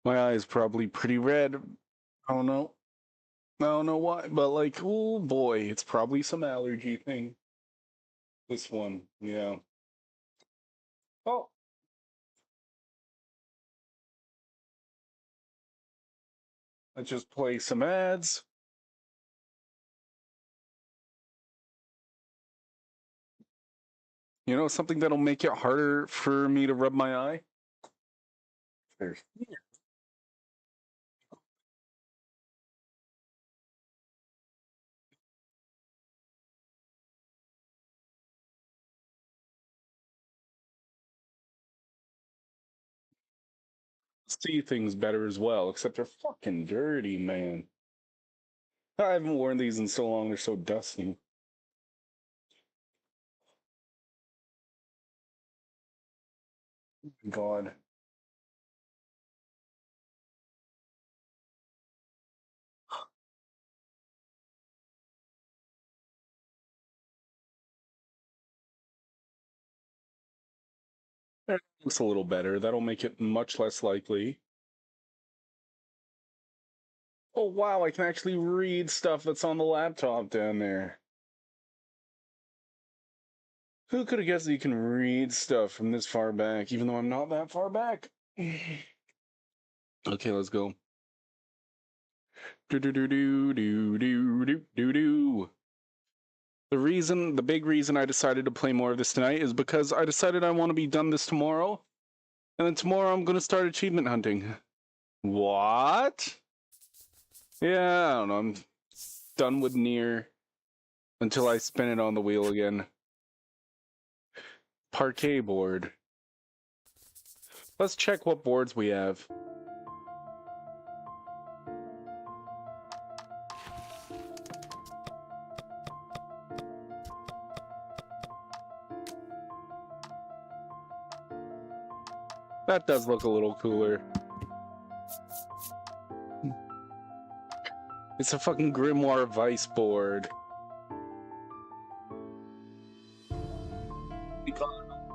My eye is probably pretty red. I don't know. I don't know why, but like, oh boy, it's probably some allergy thing. This one, yeah. Oh, let's just play some ads. You know, something that'll make it harder for me to rub my eye? There's see things better as well, except they're fucking dirty, man. I haven't worn these in so long, they're so dusty. God. That looks a little better. That'll make it much less likely. Oh wow, I can actually read stuff that's on the laptop down there. Who could have guessed that you can read stuff from this far back, even though I'm not that far back? Okay, let's go. Do do do do do do do do do. The big reason I decided to play more of this tonight is because I decided I want to be done this tomorrow, and then tomorrow I'm going to start achievement hunting. What? Yeah, I don't know. I'm done with Nier until I spin it on the wheel again. Parquet board. Let's check what boards we have. That does look a little cooler. It's a fucking Grimoire Vice board.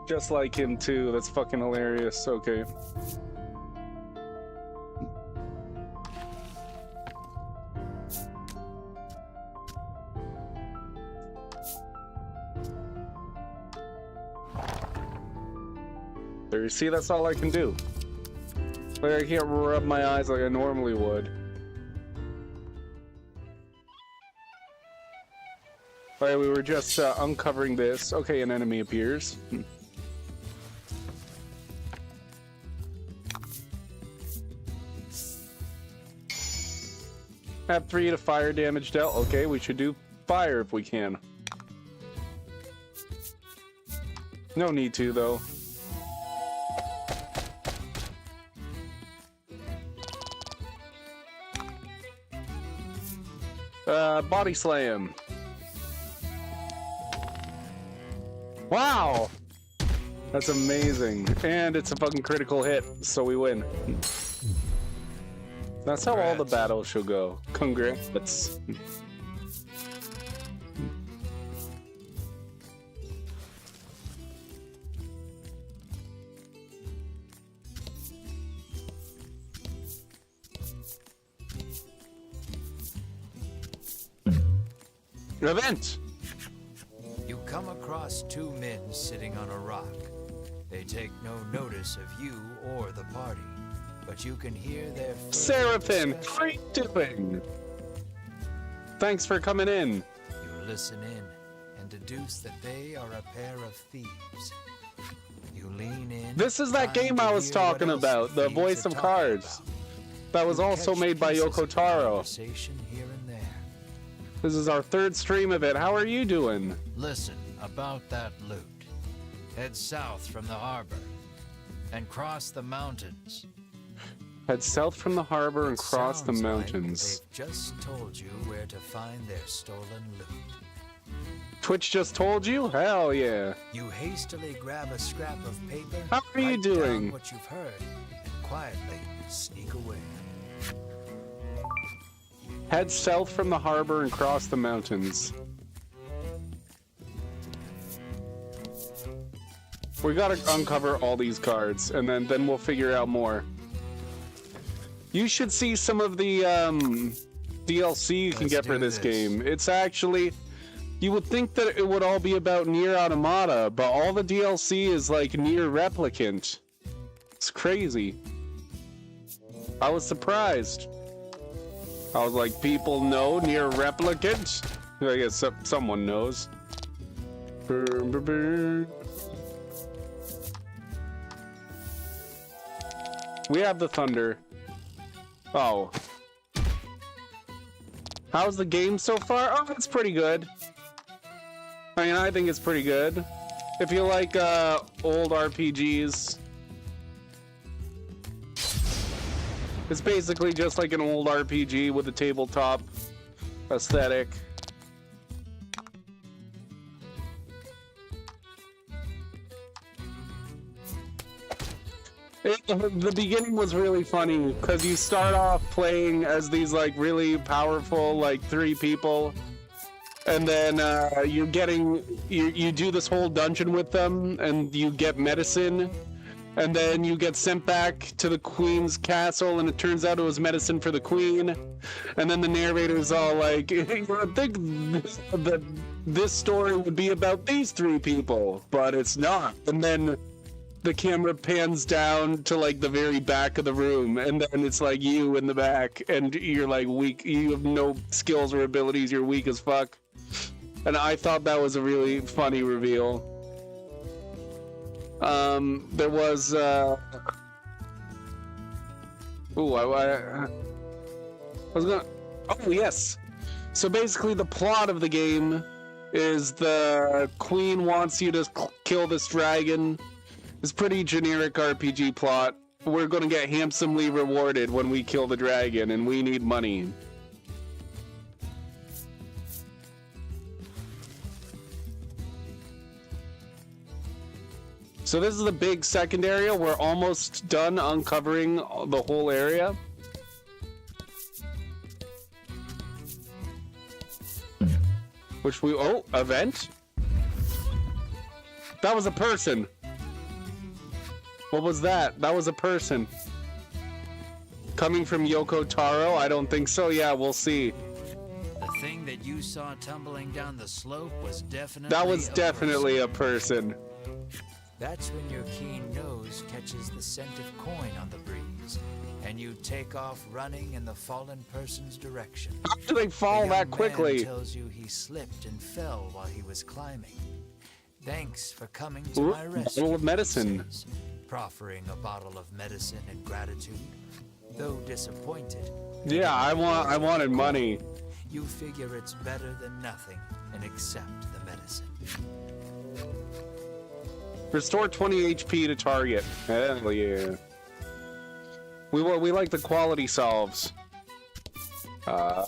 Just like him too. That's fucking hilarious. Okay. There, you see, that's all I can do. Like, I can't rub my eyes like I normally would. Alright, we were just uncovering this. Okay, an enemy appears. Add 3 to fire damage dealt. Okay, we should do fire if we can. No need to, though. Body slam. Wow! That's amazing. And it's a fucking critical hit, so we win. That's how all the battles should go. Congrats. Event! You come across 2 men sitting on a rock. They take no notice of you or the party, but you can hear their Seraphim, free tipping! Thanks for coming in. You listen in and deduce that they are a pair of thieves. You lean in. This is that game I was talking about, the Voice of Cards. That was also made by Yoko Taro. Here and there. This is our 3rd stream of it. How are you doing? Listen about that loot. Head south from the harbor and cross the mountains. Head south from the harbor and cross the mountains. Like they've just told you where to find their stolen loot. Twitch just told you? Hell yeah. You hastily grab a scrap of paper. How are you doing? Down what you've heard and quietly sneak away. Head south from the harbor and cross the mountains. We gotta uncover all these cards, and then we'll figure out more. You should see some of the DLC you can get for this game. It's actually, you would think that it would all be about Nier Automata, but all the DLC is like Nier Replicant. It's crazy. I was surprised. I was like, people know Nier Replicant? I guess someone knows. We have the thunder. Oh. How's the game so far? Oh, it's pretty good. I mean, I think it's pretty good. If you like old RPGs, it's basically just like an old RPG with a tabletop aesthetic. The beginning was really funny because you start off playing as these like really powerful like 3 people, and then you do this whole dungeon with them, and you get medicine, and then you get sent back to the queen's castle, and it turns out it was medicine for the queen, and then the narrator's all like, "I think that this story would be about these 3 people, but it's not," and then the camera pans down to like the very back of the room, and then it's like you in the back, and you're like weak. You have no skills or abilities. You're weak as fuck. And I thought that was a really funny reveal. There was I was gonna. Oh yes. So basically, the plot of the game is the queen wants you to kill this dragon. It's pretty generic RPG plot. We're gonna get handsomely rewarded when we kill the dragon, and we need money. So this is the big second area. We're almost done uncovering the whole area. Which we... Oh, event? That was a person. What was that? That was a person. Coming from Yoko Taro? I don't think so. Yeah, we'll see. The thing that you saw tumbling down the slope was definitely That was definitely a person. That's when your keen nose catches the scent of coin on the breeze, and you take off running in the fallen person's direction. How do they fall that quickly? The young man tells you he slipped and fell while he was climbing. Thanks for coming to my rescue. Bottle of medicine. He says, proffering a bottle of medicine in gratitude. Though disappointed. Yeah, I wanted money. You figure it's better than nothing and accept the medicine. Restore 20 HP to target. Hell yeah. We like the quality solves. So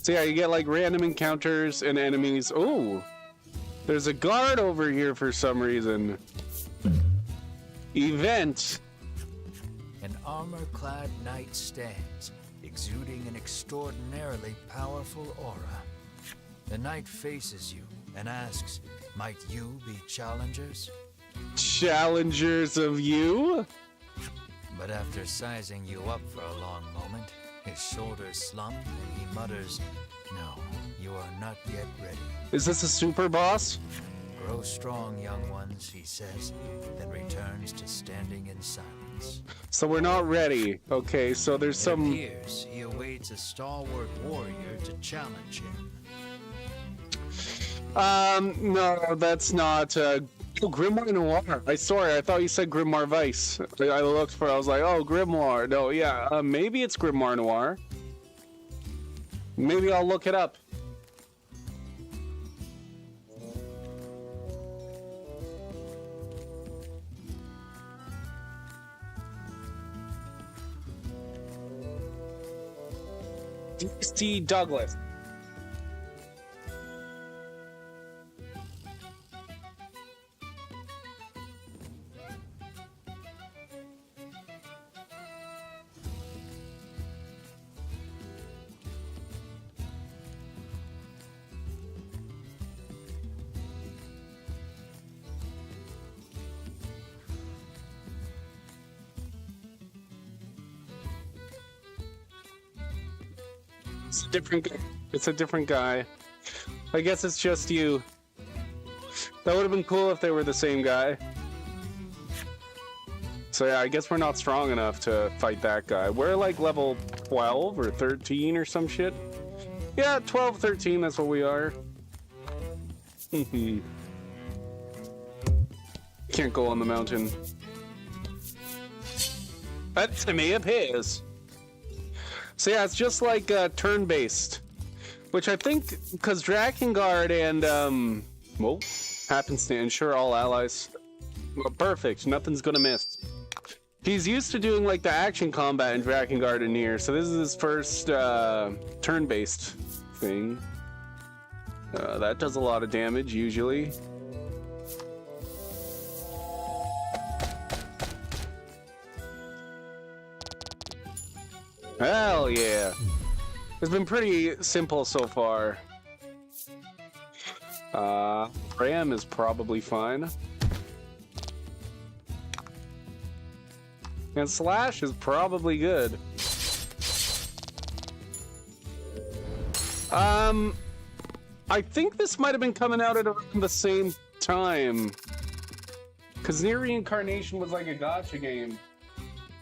yeah, you get like random encounters and enemies. Ooh, there's a guard over here for some reason. Event. An armor-clad knight stands, exuding an extraordinarily powerful aura. The knight faces you and asks, "Might you be challengers?" Challengers of you? But after sizing you up for a long moment, his shoulders slump and he mutters, "No, you are not yet ready." Is this a super boss? "Grow strong, young ones," he says, then returns to standing in silence. So we're not ready. Okay, so there's It some... appears he awaits a stalwart warrior to challenge him. No, that's not, oh, Grimoire Noir. I thought you said Grimoire Vice. I looked for it, I was like, oh, Grimoire. No, yeah, maybe it's Grimoire Noir. Maybe I'll look it up. D.C. Douglas. It's a different guy. It's a different guy. I guess it's just you. That would have been cool if they were the same guy. So yeah, I guess we're not strong enough to fight that guy. We're like level 12 or 13 or some shit. Yeah, 12, 13, that's what we are. Can't go on the mountain. That enemy appears. So yeah, it's just like turn-based. Which I think, because Drakengard and, well, happens to ensure all allies. Well, perfect, nothing's gonna miss. He's used to doing like the action combat in Drakengard and Nier, so this is his first turn-based thing. That does a lot of damage, usually. Hell yeah! It's been pretty simple so far. Ram is probably fine. And Slash is probably good. I think this might have been coming out at around the same time. Cause Nier Reincarnation was like a gacha game.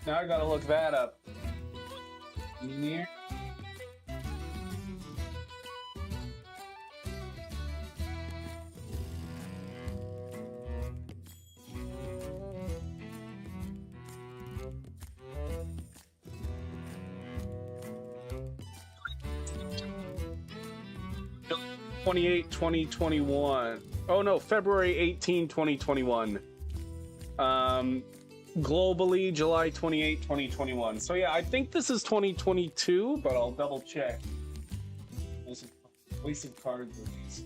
Now I gotta look that up. Nier. '28, 2021. Oh no, February 18, 2021. Globally, July 28, 2021. So yeah, I think this is 2022, but I'll double check. There's a waste of cards release.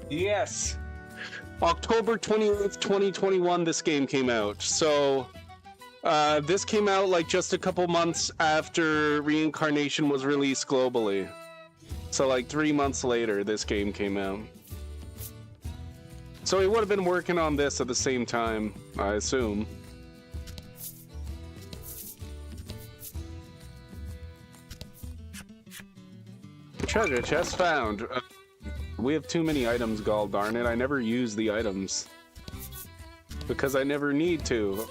Yes. October 28th, 2021, this game came out. So, this came out like just a couple months after Reincarnation was released globally. So like 3 months later, this game came out. So he would have been working on this at the same time, I assume. Treasure chest found. We have too many items, gall darn it. I never use the items. Because I never need to.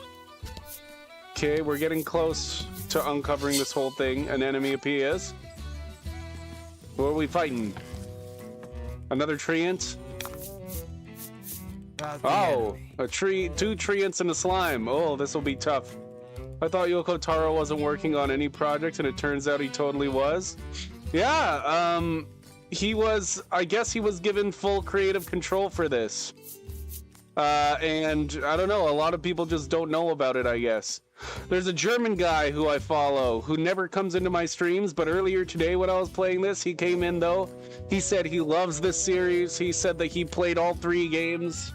Okay, we're getting close to uncovering this whole thing. An enemy appears. What are we fighting? Another treant? Oh, a tree, 2 treants and a slime. Oh, this will be tough. I thought Yoko Taro wasn't working on any project, and it turns out he totally was. Yeah, he was, I guess he was given full creative control for this. And I don't know, a lot of people just don't know about it, I guess. There's a German guy who I follow who never comes into my streams, but earlier today when I was playing this, he came in though. He said he loves this series. He said that he played all 3 games.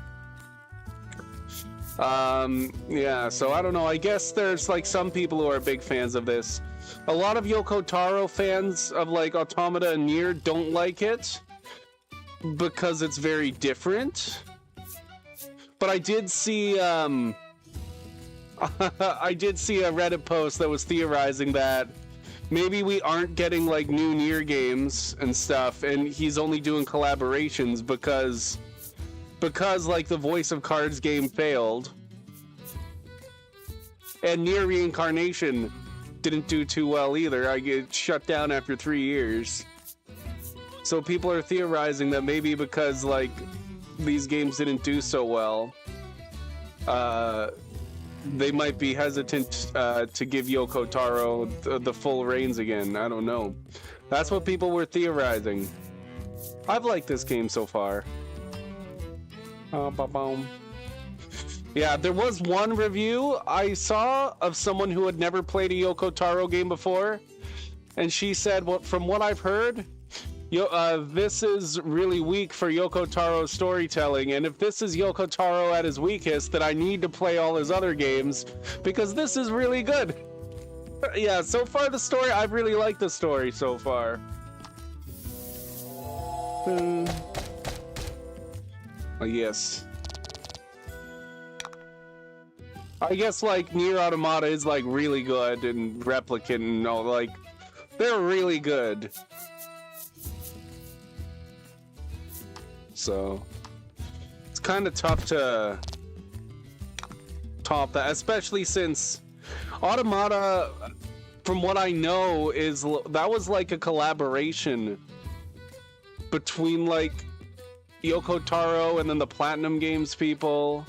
Yeah, so I don't know. I guess there's like some people who are big fans of this. A lot of Yoko Taro fans of like Automata and Nier don't like it because it's very different. But I did see I did see a Reddit post that was theorizing that maybe we aren't getting like new Nier games and stuff, and he's only doing collaborations because like the Voice of Cards game failed, and Nier Reincarnation didn't do too well either. I get shut down after 3 years. So people are theorizing that maybe because like these games didn't do so well, they might be hesitant to give Yoko Taro the full reins again. I don't know. That's what people were theorizing. I've liked this game so far. Yeah, there was one review I saw of someone who had never played a Yoko Taro game before, and she said, well, from what I've heard, this is really weak for Yoko Taro's storytelling, and if this is Yoko Taro at his weakest, then I need to play all his other games, because this is really good. Yeah, so far the story, I've really liked the story so far. Yes. I guess like Nier Automata is like really good, and Replicant and all, like they're really good. So it's kind of tough to top that, especially since Automata, from what I know, that was like a collaboration between like Yoko Taro and then the Platinum Games people,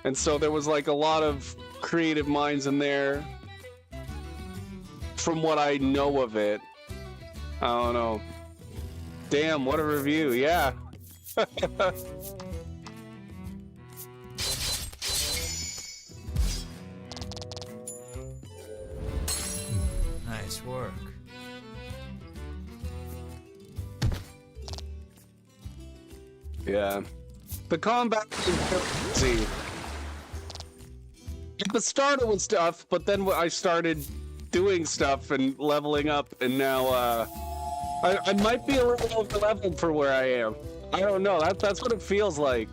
and so there was like a lot of creative minds in there from what I know of it. I don't know. Damn, what a review. Yeah. Nice work. Yeah. The combat was crazy. At the start it was tough, but then I started doing stuff and leveling up, and now I might be a little over leveled for where I am. I don't know. That's what it feels like.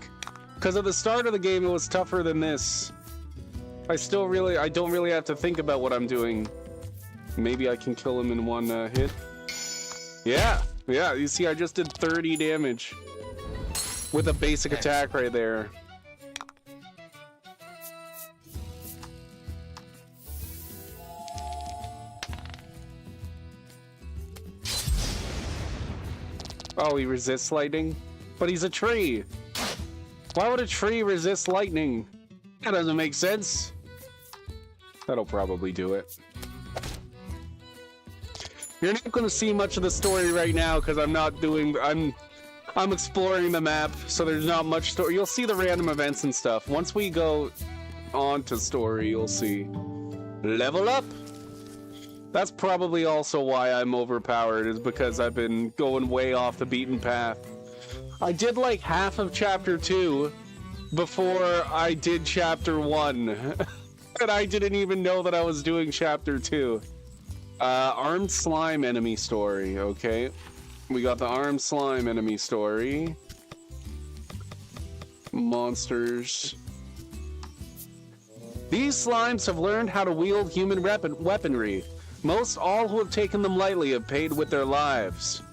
Because at the start of the game it was tougher than this. I don't really have to think about what I'm doing. Maybe I can kill him in one hit. Yeah, you see I just did 30 damage with a basic attack right there. Oh, he resists lightning? But he's a tree! Why would a tree resist lightning? That doesn't make sense. That'll probably do it. You're not going to see much of the story right now because I'm exploring the map, so there's not much story. You'll see the random events and stuff. Once we go on to story, you'll see. Level up! That's probably also why I'm overpowered, is because I've been going way off the beaten path. I did like half of chapter 2 before I did chapter 1. And I didn't even know that I was doing chapter 2. Armed slime enemy story, okay. We got the armed slime enemy story. Monsters. These slimes have learned how to wield human weaponry. Most all who have taken them lightly have paid with their lives.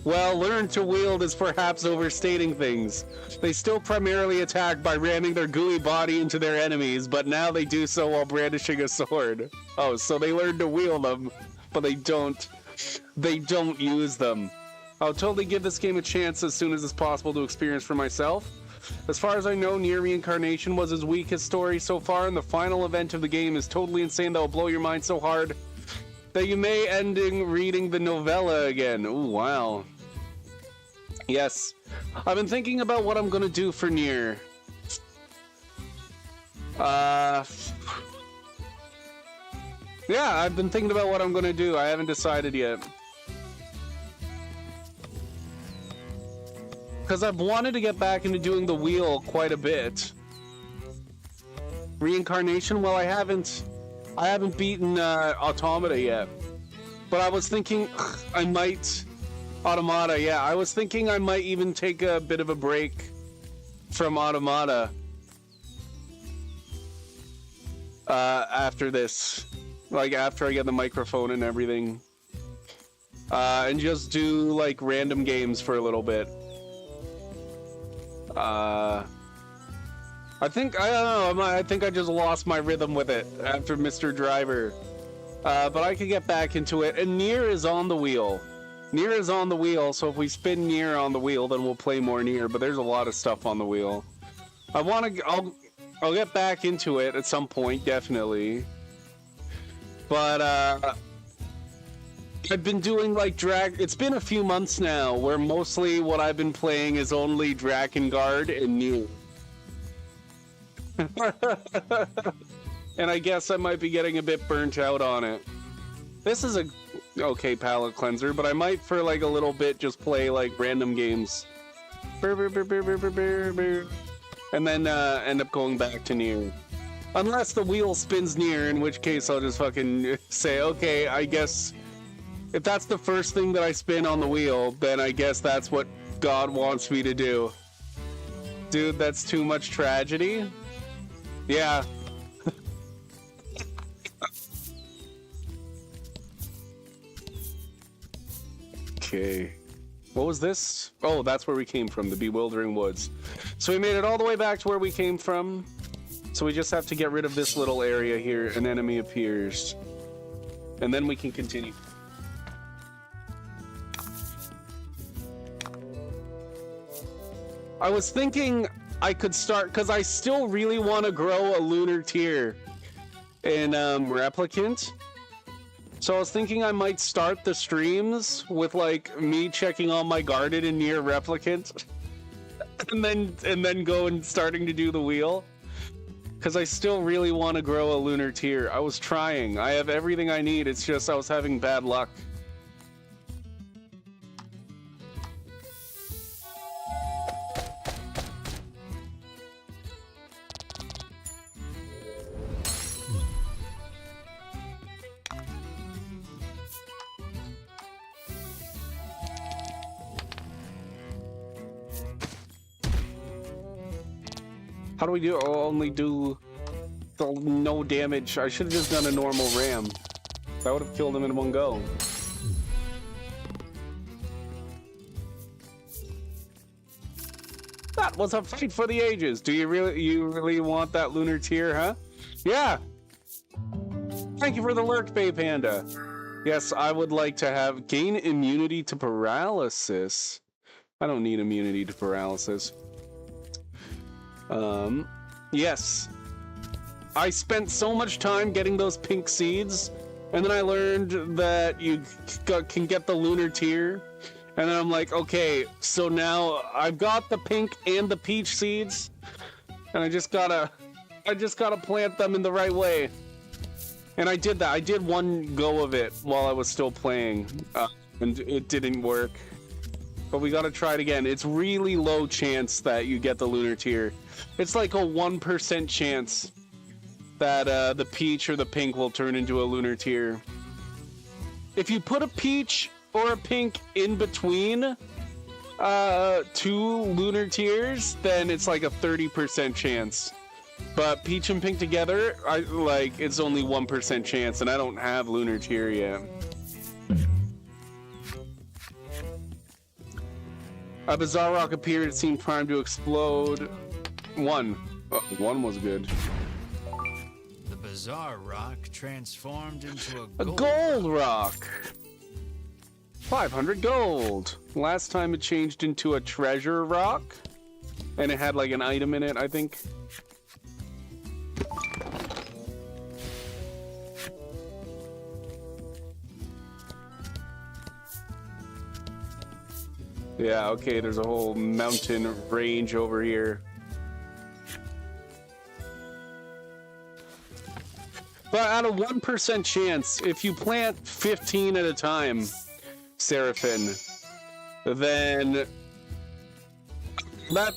Well, learn to wield is perhaps overstating things. They still primarily attack by ramming their gooey body into their enemies, but now they do so while brandishing a sword. Oh, so they learn to wield them, but they don't use them. I'll totally give this game a chance as soon as it's possible to experience for myself. As far as I know, Nier Reincarnation was his weakest story so far, and the final event of the game is totally insane that will blow your mind so hard that you may end up reading the novella again. Ooh, wow. Yes. I've been thinking about what I'm gonna do for Nier. Yeah, I've been thinking about what I'm gonna do. I haven't decided yet. Because I've wanted to get back into doing the wheel quite a bit. Reincarnation, well, I haven't beaten Automata yet. But I was thinking I might... Automata, yeah. I was thinking I might even take a bit of a break from Automata. After this. Like, after I get the microphone and everything. And just do, like, random games for a little bit. I don't know, I think I just lost my rhythm with it after Mr. Driver. But I could get back into it. And Nier is on the wheel. Nier is on the wheel, so if we spin Nier on the wheel, then we'll play more Nier, but there's a lot of stuff on the wheel. I'll get back into it at some point, definitely. But, I've been doing, like, it's been a few months now, where mostly what I've been playing is only Drakengard and Nier. And I guess I might be getting a bit burnt out on it. This is a okay palate cleanser, but I might for like a little bit just play like random games. And then end up going back to Nier. Unless the wheel spins Nier, in which case I'll just fucking say, okay, I guess if that's the first thing that I spin on the wheel, then I guess that's what God wants me to do. Dude, that's too much tragedy. Yeah. Okay. What was this? Oh, that's where we came from, the Bewildering Woods. So we made it all the way back to where we came from. So we just have to get rid of this little area here. An enemy appears. And then we can continue. I was thinking I could start, because I still really want to grow a lunar tier in Replicant. So I was thinking I might start the streams with like me checking on my guarded and near Replicant, and then go and starting to do the wheel. Because I still really want to grow a lunar tier. I was trying. I have everything I need. It's just I was having bad luck. How do we do? I'll only do the no damage. I should have just done a normal ram. That would have killed him in one go. That was a fight for the ages. Do you really want that lunar tier, huh? Yeah. Thank you for the lurk, Bay Panda. Yes, I would like to have gain immunity to paralysis. I don't need immunity to paralysis. Yes. I spent so much time getting those pink seeds, and then I learned that you can get the lunar tier, and then I'm like, okay, so now I've got the pink and the peach seeds, and I just gotta plant them in the right way. And I did that. I did one go of it while I was still playing, and it didn't work. But we gotta try it again. It's really low chance that you get the lunar tier. It's like a 1% chance that the peach or the pink will turn into a lunar tier. If you put a peach or a pink in between two lunar tiers, then it's like a 30% chance. But peach and pink together, it's only 1% chance, and I don't have lunar tier yet. A bizarre rock appeared. It seemed primed to explode. One was good. The bizarre rock transformed into a gold rock. 500 gold. Last time it changed into a treasure rock, and it had like an item in it, I think. Yeah, okay, there's a whole mountain range over here. But out of 1% chance, if you plant 15 at a time, Seraphim, then that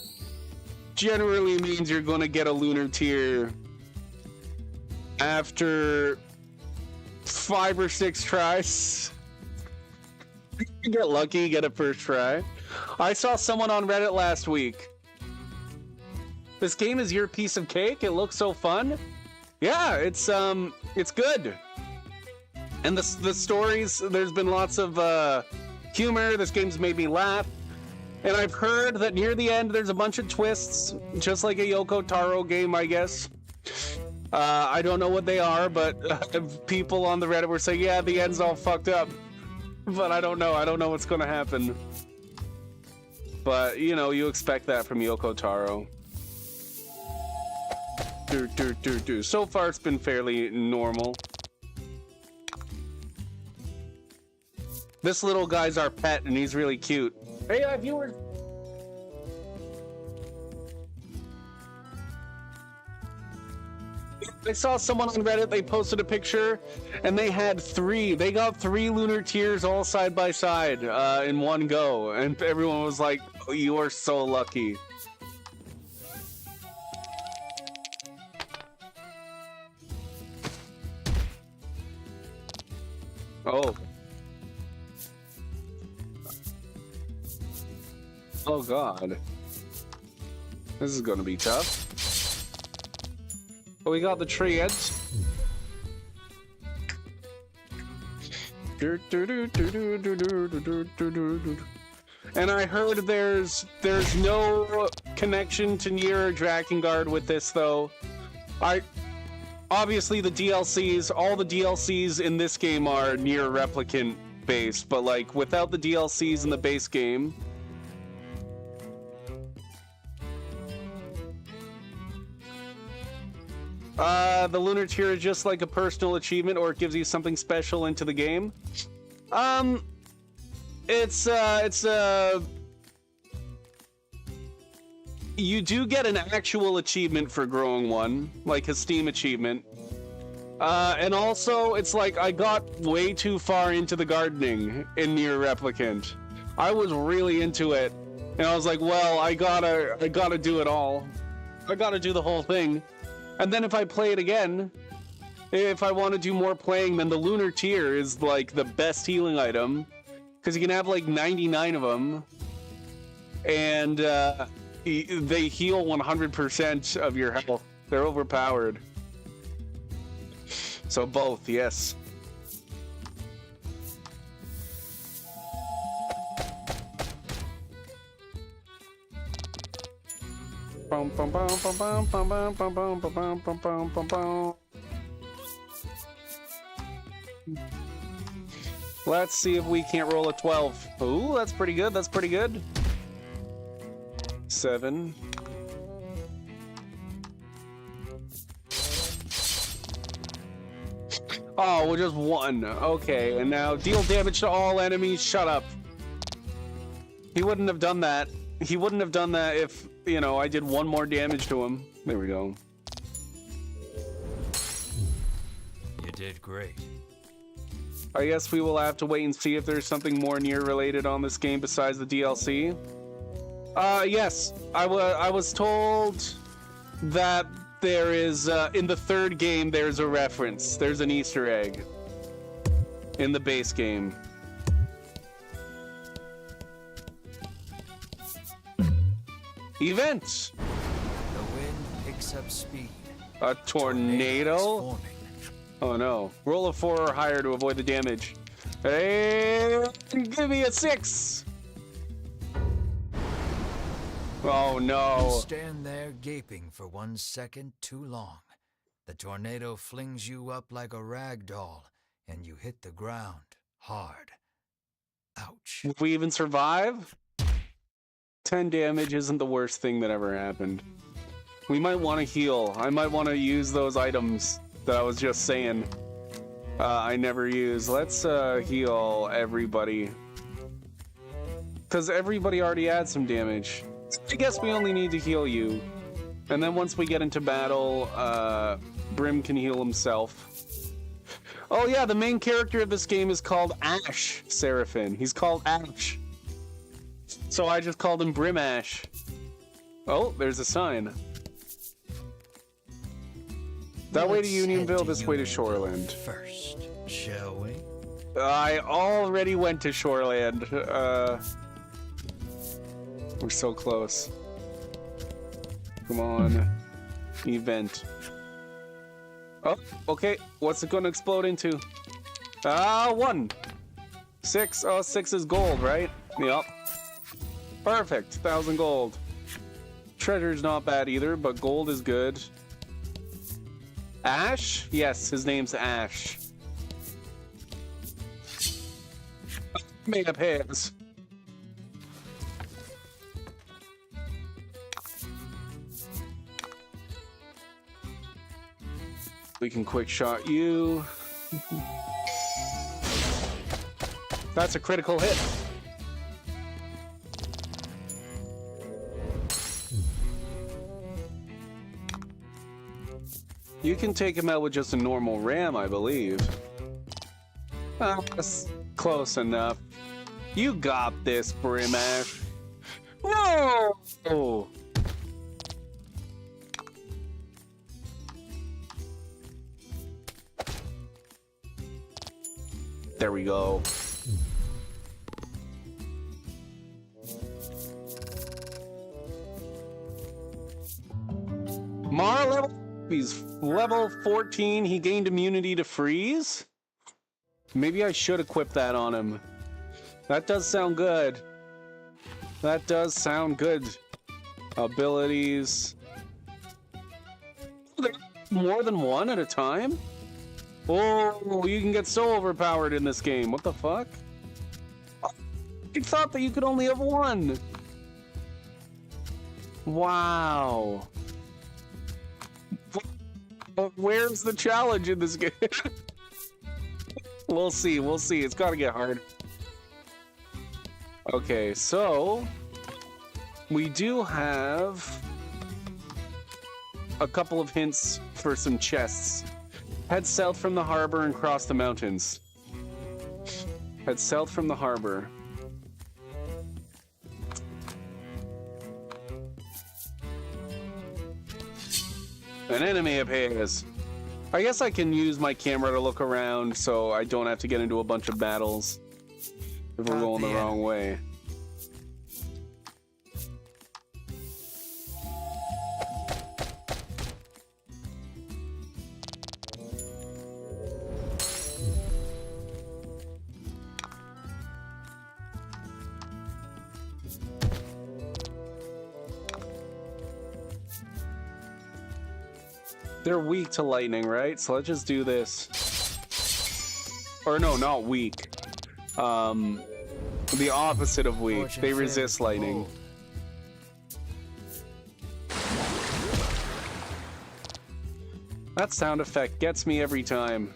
generally means you're going to get a lunar tier after 5 or 6 tries. You get lucky, get it first try. I saw someone on Reddit last week. This game is your piece of cake. It looks so fun. Yeah, it's good. And the stories, there's been lots of humor. This game's made me laugh. And I've heard that near the end there's a bunch of twists, just like a Yoko Taro game, I guess. I don't know what they are, but people on the Reddit were saying, yeah, the end's all fucked up. But I don't know. I don't know what's going to happen. But, you know, you expect that from Yoko Taro. So far, it's been fairly normal. This little guy's our pet, and he's really cute. Hey, viewers! I saw someone on Reddit, they posted a picture, and they got 3 lunar tiers all side by side in one go, and everyone was like, oh, you are so lucky. Oh. Oh god. This is gonna be tough. But we got the treants. And I heard there's no connection to Nier Drakengard with this though. Obviously the DLCs, all the DLCs in this game are Nier Replicant based, but like without the DLCs in the base game, the Lunar Tier is just like a personal achievement, or it gives you something special into the game. You do get an actual achievement for growing one, like a Steam achievement. And also, it's like I got way too far into the gardening in Nier Replicant. I was really into it, and I was like, well, I gotta do it all. I gotta do the whole thing. And then if I play it again, if I want to do more playing, then the Lunar Tier is like the best healing item, because you can have like 99 of them, and they heal 100% of your health. They're overpowered. So both, yes. Let's see if we can't roll a 12. Ooh, that's pretty good. That's pretty good. 7. Oh, well, just 1. Okay, and now deal damage to all enemies. Shut up. He wouldn't have done that. He wouldn't have done that if, you know, I did 1 more damage to him. There we go. You did great. I guess we will have to wait and see if there's something more Nier related on this game besides the DLC. Yes, I was told that there is, in the 3rd game, there's a reference. There's an Easter egg in the base game. Events! The wind picks up speed. A tornado? Is forming. Oh no. Roll a 4 or higher to avoid the damage. Hey, give me a 6! Oh no. You stand there gaping for 1 second too long. The tornado flings you up like a rag doll, and you hit the ground hard. Ouch. Will we even survive? 10 damage isn't the worst thing that ever happened. We might want to heal. I might want to use those items that I was just saying I never use. Let's heal everybody, because everybody already had some damage. I guess we only need to heal you, and then once we get into battle, Brim can heal himself. Oh yeah, the main character of this game is called Ash Seraphin. He's called Ash, so I just called him Brim Ash. Oh, there's a sign. That way to Unionville, this way to Shoreland. First, shall we? I already went to Shoreland. We're so close. Come on. Event. Oh, okay. What's it gonna explode into? 1. 6. Oh, 6 is gold, right? Yep. Perfect. 1,000 gold. Treasure's not bad either, but gold is good. Ash? Yes, his name's Ash. Made up hands. We can quick shot you. That's a critical hit. You can take him out with just a normal ram, I believe. That's close enough. You got this, Brim Ash. No! Oh. There we go. Mara level. He's level 14. He gained immunity to freeze. Maybe I should equip that on him. That does sound good. That does sound good. Abilities. More than one at a time? Oh, you can get so overpowered in this game. What the fuck? I thought that you could only have one. Wow. Where's the challenge in this game? We'll see, we'll see. It's gotta get hard. Okay, so we do have a couple of hints for some chests. Head south from the harbor and cross the mountains. Head south from the harbor. An enemy appears. I guess I can use my camera to look around so I don't have to get into a bunch of battles if we're going the wrong way. They're weak to lightning, right? So let's just do this. Or no, not weak. The opposite of weak. They resist lightning. That sound effect gets me every time.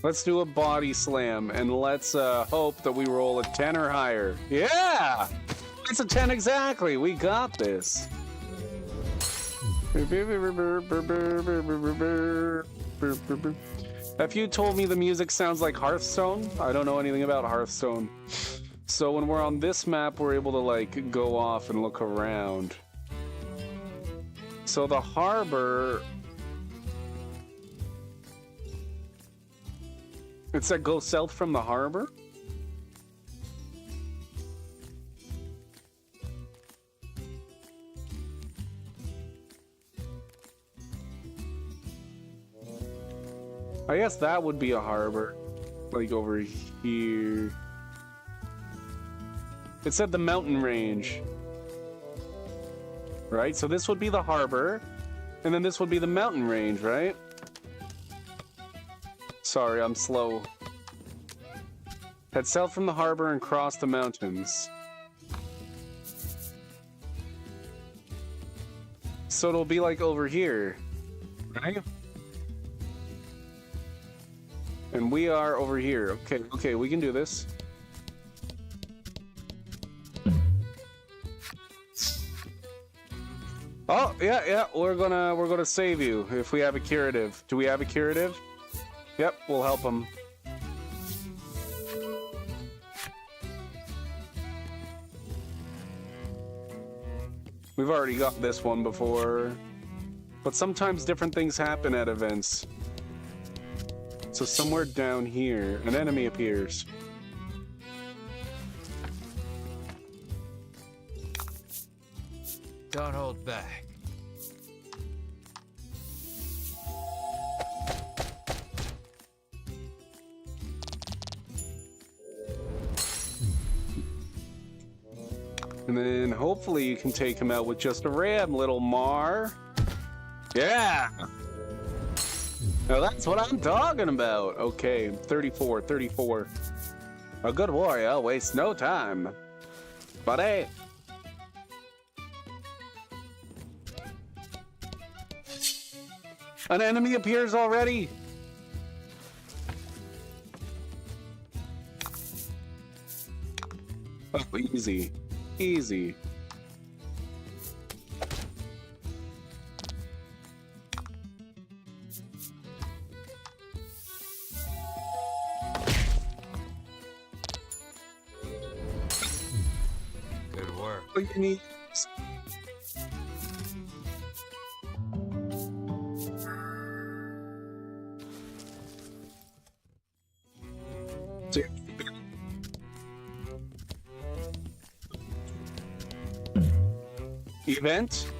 Let's do a body slam, and let's hope that we roll a 10 or higher. Yeah! It's a 10 exactly! We got this! If you told me the music sounds like Hearthstone, I don't know anything about Hearthstone. So when we're on this map, we're able to, like, go off and look around. So the harbor... It said go south from the harbor? I guess that would be a harbor. Like over here. It said the mountain range. Right? So this would be the harbor. And then this would be the mountain range, right? Sorry, I'm slow. Head south from the harbor and cross the mountains. So it'll be like over here, right? And we are over here. Okay, okay, we can do this. Oh, yeah, we're gonna save you if we have a curative. Do we have a curative? Yep, we'll help him. We've already got this one before. But sometimes different things happen at events. So somewhere down here, an enemy appears. Don't hold back. And then hopefully you can take him out with just a ram, little Mar. Yeah! Now that's what I'm talking about. Okay, 34, 34. A good warrior wastes no time. Buddy! An enemy appears already! Oh, easy. Easy. Good work. What you need? Event?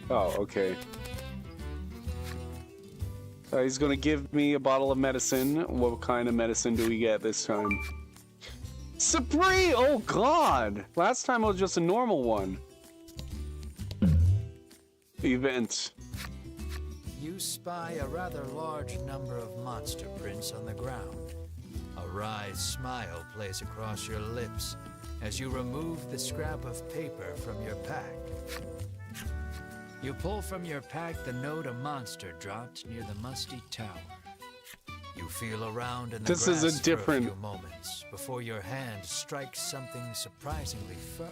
Oh, okay. He's gonna give me a bottle of medicine. What kind of medicine do we get this time? Supreme! Oh god! Last time it was just a normal one. Event. You spy a rather large number of monster prints on the ground. A wry smile plays across your lips as you remove the scrap of paper from your pack. You pull from your pack the note a monster dropped near the musty tower. You feel around in the This grass is a different... for a few moments before your hand strikes something surprisingly firm.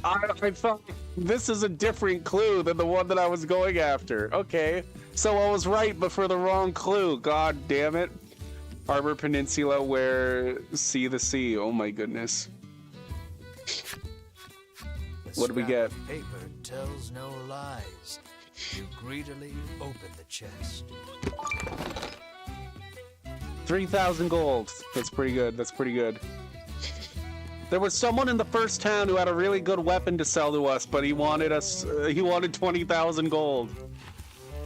I thought this is a different clue than the one that I was going after. Okay, so I was right, but for the wrong clue. God damn it. Arbor Peninsula, where see the sea. Oh my goodness. What do we get? Paper tells no lies. You greedily open the chest. 3,000 gold. That's pretty good. That's pretty good. There was someone in the first town who had a really good weapon to sell to us, but he wanted us. He wanted 20,000 gold.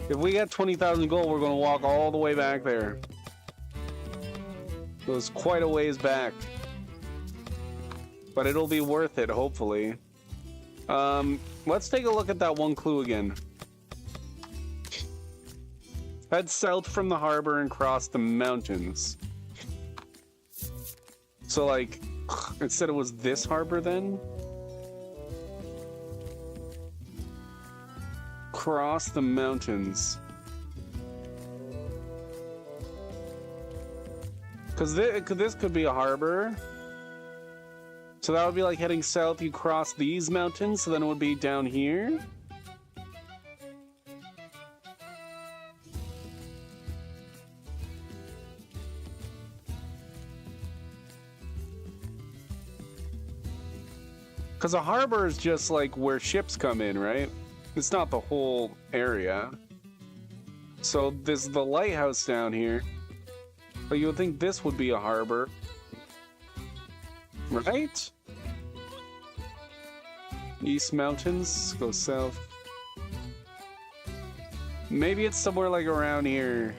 If we get 20,000 gold, we're gonna walk all the way back there. It was quite a ways back, but it'll be worth it, hopefully. Let's take a look at that one clue again. Head south from the harbor and cross the mountains. So, like, instead it was this harbor then? Cross the mountains. Because this could be a harbor. So that would be like heading south, you cross these mountains, so then it would be down here. Because a harbor is just like where ships come in, right? It's not the whole area. So there's the lighthouse down here. But you would think this would be a harbor. Right? East Mountains, go south. Maybe it's somewhere like around here.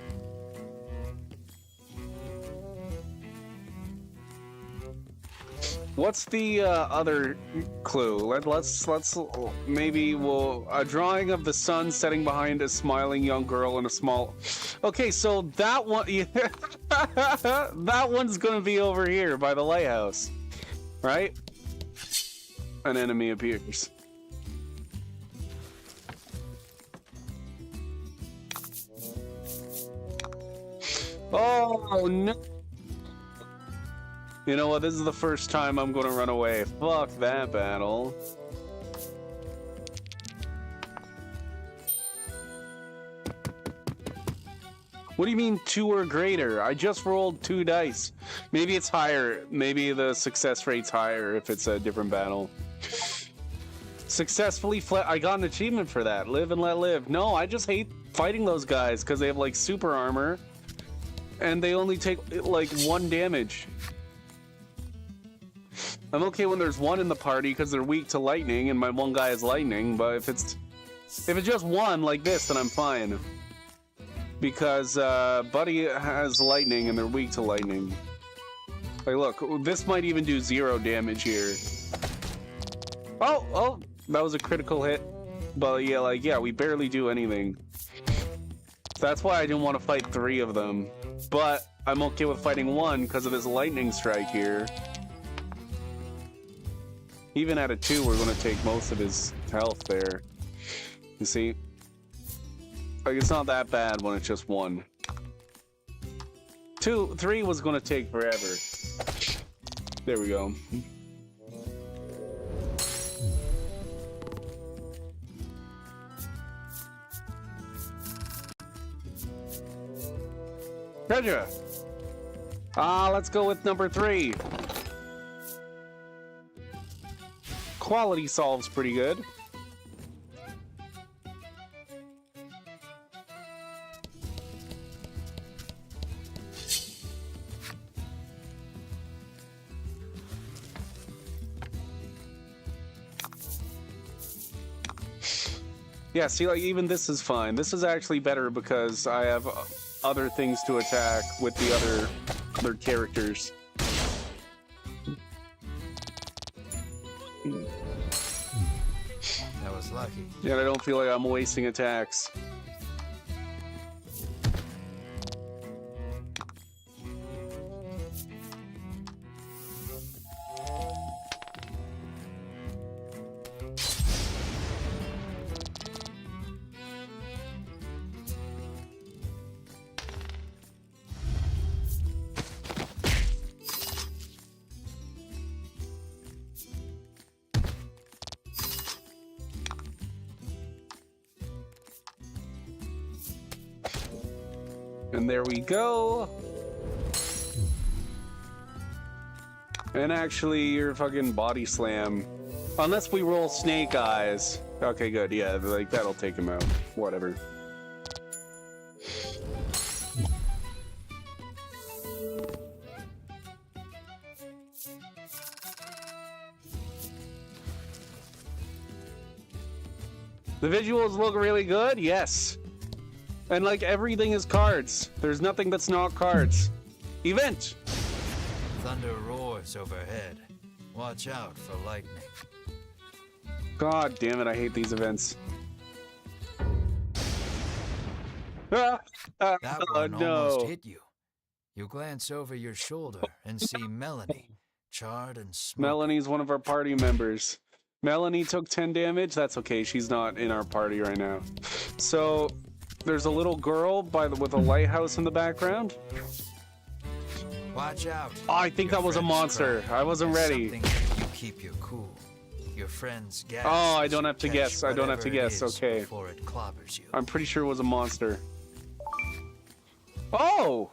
What's the other clue? Let's maybe we'll a drawing of the sun setting behind a smiling young girl in a small. Okay, so that one, that one's gonna be over here by the lighthouse, right? An enemy appears. Oh no! You know what? This is the first time I'm gonna run away. Fuck that battle. What do you mean 2 or greater? I just rolled 2 dice. Maybe it's higher. Maybe the success rate's higher if it's a different battle. Successfully fled. I got an achievement for that. Live and let live. No, I just hate fighting those guys because they have like super armor and they only take like 1 damage. I'm okay when there's 1 in the party because they're weak to lightning and my one guy is lightning, but if it's just 1 like this, then I'm fine. Because Buddy has lightning and they're weak to lightning. Like, look, this might even do 0 damage here. Oh, that was a critical hit. But yeah, like, yeah, we barely do anything. That's why I didn't want to fight 3 of them. But I'm okay with fighting 1 because of this lightning strike here. Even at a 2, we're going to take most of his health there. You see? Like, it's not that bad when it's just 1. 2, 3 was going to take forever. There we go. Treasure! Let's go with number 3. Quality solves pretty good. Yeah, see, like, even this is fine. This is actually better because I have other things to attack with the other characters. That was lucky. Yeah, I don't feel like I'm wasting attacks. And there we go. And actually, your fucking body slam. Unless we roll snake eyes. Okay, good. Yeah, like, that'll take him out. Whatever. The visuals look really good? Yes. And like everything is cards. There's nothing that's not cards. Event! Thunder roars overhead. Watch out for lightning. God damn it, I hate these events. Ah, That one no. almost hit you. You glance over your shoulder and see Melanie, charred and smoking. Melanie's one of our party members. Melanie took 10 damage. That's okay, she's not in our party right now. So, there's a little girl with a lighthouse in the background. Watch out. Oh, I think Your that was a friends monster. cry. I wasn't It's ready. something that you keep your cool. Your friends gasp. Oh, I as don't you have to catch guess. I don't have to whatever it guess. is Okay. Before it clobbers you. I'm pretty sure it was a monster. Oh!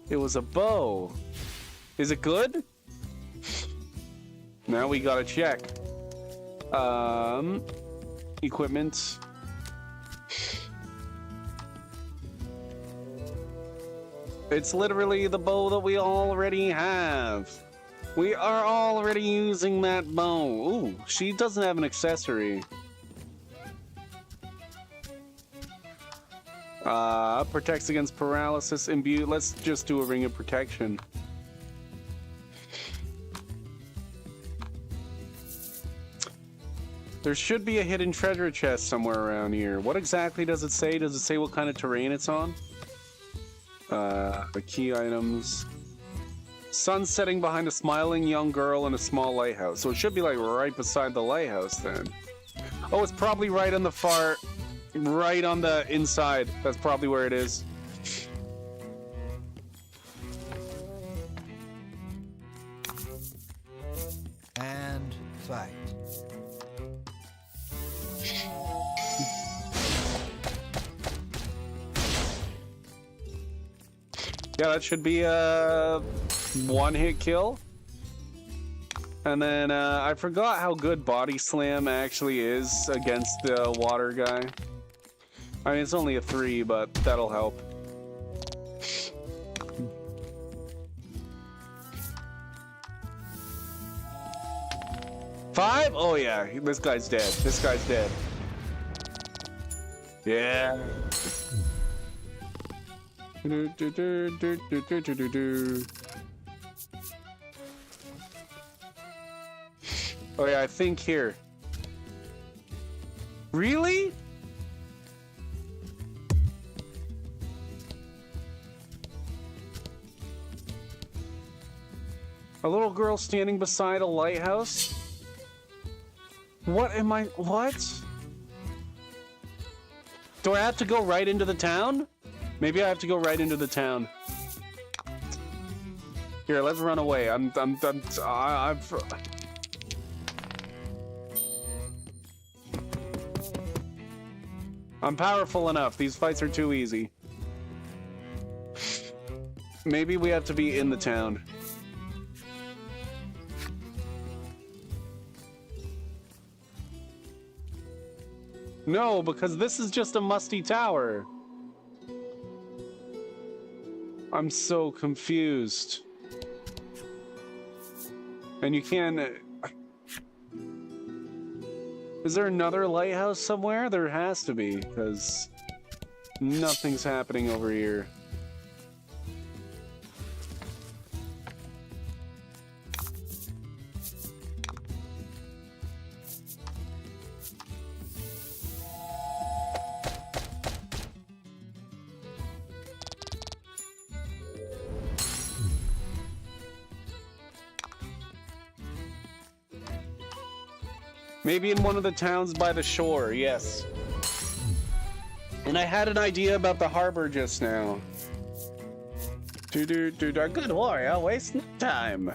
It was a bow. Is it good? Now we gotta check. Equipment. It's literally the bow that we already have. We are already using that bow. Ooh, she doesn't have an accessory. Protects against paralysis, imbue. Let's just do a ring of protection. There should be a hidden treasure chest somewhere around here. What exactly does it say? Does it say what kind of terrain it's on? The key items. Sun setting behind a smiling young girl in a small lighthouse. So it should be like right beside the lighthouse then. Oh, it's probably right on the right on the inside. That's probably where it is. And fight. Yeah, that should be a one-hit kill. And then I forgot how good Body Slam actually is against the water guy. I mean, it's only a 3, but that'll help. Five? Oh yeah, this guy's dead. This guy's dead. Yeah. Oh yeah, I think here. Really? A little girl standing beside a lighthouse? What? Do I have to go right into the town? Maybe I have to go right into the town. Here, let's run away. I'm powerful enough. These fights are too easy. Maybe we have to be in the town. No, because this is just a musty tower. I'm so confused. And you can... Is there another lighthouse somewhere? There has to be, because nothing's happening over here. Maybe in one of the towns by the shore, yes. And I had an idea about the harbor just now. Good warrior, waste no time.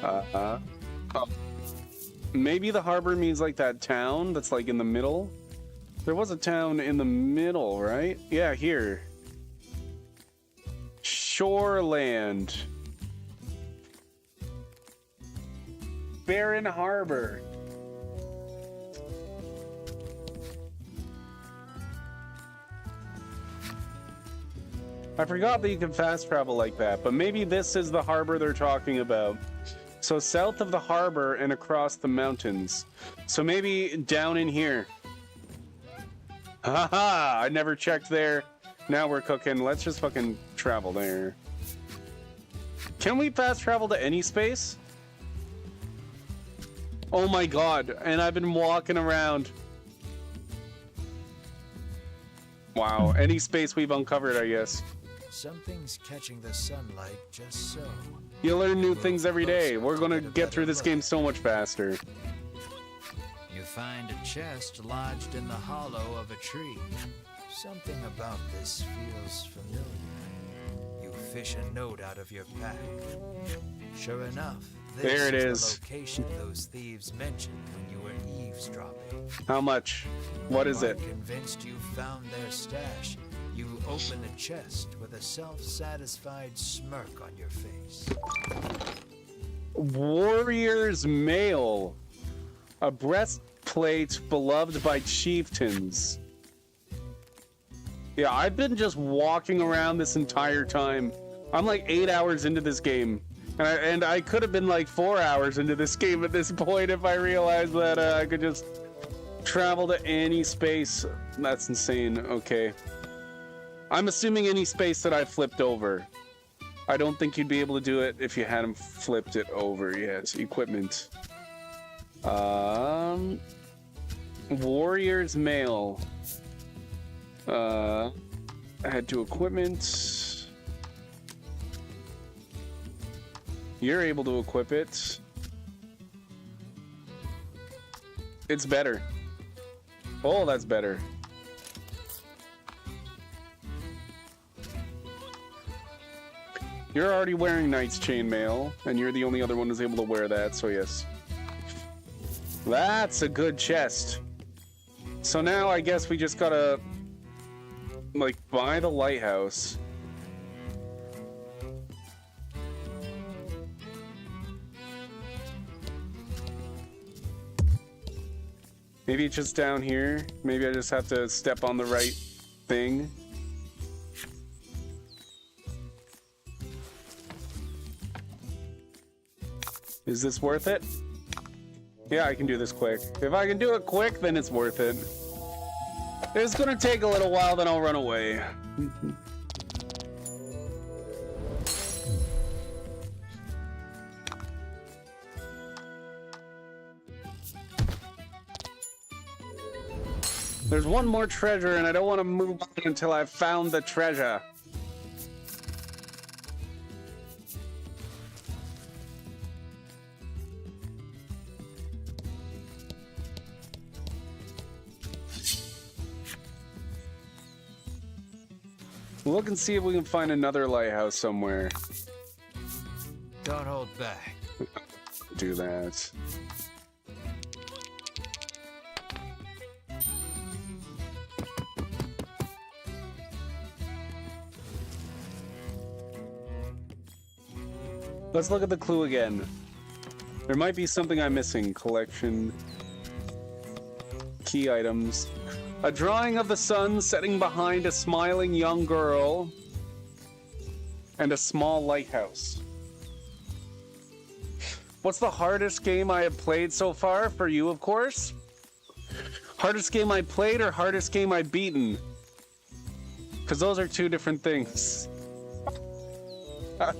Oh. Maybe the harbor means like that town that's like in the middle. There was a town in the middle, right? Yeah, here. Shoreland. Barren Harbor. I forgot that you can fast travel like that, but maybe this is the harbor they're talking about. So south of the harbor and across the mountains. So maybe down in here. Haha, I never checked there. Now we're cooking. Let's just fucking travel there. Can we fast travel to any space? Oh my god, and I've been walking around. Wow, any space we've uncovered, I guess. Something's catching the sunlight just so. You learn new things every day. We're gonna get through this game so much faster. You find a chest lodged in the hollow of a tree. Something about this feels familiar. You fish a note out of your pack. Sure enough, there it is is. The location those thieves mentioned when you were eavesdropping. How much? What is it? Convinced you found their stash, you open the chest with a self-satisfied smirk on your face. Warrior's Mail. A breastplate beloved by chieftains. Yeah, I've been just walking around this entire time. I'm like 8 hours into this game. And I could have been like 4 hours into this game at this point if I realized that I could just travel to any space. That's insane. Okay. I'm assuming any space that I flipped over. I don't think you'd be able to do it if you hadn't flipped it over yet. Equipment. Warrior's Mail. Add to equipment. You're able to equip it. It's better. Oh, that's better. You're already wearing Knight's Chainmail, and you're the only other one who's able to wear that, so yes. That's a good chest. So now I guess we just gotta, like, buy the lighthouse. Maybe it's just down here. Maybe I just have to step on the right thing. Is this worth it? Yeah, I can do this quick. If I can do it quick, then it's worth it. It's gonna take a little while, then I'll run away. There's one more treasure, and I don't want to move on until I've found the treasure. Look and see if we can find another lighthouse somewhere. Don't hold back. Do that. Let's look at the clue again. There might be something I'm missing. Collection. Key items. A drawing of the sun setting behind a smiling young girl. and a small lighthouse. What's the hardest game I have played so far? For you, of course. Hardest game I played or hardest game I've beaten? Because those are two different things. I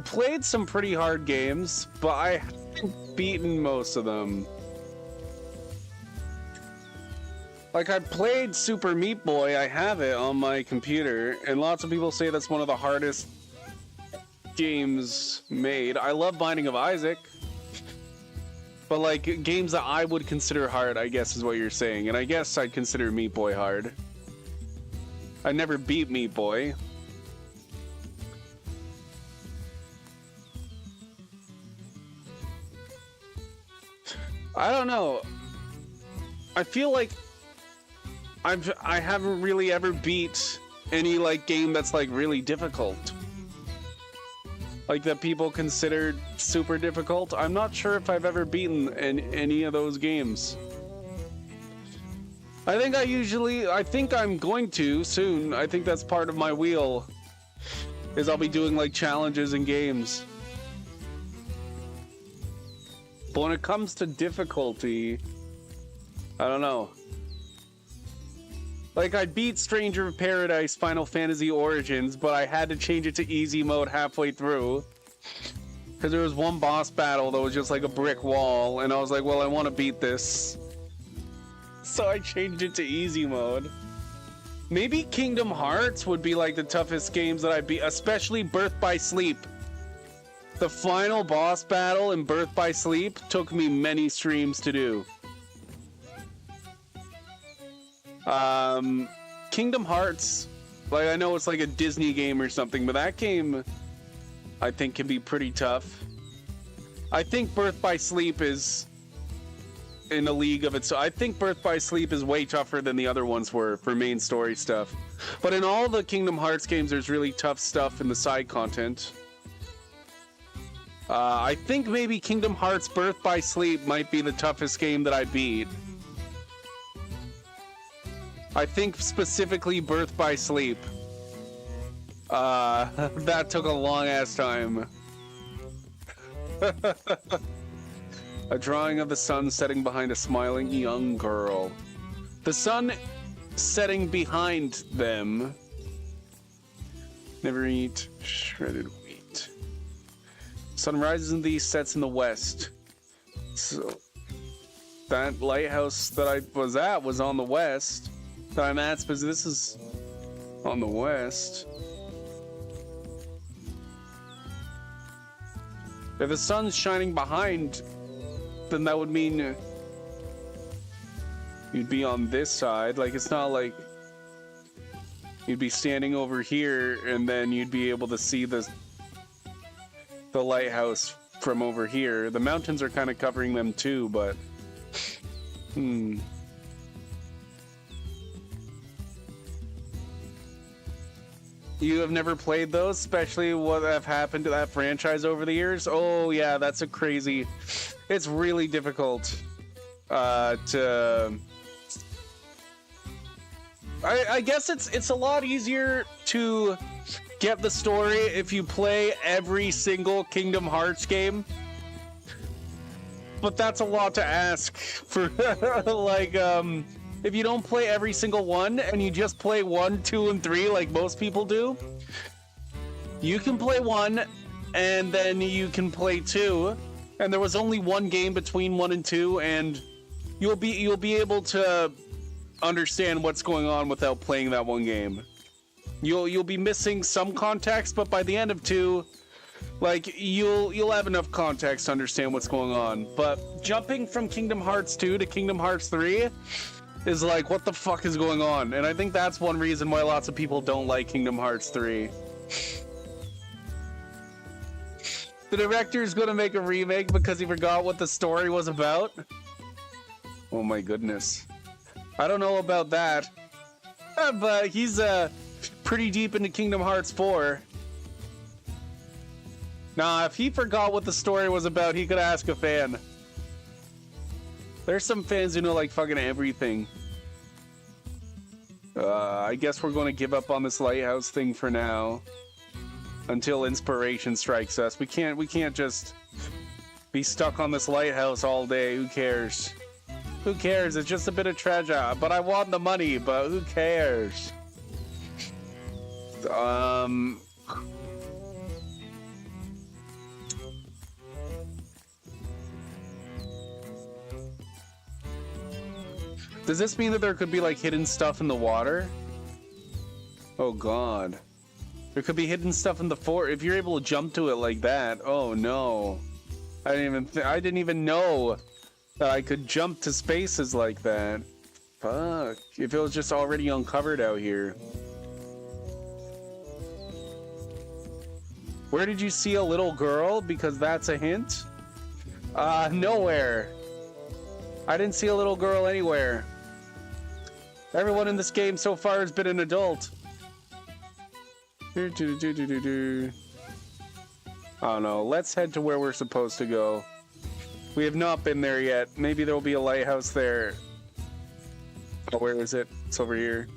played some pretty hard games, but I haven't beaten most of them. Like, I played Super Meat Boy, I have it on my computer, and lots of people say that's one of the hardest games made. I love Binding of Isaac, but like, games that I would consider hard, I guess is what you're saying, and I guess I'd consider Meat Boy hard. I never beat Meat Boy. I don't know. I feel like I haven't really ever beat any like game that's like really difficult. Like that people consider super difficult. I'm not sure if I've ever beaten any of those games. I think I'm going to soon. I think that's part of my wheel. Is I'll be doing like challenges and games. But when it comes to difficulty, I don't know. Like, I beat Stranger of Paradise Final Fantasy Origins, but I had to change it to easy mode halfway through. Because there was one boss battle that was just like a brick wall, and I was like, well, I want to beat this. So I changed it to easy mode. Maybe Kingdom Hearts would be like the toughest games that I beat, especially Birth by Sleep. The final boss battle in Birth by Sleep took me many streams to do. Kingdom Hearts, like, I know it's like a Disney game or something, but that game I think can be pretty tough. I think Birth by Sleep is in a league of its own. I think Birth by Sleep is way tougher than the other ones were for main story stuff. But in all the Kingdom Hearts games, there's really tough stuff in the side content. I think maybe Kingdom Hearts Birth by Sleep might be the toughest game that I beat. I think specifically Birth by Sleep. That took a long ass time. A drawing of the sun setting behind a smiling young girl. The sun setting behind them. Never eat shredded wheat. Sun rises in the east, sets in the west. So that lighthouse that I was at was on the west. That I'm at, because this is on the west. If the sun's shining behind, then that would mean you'd be on this side. Like, it's not like you'd be standing over here and then you'd be able to see the lighthouse from over here. The mountains are kind of covering them too, but You have never played those, especially what have happened to that franchise over the years? Oh yeah, that's a crazy... It's really difficult to... I guess it's a lot easier to get the story if you play every single Kingdom Hearts game. But that's a lot to ask for, like, if you don't play every single one and you just play 1, 2, and 3 like most people do, you can play 1 and then you can play 2, and there was only one game between 1 and 2, and you'll be able to understand what's going on without playing that one game. You'll be missing some context, but by the end of 2, like, you'll have enough context to understand what's going on. But jumping from Kingdom Hearts 2 to Kingdom Hearts 3 is like, what the fuck is going on? And I think that's one reason why lots of people don't like Kingdom Hearts 3. The director's gonna make a remake because he forgot what the story was about? Oh my goodness. I don't know about that. But he's pretty deep into Kingdom Hearts 4. Nah, if he forgot what the story was about, he could ask a fan. There's some fans who know like fucking everything. I guess we're going to give up on this lighthouse thing for now. Until inspiration strikes us. We can't just be stuck on this lighthouse all day. Who cares? Who cares? It's just a bit of treasure. But I want the money, but who cares? Does this mean that there could be like hidden stuff in the water? Oh god. There could be hidden stuff in the fort if you're able to jump to it like that. Oh no. I didn't even know that I could jump to spaces like that. Fuck. If it was just already uncovered out here. Where did you see a little girl? Because that's a hint? Nowhere. I didn't see a little girl anywhere. Everyone in this game so far has been an adult. I don't know. Let's head to where we're supposed to go. We have not been there yet. Maybe there will be a lighthouse there. Oh, where is it? It's over here.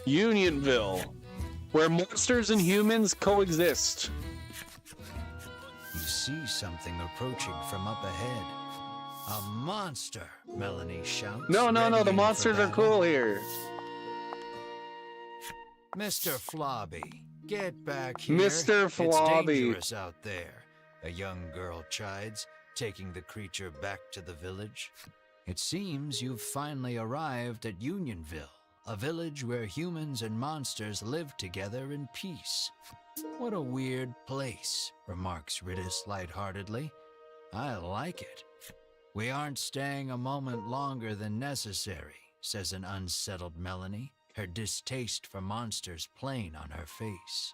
Unionville, where monsters and humans coexist. You see something approaching from up ahead. A monster, Melanie shouts. No, readying the for monsters are battle. cool here. Mr. Flobby, get back here. Mr. It's Flobby. dangerous out there, a young girl chides, taking the creature back to the village. It seems you've finally arrived at Unionville, a village where humans and monsters live together in peace. What a weird place, remarks Ridis lightheartedly. I like it. We aren't staying a moment longer than necessary, says an unsettled Melanie, her distaste for monsters plain on her face.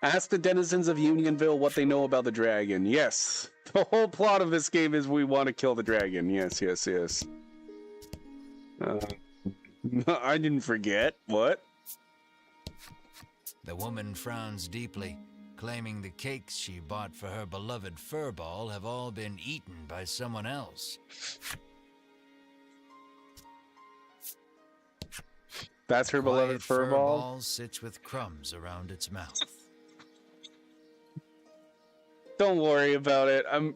Ask the denizens of Unionville what they know about the dragon. Yes. The whole plot of this game is we want to kill the dragon. Yes. I didn't forget. What? The woman frowns deeply, claiming the cakes she bought for her beloved furball have all been eaten by someone else. That's her beloved Quiet furball? sits with crumbs around its mouth. Don't worry about it. I'm...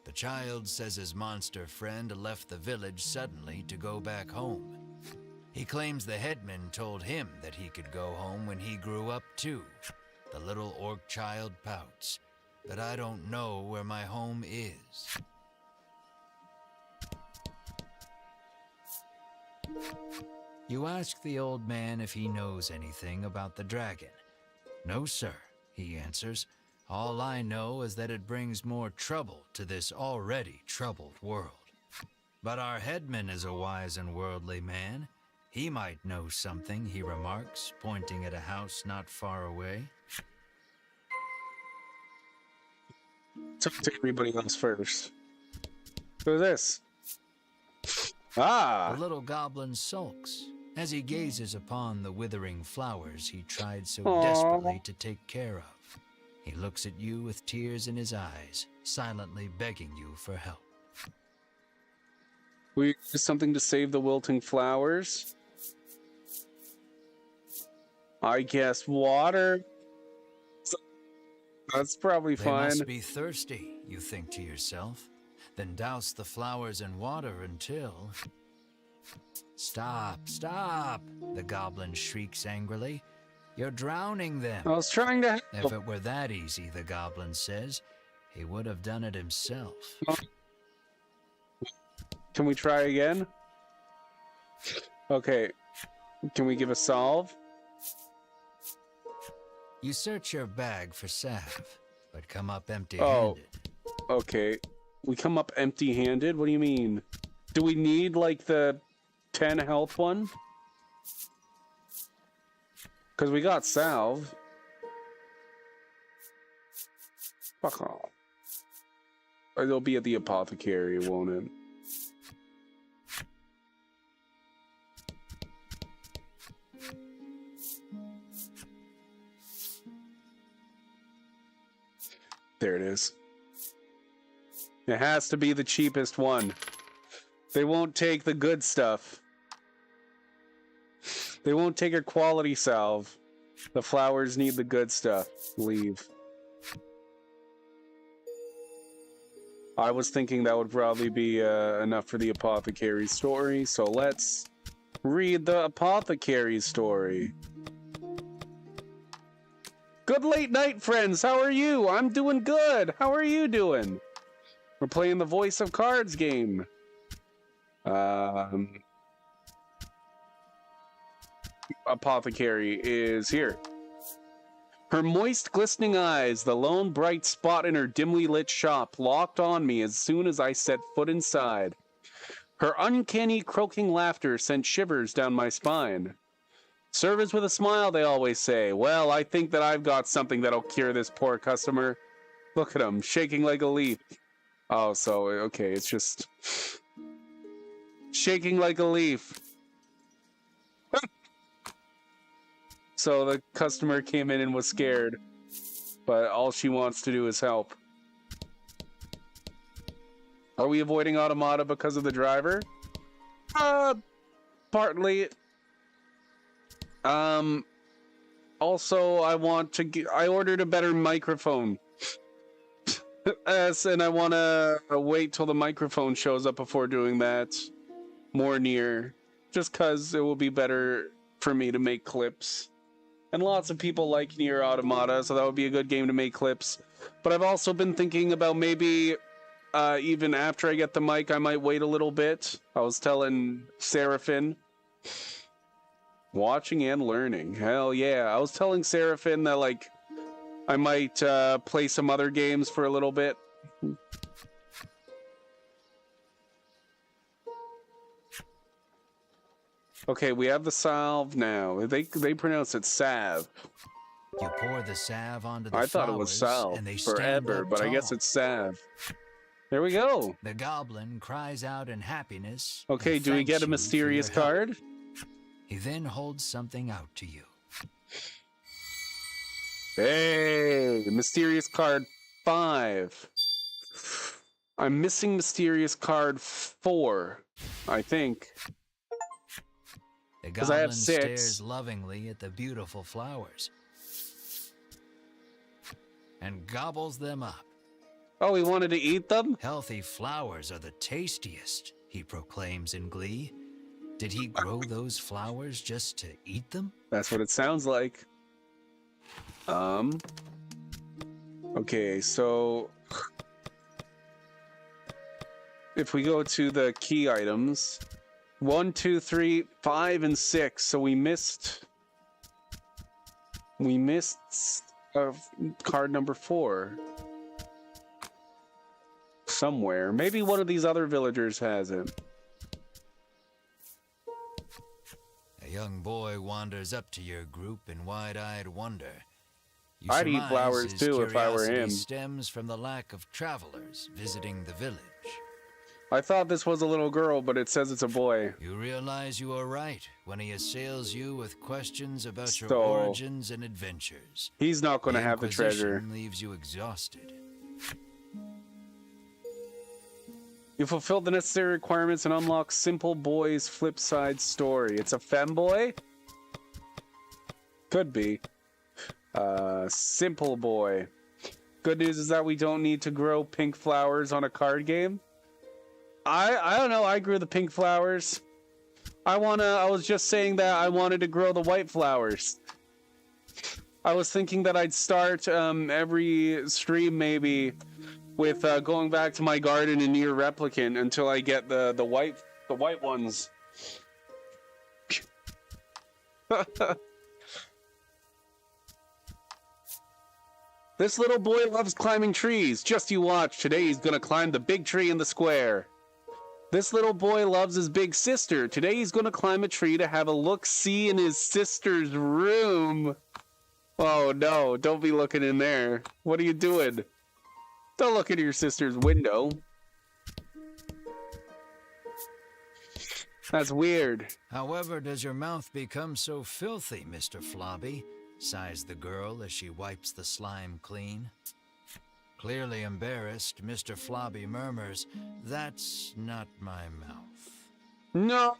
The child says his monster friend left the village suddenly to go back home. He claims the headman told him that he could go home when he grew up too. The little orc child pouts, but I don't know where my home is. You ask the old man if he knows anything about the dragon. No, sir, he answers. All I know is that it brings more trouble to this already troubled world. But our headman is a wise and worldly man. He might know something, he remarks, pointing at a house not far away. Talk to everybody else first. Who's this? Ah! The little goblin sulks as he gazes upon the withering flowers he tried so Aww. desperately to take care of. He looks at you with tears in his eyes, silently begging you for help. We use something to save the wilting flowers. I guess water. That's probably They fine. must be thirsty, you think to yourself. Then douse the flowers in water until... Stop, stop, the goblin shrieks angrily. You're drowning them. I was trying to If help. it were that easy, the goblin says, he would have done it himself. Can we try again? Okay. Can we give a solve? You search your bag for salve, but come up empty-handed. Okay. We come up empty-handed? What do you mean? Do we need, like, the 10 health one? Because we got salve. Fuck off. Or they'll be at the apothecary, won't it? There it is. It has to be the cheapest one. They won't take the good stuff. They won't take a quality salve. The flowers need the good stuff. Leave. I was thinking that would probably be enough for the apothecary story, so let's read the apothecary story. Good late night, friends. How are you? I'm doing good. How are you doing? We're playing the Voice of Cards game. Apothecary is here. Her moist, glistening eyes, the lone bright spot in her dimly lit shop, locked on me as soon as I set foot inside. Her uncanny, croaking laughter sent shivers down my spine. Service with a smile, they always say. Well, I think that I've got something that'll cure this poor customer. Look at him, shaking like a leaf. Oh, so, okay, it's just... shaking like a leaf. So the customer came in and was scared, but all she wants to do is help. Are we avoiding Automata because of the driver? Partly. Also, I ordered a better microphone. Yes, and I want to wait till the microphone shows up before doing that. More near. Just because it will be better for me to make clips. And lots of people like Nier Automata, so that would be a good game to make clips. But I've also been thinking about maybe, even after I get the mic, I might wait a little bit. I was telling Seraphin. Watching and learning. Hell yeah. I was telling Seraphin that, like, I might play some other games for a little bit. Okay, we have the salve now. They pronounce it salve. You pour the salve onto the I thought it was salve and they forever, but I guess it's salve. There we go. The goblin cries out in happiness. Okay, do we get a mysterious card? He then holds something out to you. Hey, mysterious card 5. I'm missing mysterious card 4, I think. The goblin stares lovingly at the beautiful flowers and gobbles them up. Oh, he wanted to eat them? Healthy flowers are the tastiest, he proclaims in glee. Did he grow those flowers just to eat them? That's what it sounds like. Okay, so if we go to the key items, 1, 2, 3, 5, and 6. So we missed card number 4 somewhere. Maybe one of these other villagers has it. A young boy wanders up to your group in wide-eyed wonder. You I'd eat flowers his too if I were curiosity him. Stems from the lack of travelers visiting the village. I thought this was a little girl, but it says it's a boy. You realize you are right when he assails you with questions about your So, origins and adventures. He's not going to have the treasure. Inquisition leaves you exhausted. You fulfill the necessary requirements and unlock Simple Boy's flip side story. It's a femboy? Could be. Simple Boy. Good news is that we don't need to grow pink flowers on a card game. I don't know, I grew the pink flowers. I was just saying that I wanted to grow the white flowers. I was thinking that I'd start every stream maybe with going back to my garden in Nier Replicant until I get the white ones. This little boy loves climbing trees. Just you watch. Today he's gonna climb the big tree in the square. This little boy loves his big sister. Today he's gonna climb a tree to have a look-see in his sister's room. Oh no, don't be looking in there. What are you doing? Don't look into your sister's window. That's weird. However, does your mouth become so filthy, Mr. Flobby? Sighs the girl as she wipes the slime clean. Clearly embarrassed, Mr. Flobby murmurs, "That's not my mouth." No.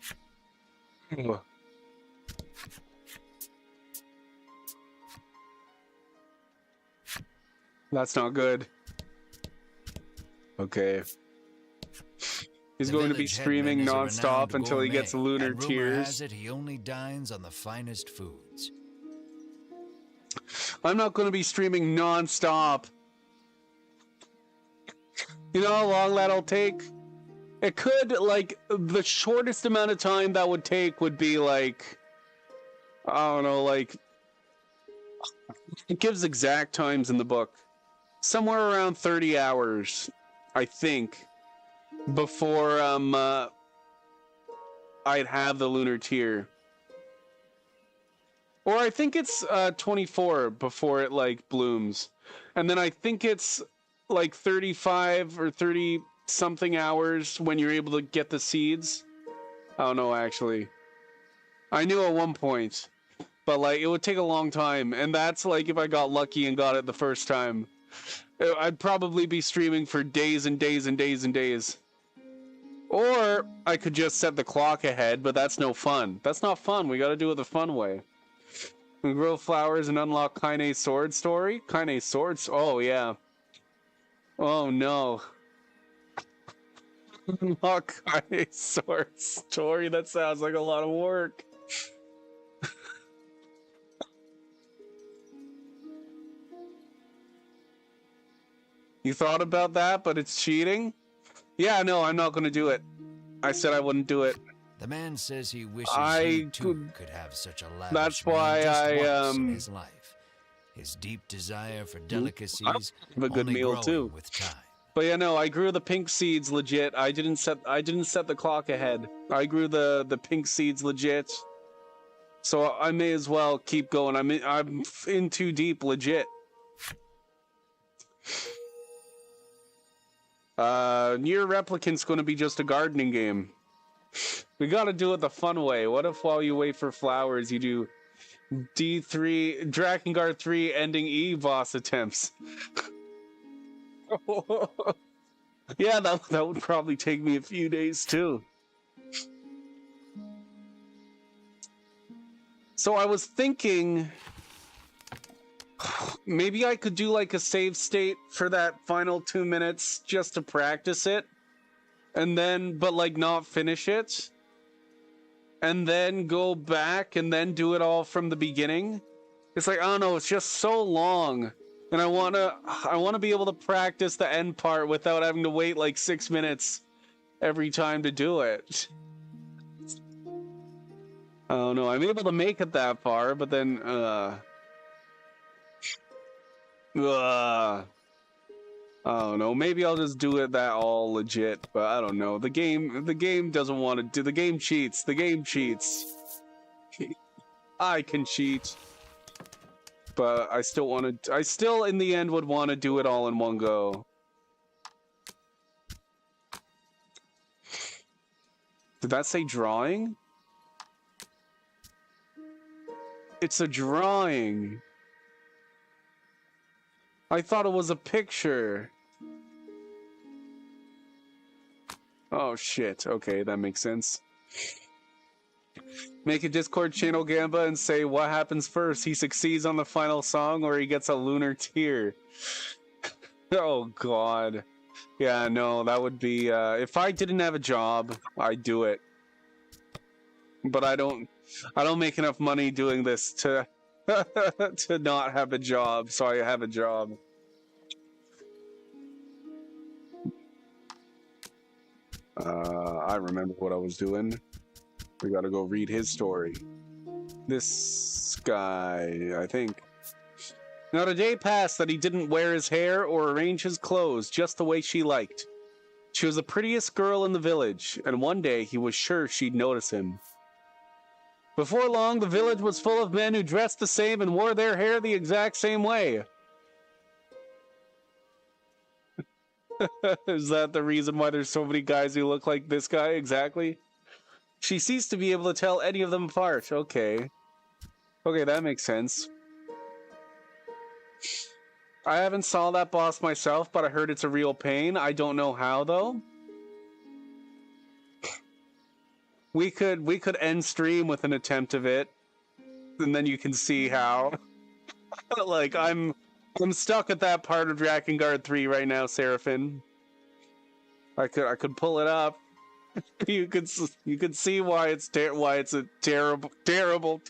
That's not good. Okay. He's going to be screaming nonstop until he gets lunar and rumor tears. has it he only dines on the finest foods. I'm not going to be streaming nonstop. You know how long that'll take? It could, like, the shortest amount of time that would take would be, like, I don't know, like, it gives exact times in the book. Somewhere around 30 hours, I think, before, I'd have the lunar tear. Or I think it's 24 before it like blooms. And then I think it's like 35 or 30 something hours when you're able to get the seeds. I don't know actually. I knew at one point, but like it would take a long time, and that's like if I got lucky and got it the first time. I'd probably be streaming for days and days and days and days. Or I could just set the clock ahead, but that's no fun. That's not fun. We got to do it the fun way. We grow flowers and unlock Kaine sword story? Kaine swords? Oh, yeah. Oh, no. Unlock Kaine sword story? That sounds like a lot of work. You thought about that, but it's cheating? Yeah, no, I'm not going to do it. I said I wouldn't do it. The man says he wishes he too could have such a lavish That's meal why just once in his life. His deep desire for delicacies have a good only meal growing too. with time. But yeah, no, I grew the pink seeds legit. I didn't set the clock ahead. I grew the pink seeds legit. So I may as well keep going. I'm in too deep legit. Nier Replicant's going to be just a gardening game. We got to do it the fun way. What if while you wait for flowers, you do D3 Drakengard 3 ending E boss attempts? Yeah, that would probably take me a few days too. So I was thinking maybe I could do like a save state for that final 2 minutes just to practice it, and then but like not finish it, and then go back and then do it all from the beginning. It's like, I don't know, it's just so long. And I wanna be able to practice the end part without having to wait like 6 minutes every time to do it. I don't know. I'm able to make it that far, but then I don't know. Maybe I'll just do it that all legit, but I don't know. The game doesn't want to do. The game cheats. The game cheats. I can cheat, but I still want to. I still, in the end, would want to do it all in one go. Did that say drawing? It's a drawing. I thought it was a picture. Oh shit. Okay, that makes sense. Make a Discord channel, Gamba, and say what happens first. He succeeds on the final song or he gets a lunar tear. Oh god. Yeah, no, that would be if I didn't have a job, I'd do it. But I don't make enough money doing this to to not have a job, so I have a job. I remember what I was doing. We gotta go read his story. This guy, I think. Not a day passed that he didn't wear his hair or arrange his clothes just the way she liked. She was the prettiest girl in the village, and one day he was sure she'd notice him. Before long, the village was full of men who dressed the same and wore their hair the exact same way. Is that the reason why there's so many guys who look like this guy exactly? She ceased to be able to tell any of them apart. Okay. Okay, that makes sense. I haven't saw that boss myself, but I heard it's a real pain. I don't know how though. We could end stream with an attempt of it, and then you can see how. Like I'm stuck at that part of Drakengard 3 right now, Seraphim. I could pull it up. You could see why it's a terrible.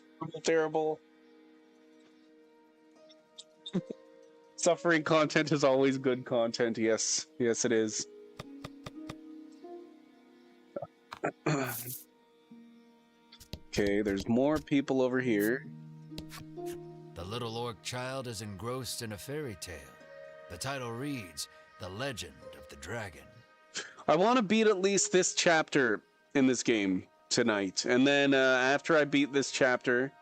Suffering content is always good content. Yes, it is. Okay, there's more people over here. The little orc child is engrossed in a fairy tale. The title reads, The Legend of the Dragon. I want to beat at least this chapter in this game tonight. And then after I beat this chapter...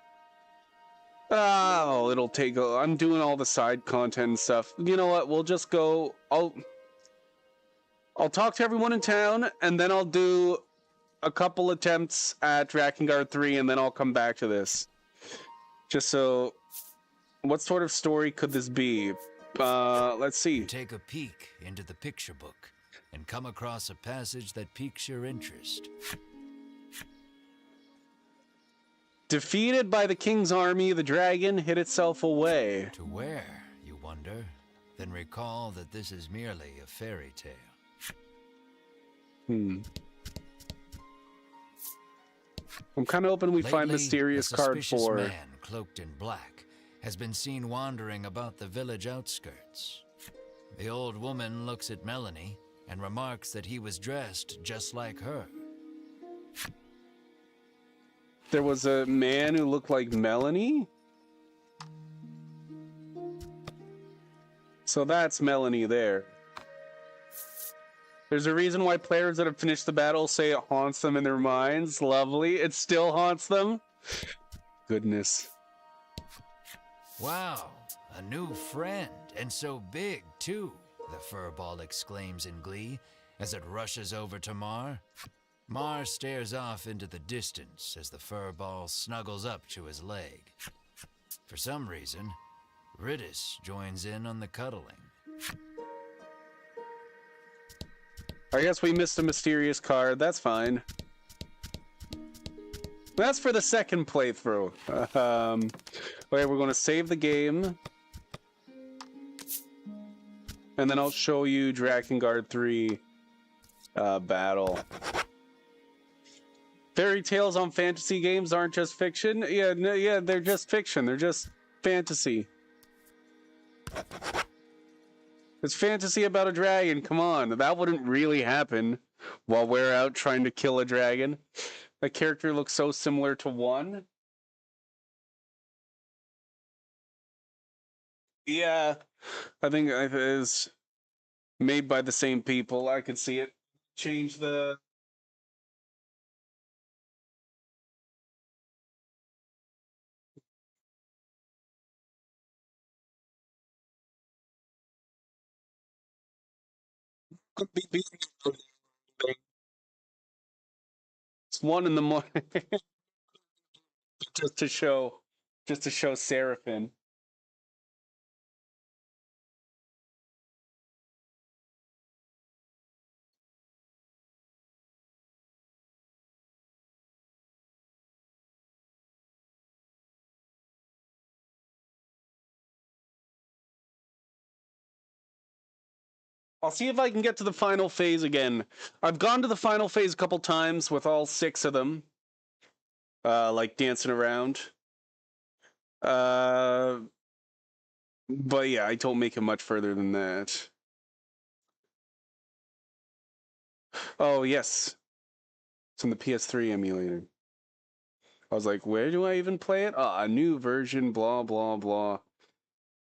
Oh, it'll take... I'm doing all the side content and stuff. You know what? We'll just go... I'll talk to everyone in town, and then I'll do a couple attempts at Drakengard 3, and then I'll come back to this. Just so... What sort of story could this be? Let's see. Take a peek into the picture book and come across a passage that piques your interest. Defeated by the king's army, the dragon hid itself away. To where, you wonder? Then recall that this is merely a fairy tale. I'm kind of hoping we find Lately, mysterious a card suspicious 4. man cloaked in black has been seen wandering about the village outskirts. The old woman looks at Melanie and remarks that he was dressed just like her. There was a man who looked like Melanie? So that's Melanie there. There's a reason why players that have finished the battle say it haunts them in their minds. Lovely. It still haunts them. Goodness. Wow, a new friend, and so big, too, the furball exclaims in glee as it rushes over to Mar. Mar stares off into the distance as the furball snuggles up to his leg. For some reason, Ridis joins in on the cuddling. I guess we missed a mysterious card. That's fine. That's for the second playthrough. Okay, we're going to save the game. And then I'll show you Drakengard 3 battle. Fairy tales on fantasy games aren't just fiction. Yeah, they're just fiction. They're just fantasy. It's fantasy about a dragon. Come on, that wouldn't really happen while we're out trying to kill a dragon. That character looks so similar to one. Yeah, I think it is made by the same people. I could see it. Change the... It's 1 in the morning. just to show Seraphim. I'll see if I can get to the final phase again. I've gone to the final phase a couple times with all 6 of them. Like dancing around. But yeah, I don't make it much further than that. Oh, yes. It's on the PS3 emulator. I was like, where do I even play it? A new version, blah, blah, blah.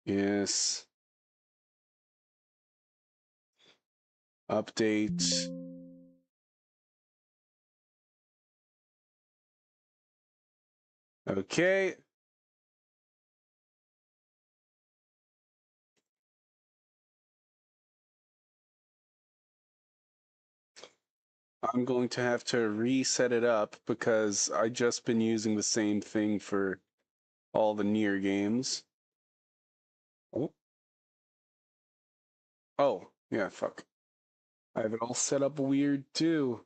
Yes. Update. Okay. I'm going to have to reset it up because I just been using the same thing for all the Nier games. Oh. Oh, yeah, fuck. I have it all set up weird too.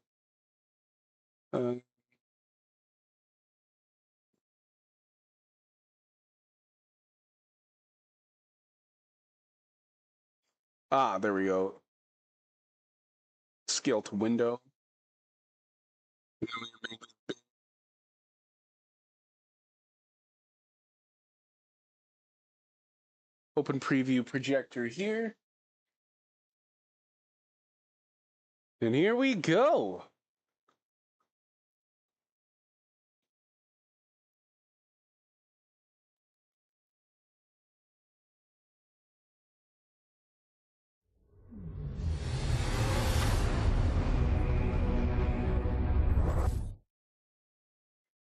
There we go. Scale to window. Open preview projector here. And here we go.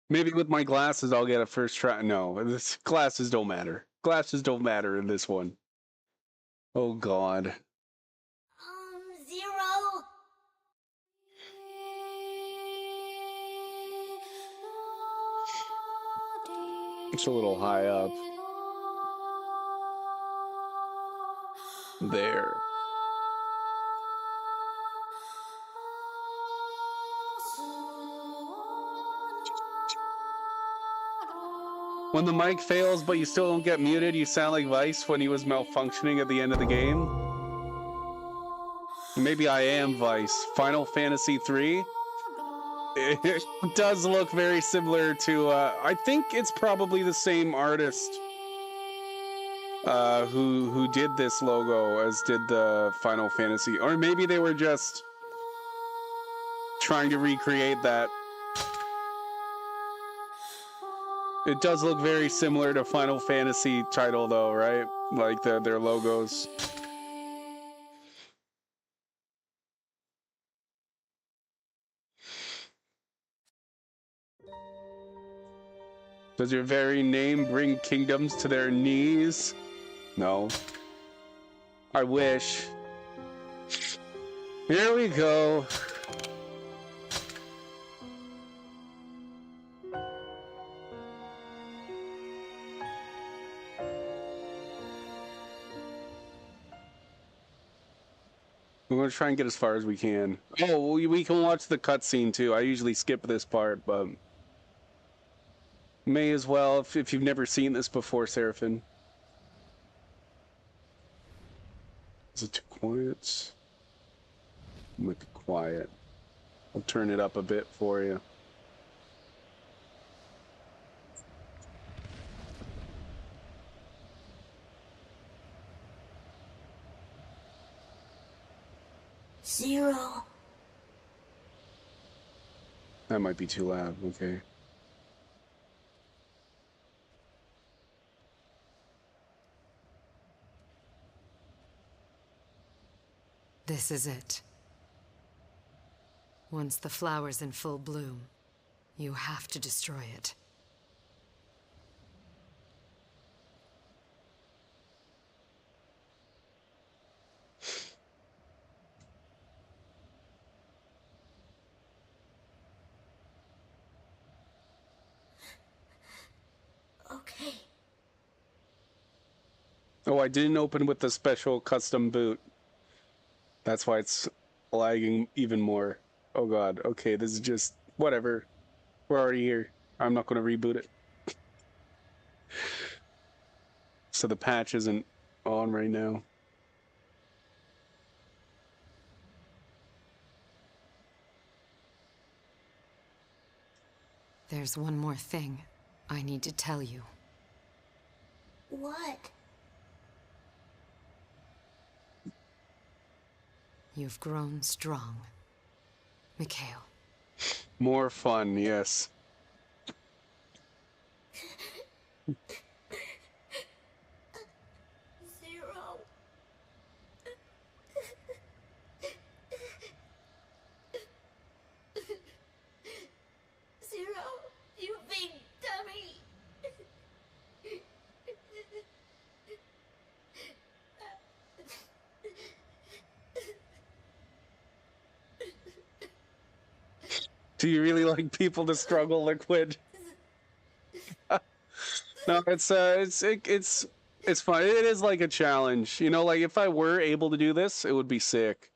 Maybe with my glasses I'll get a first try. No, this glasses don't matter. Glasses don't matter in this one. Oh god. Zero. It's a little high up. There. When the mic fails but you still don't get muted, you sound like Vice when he was malfunctioning at the end of the game. Maybe I am Vice. Final Fantasy III. It does look very similar to, I think it's probably the same artist who did this logo as did the Final Fantasy. Or maybe they were just trying to recreate that. It does look very similar to Final Fantasy title though, right? Like their logos. Does your very name bring kingdoms to their knees? No. I wish. Here we go. We're going to try and get as far as we can. Oh, we can watch the cutscene too. I usually skip this part, but may as well if you've never seen this before, Seraphim. Is it too quiet? Make it quiet. I'll turn it up a bit for you. Zero. That might be too loud. Okay. This is it. Once the flower's in full bloom, you have to destroy it. Okay. Oh, I didn't open with the special custom boot. That's why it's lagging even more. Oh god, okay, this is just... whatever. We're already here. I'm not going to reboot it. So the patch isn't on right now. There's one more thing I need to tell you. What? You've grown strong, Mikhail. More fun, yes. Zero. Zero, you big dummy. Do you really like people to struggle, Liquid? No, it's It's fun. It is like a challenge. You know, like if I were able to do this, it would be sick.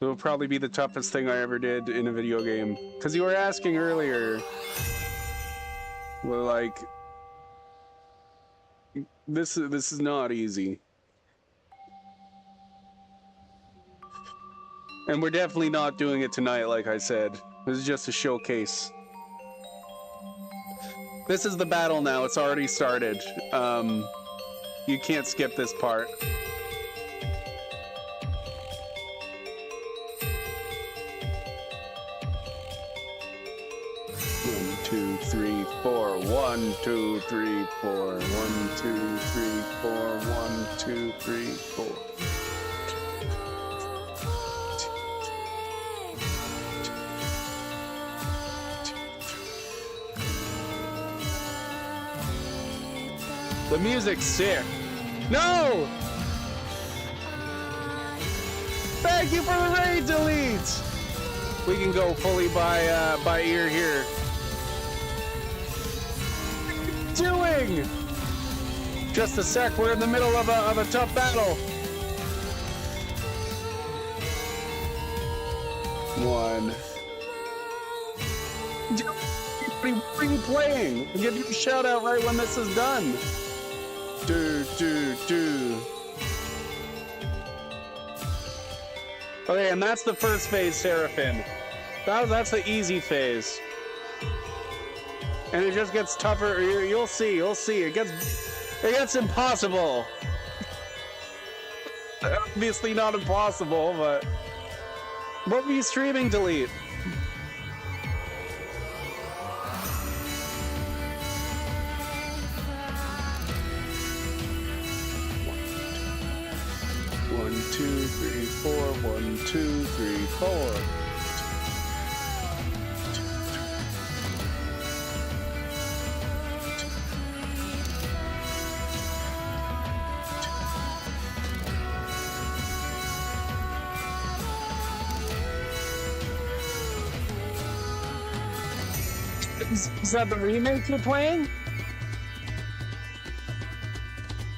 It would probably be the toughest thing I ever did in a video game. Because you were asking earlier, well, like, this is not easy. And we're definitely not doing it tonight, like I said. This is just a showcase. This is the battle now. It's already started. You can't skip this part. One, two, three, four. 1, 2, 3, 4. 1, 2, 3, 4. 1, 2, 3, 4. The music's sick. No! Thank you for the raid deletes! We can go fully by ear here. Doing? Just a sec, we're in the middle of a tough battle. 1. What are you playing? I'll give you a shout out right when this is done. Do. Okay, and that's the first phase, Seraphim. That's the easy phase. And it just gets tougher. You'll see. It gets impossible. Obviously not impossible, but what were you streaming, Delete? One, 2, 3, 4. 1, 2, 3, 4. Is that the remake you're playing?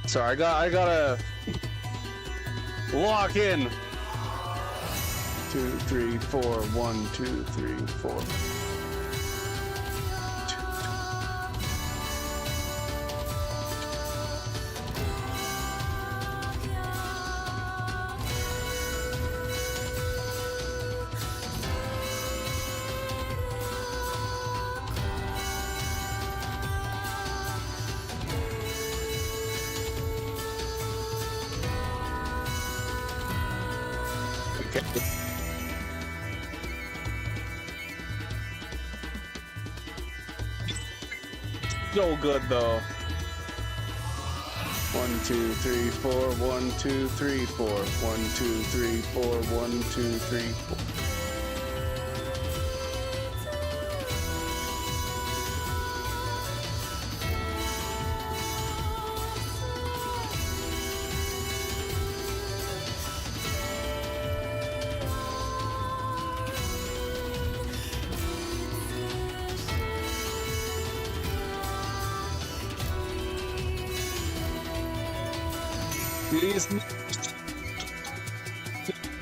Sorry, I gotta lock in. 2, 3, 4. 1, 2, 3, 4. So good though. 1, 2, 3, 4. 1, 2, 3, 4. 1, 2, 3, 4. 1, 2, 3, 4.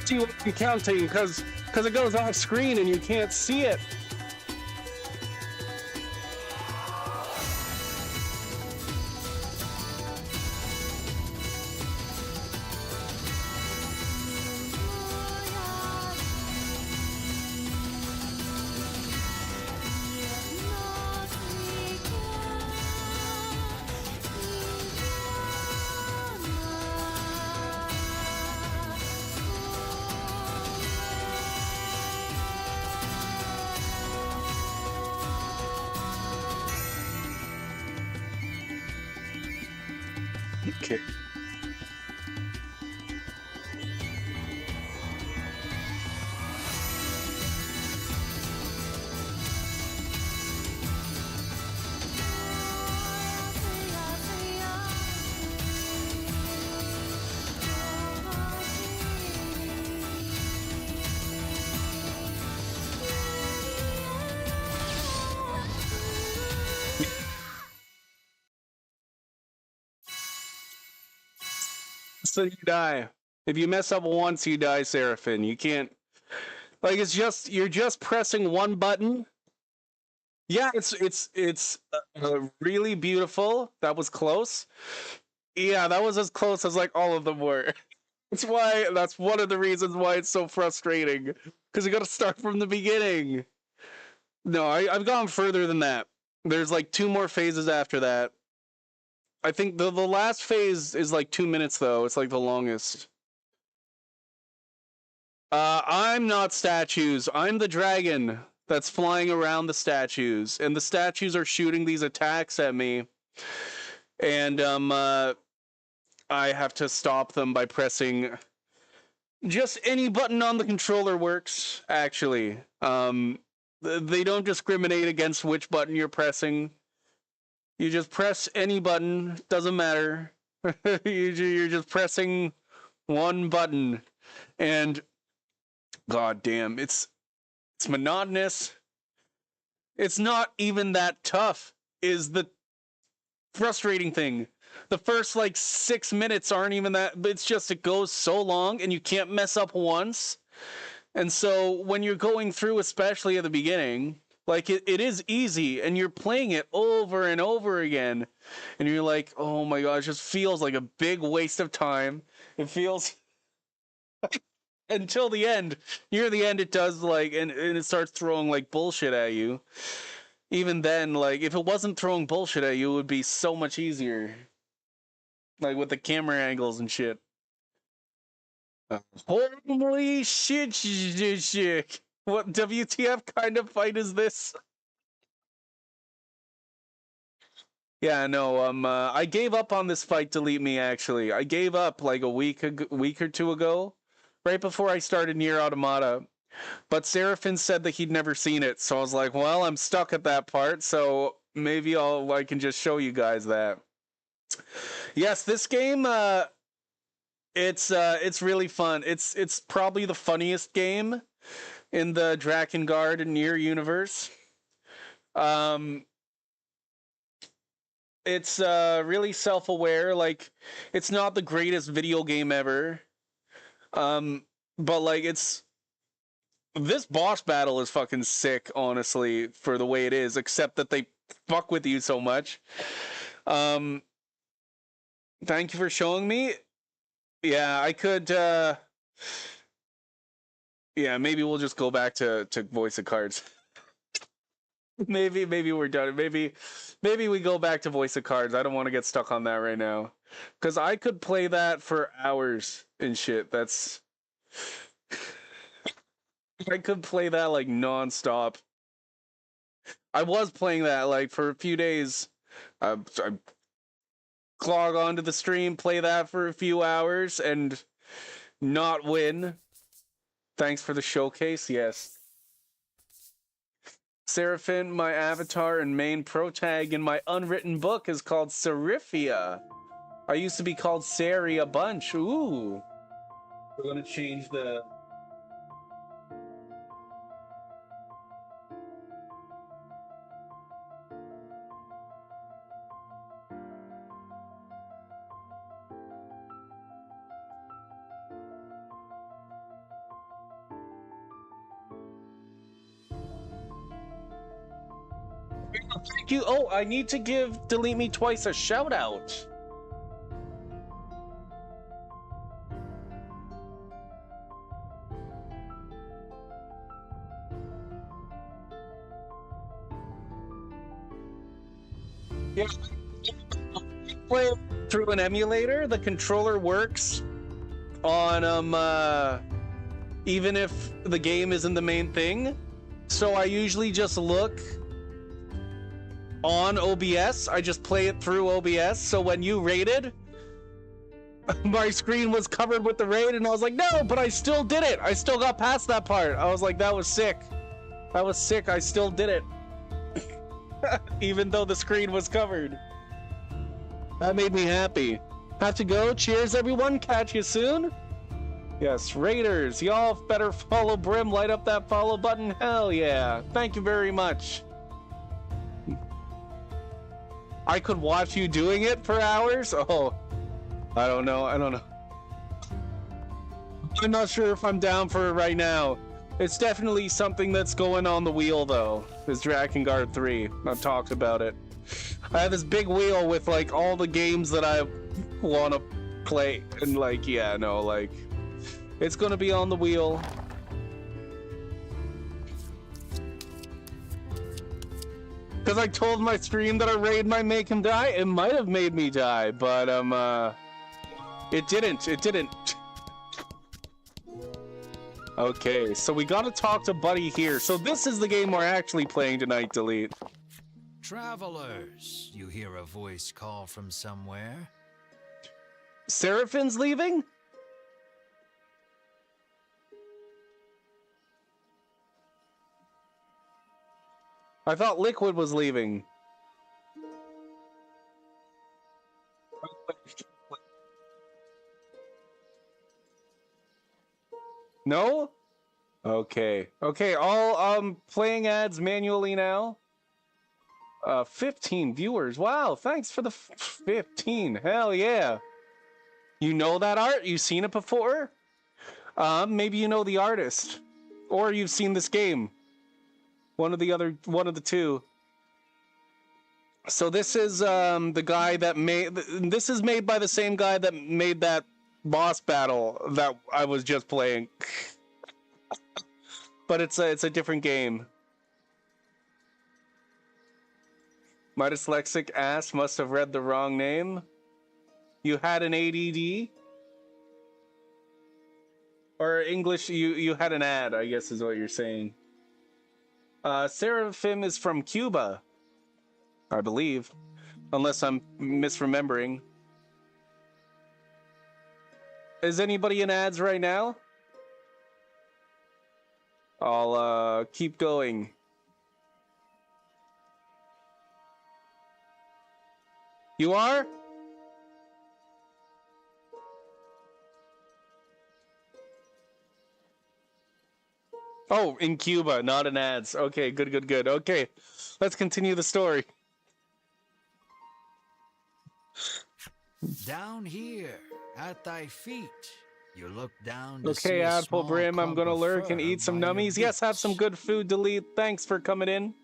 See what you're counting because it goes off screen and you can't see it. Okay. So you die. If you mess up once, you die, Seraphin. You can't. Like, it's just you're just pressing one button. Yeah, it's really beautiful. That was close. Yeah, that was as close as like all of them were. That's one of the reasons why it's so frustrating. Because you got to start from the beginning. No, I've gone further than that. There's like 2 more phases after that. I think the last phase is like 2 minutes though. It's like the longest. I'm not statues. I'm the dragon that's flying around the statues, and the statues are shooting these attacks at me, and I have to stop them by pressing just any button on the controller works. Actually, they don't discriminate against which button you're pressing. You just press any button, doesn't matter. You're just pressing one button, and god damn, it's monotonous. It's not even that tough, is the frustrating thing. The first like 6 minutes aren't even that, it's just it goes so long and you can't mess up once. And so when you're going through, especially at the beginning, like it is easy and you're playing it over and over again and you're like, oh my gosh, it just feels like a big waste of time. It feels until the end. Near the end it does like and it starts throwing like bullshit at you. Even then, like if it wasn't throwing bullshit at you, it would be so much easier. Like with the camera angles and shit. Holy shit. What WTF kind of fight is this? Yeah, no, I gave up on this fight, Delete Me, actually. I gave up like a week or two ago, right before I started Nier Automata. But Seraphin said that he'd never seen it, so I was like, well, I'm stuck at that part, so maybe I can just show you guys that. Yes, this game, it's really fun. It's probably the funniest game in the Drakengard and Nier universe. It's really self-aware. Like, it's not the greatest video game ever. But like this boss battle is fucking sick, honestly, for the way it is, except that they fuck with you so much. Thank you for showing me. Yeah, I could yeah, maybe we'll just go back to voice of cards. maybe we're done. Maybe we go back to voice of cards. I don't want to get stuck on that right now. Cause I could play that for hours and shit. That's I could play that like non-stop. I was playing that like for a few days. I log onto the stream, play that for a few hours, and not win. Thanks for the showcase, yes. Seraphin, my avatar and main protag in my unwritten book, is called Serifia. I used to be called Sari a bunch. Ooh. We're gonna change the... Thank you. Oh, I need to give Delete Me Twice a shout out. Yeah, play it through an emulator. The controller works on even if the game isn't the main thing. So I usually just look on OBS. I just play it through OBS. So when you raided, my screen was covered with the raid, and I was like, no, but I still did it. I still got past that part. I was like, that was sick. That was sick. I still did it. Even though the screen was covered. That made me happy. Have to go. Cheers, everyone. Catch you soon. Yes, Raiders, y'all better follow Brim. Light up that follow button. Hell yeah. Thank you very much. I could watch you doing it for hours? Oh, I don't know. I'm not sure if I'm down for it right now. It's definitely something that's going on the wheel, though. Is Drakengard 3. I've talked about it. I have this big wheel with, like, all the games that I want to play. And, like, yeah, no, like... It's gonna be on the wheel. Because I told my stream that a raid might make him die. It might have made me die, but, it didn't. It didn't. Okay, so we gotta talk to Buddy here. So this is the game we're actually playing tonight, Delete. Travelers, you hear a voice call from somewhere. Seraphin's leaving? I thought Liquid was leaving. No? Okay. Okay, all playing ads manually now. 15 viewers. Wow, thanks for the 15. Hell yeah. You know that art? You've seen it before? Maybe you know the artist. Or you've seen this game. One of the two. So this is the guy that made this is made by the same guy that made that boss battle that I was just playing. But it's a different game. My dyslexic ass must have read the wrong name. You had an ADD? Or English, you had an ad, I guess is what you're saying. Seraphim is from Cuba, I believe. Unless I'm misremembering. Is anybody in ads right now? I'll keep going. You are? Oh, in Cuba, not in ads. Okay, good, good, good. Okay, let's continue the story. Down here, at thy feet, you look down to see Okay, a Apple small Brim, I'm clump gonna of lurk and fur eat some by your nummies. Yes, have some boots. good food, Delete. Thanks for coming in.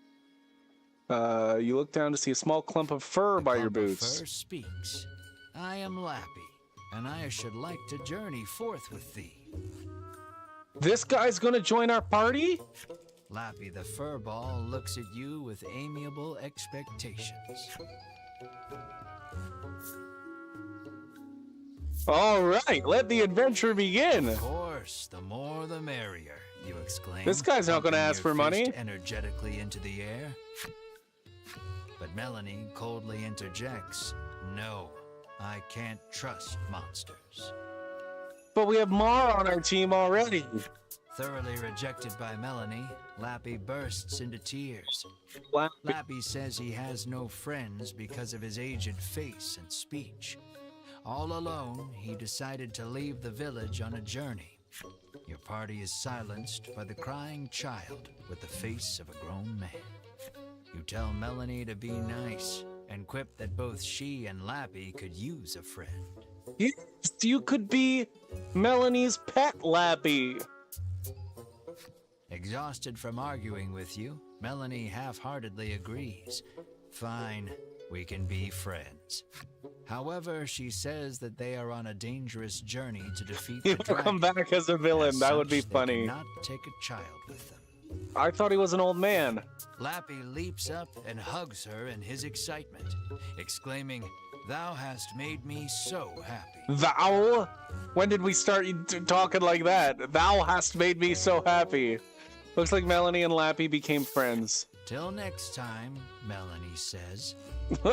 You look down to see a small clump of fur The by your clump of boots. fur speaks. I am Lappy, and I should like to journey forth with thee. This guy's gonna join our party? Lappy the furball looks at you with amiable expectations. All right, let the adventure begin. Of course, the more the merrier, you exclaim. This guy's not gonna pumping ask your for money. fist energetically into the air. But Melanie coldly interjects, "No, I can't trust monsters." But we have Mar on our team already. Thoroughly rejected by Melanie, Lappy bursts into tears. Lappy says he has no friends because of his aged face and speech. All alone, he decided to leave the village on a journey. Your party is silenced by the crying child with the face of a grown man. You tell Melanie to be nice and quip that both she and Lappy could use a friend. Yes, you could be Melanie's pet, Lappy. Exhausted from arguing with you, Melanie half-heartedly agrees. Fine, we can be friends. However, she says that they are on a dangerous journey to defeat the He'll come dragon. back as a villain. As That would be such, they funny. cannot take a child with them. I thought he was an old man. Lappy leaps up and hugs her in his excitement, exclaiming, "Thou hast made me so happy." Thou? When did we start talking like that? Thou hast made me so happy. Looks like Melanie and Lappy became friends. Till next time, Melanie says,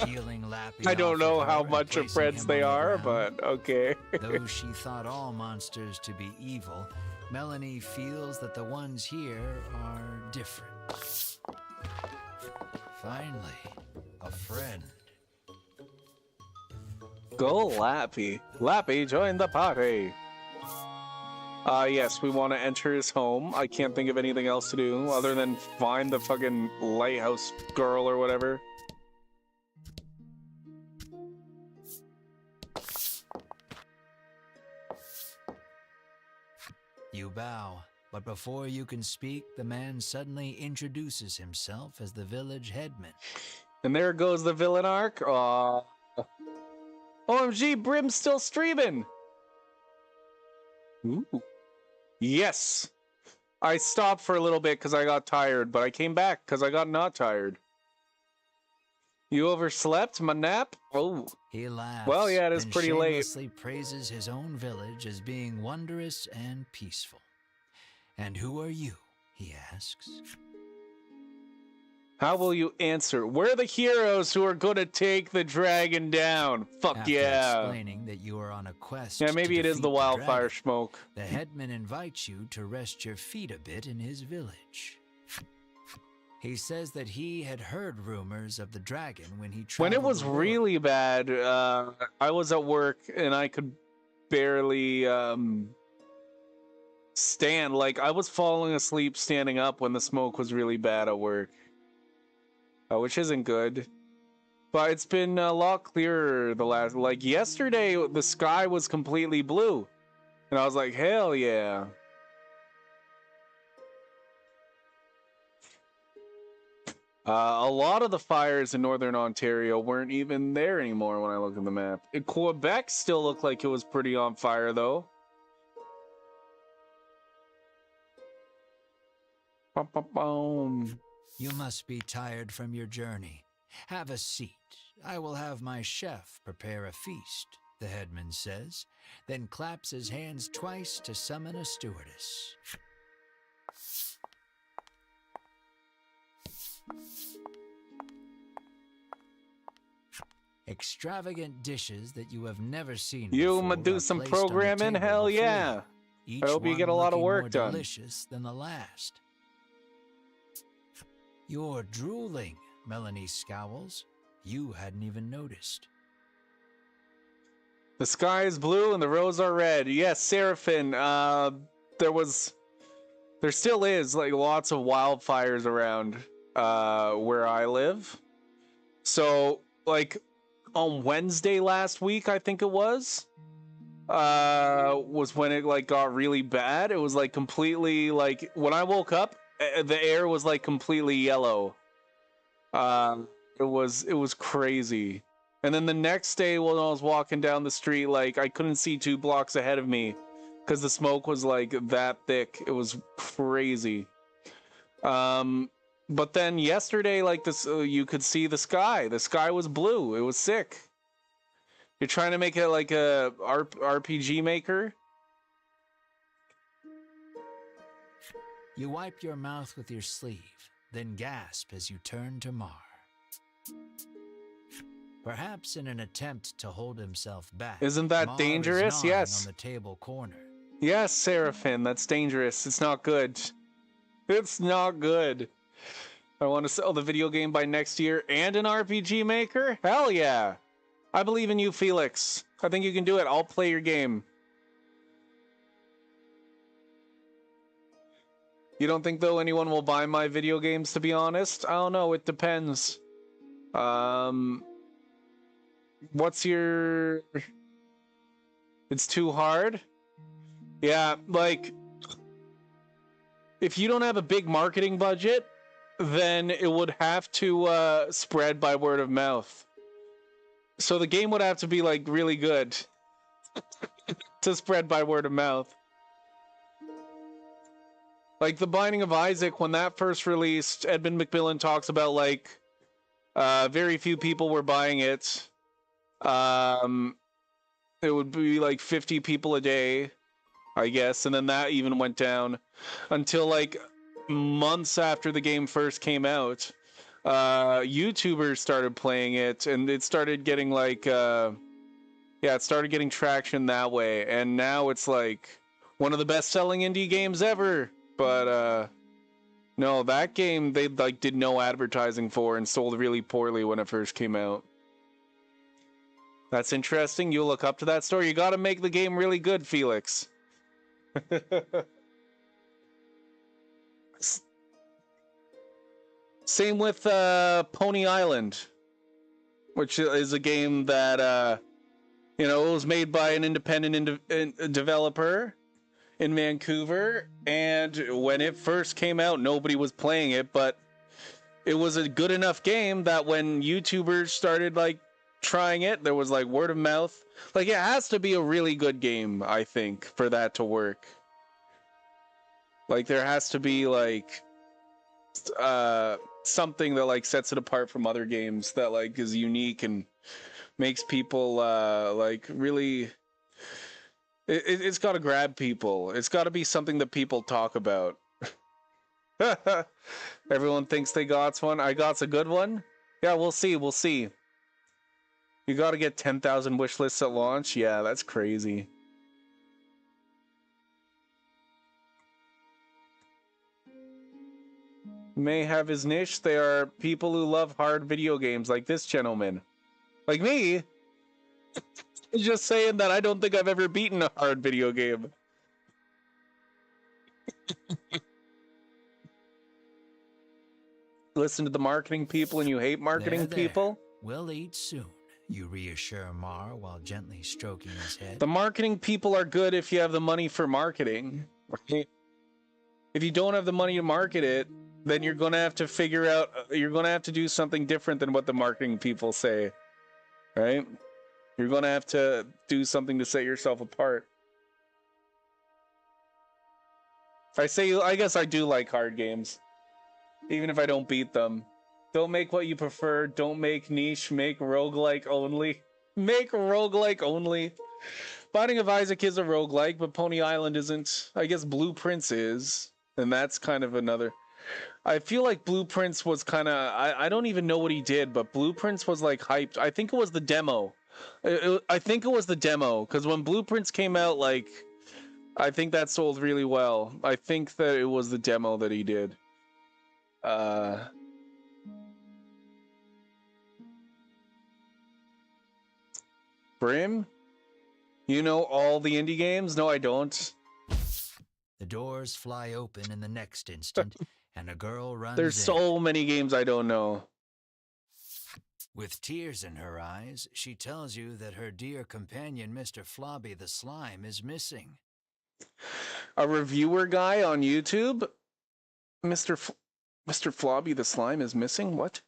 peeling Lappy I don't off know of how her much and of placing friends him they on the are, ground. but okay. Though she thought all monsters to be evil, Melanie feels that the ones here are different. Finally, a friend. Go Lappy. Lappy, join the party. Yes, we want to enter his home. I can't think of anything else to do other than find the fucking lighthouse girl or whatever. You bow, but before you can speak, the man suddenly introduces himself as the village headman. And there goes the villain arc. Aw. OMG, Brim's still streaming. Ooh. Yes. I stopped for a little bit because I got tired, but I came back because I got not tired. You overslept my nap? Oh. He laughs. Well, yeah, it is then pretty late. shamelessly praises his own village as being wondrous and peaceful. And who are you? He asks. How will you answer? We're the heroes who are going to take the dragon down. Fuck After yeah. explaining that you are on a quest Yeah, to maybe it is defeat the wildfire dragon, smoke. the headman invites you to rest your feet a bit in his village. He says that he had heard rumors of the dragon when he When traveled it was the world. really bad, I was at work and I could barely stand. Like, I was falling asleep standing up when the smoke was really bad at work. Which isn't good. But it's been a lot clearer the last... Like, yesterday, the sky was completely blue. And I was like, hell yeah. A lot of the fires in northern Ontario weren't even there anymore when I looked at the map. Quebec still looked like it was pretty on fire, though. Bum, bum, bum. You must be tired from your journey. Have a seat. I will have my chef prepare a feast, the headman says, then claps his hands twice to summon a stewardess. Extravagant dishes that you have never seen You before ma do are some placed on the programming? table Hell before yeah. you, each I hope you one get a lot of looking work more done. delicious than the last. You're drooling, Melanie scowls. You hadn't even noticed. The sky is blue and the roads are red. Yes, Seraphin, there still is, like, lots of wildfires around where I live. So, like, on Wednesday last week, I think it was when it, like, got really bad. It was, like, completely, like, when I woke up, the air was, like, completely yellow. It was crazy. And then the next day when I was walking down the street, like, I couldn't see 2 blocks ahead of me because the smoke was, like, that thick. It was crazy. But then yesterday, like, this, you could see the sky. The sky was blue. It was sick. You're trying to make it like a RPG maker? You wipe your mouth with your sleeve, then gasp as you turn to Mar. Perhaps in an attempt to hold himself back. Isn't that Mar dangerous? is gnawing Yes. on the table corner. Yes, Seraphin, that's dangerous. It's not good. It's not good. I want to sell the video game by next year and an RPG maker? Hell yeah. I believe in you, Felix. I think you can do it. I'll play your game. You don't think, though, anyone will buy my video games, to be honest? I don't know. It depends. What's your... It's too hard? Yeah, like... If you don't have a big marketing budget, then it would have to spread by word of mouth. So the game would have to be, like, really good to spread by word of mouth. Like, The Binding of Isaac, when that first released, Edmund McMillan talks about, like, very few people were buying it. It would be, like, 50 people a day, I guess, and then that even went down until, like, months after the game first came out. YouTubers started playing it, and it started getting, like, it started getting traction that way, and now it's, like, one of the best-selling indie games ever. But, no, that game they, like, did no advertising for and sold really poorly when it first came out. That's interesting. You look up to that story. You gotta make the game really good, Felix. Same with Pony Island, which is a game that, it was made by an independent developer. in Vancouver, and when it first came out, nobody was playing it, but it was a good enough game that when YouTubers started like trying it, there was like word of mouth. Like, it has to be a really good game, I think, for that to work. Like, there has to be like something that like sets it apart from other games that like is unique and makes people like really. It's got to grab people. It's got to be something that people talk about. Everyone thinks they got one. I got's a good one. Yeah, we'll see. We'll see. You got to get 10,000 wish lists at launch. Yeah, that's crazy. May have his niche. They are people who love hard video games, like this gentleman, like me. Just saying that I don't think I've ever beaten a hard video game. Listen to the marketing people and you hate marketing There. people? We'll eat soon, you reassure Mar while gently stroking his head. The marketing people are good if you have the money for marketing. Right? If you don't have the money to market it, then you're going to have to figure out, you're going to have to do something different than what the marketing people say. Right? You're going to have to do something to set yourself apart. I guess I do like hard games. Even if I don't beat them. Don't make what you prefer. Don't make niche. Make roguelike only. Make roguelike only. Binding of Isaac is a roguelike, but Pony Island isn't. I guess Blueprints is. And that's kind of another. I feel like Blueprints was kind of... I don't even know what he did, but Blueprints was like hyped. I think it was the demo. I think it was the demo. Because when Blueprints came out, like... I think that sold really well. I think that it was the demo that he did. Brim? You know all the indie games? No, I don't. The doors fly open in the next instant, and a girl runs There's in. so many games I don't know. With tears in her eyes, she tells you that her dear companion, Mr. Flobby the Slime, is missing. A reviewer guy on YouTube? Mr. Flobby the Slime is missing? What?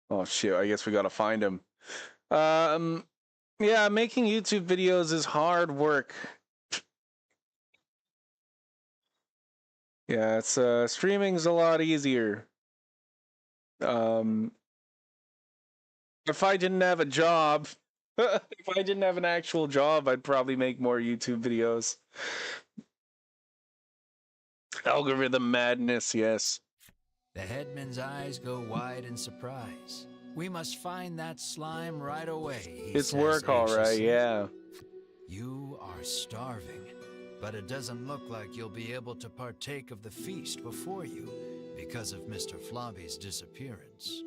Oh shit, I guess we gotta find him. Yeah, making YouTube videos is hard work. Yeah, it's streaming's a lot easier. If I didn't have a job, if I didn't have an actual job, I'd probably make more YouTube videos. Algorithm madness, yes. The headman's eyes go wide in surprise. We must find that slime right away, he It's says work, all right, anxiously. yeah. You are starving, but it doesn't look like you'll be able to partake of the feast before you because of Mr. Flobby's disappearance.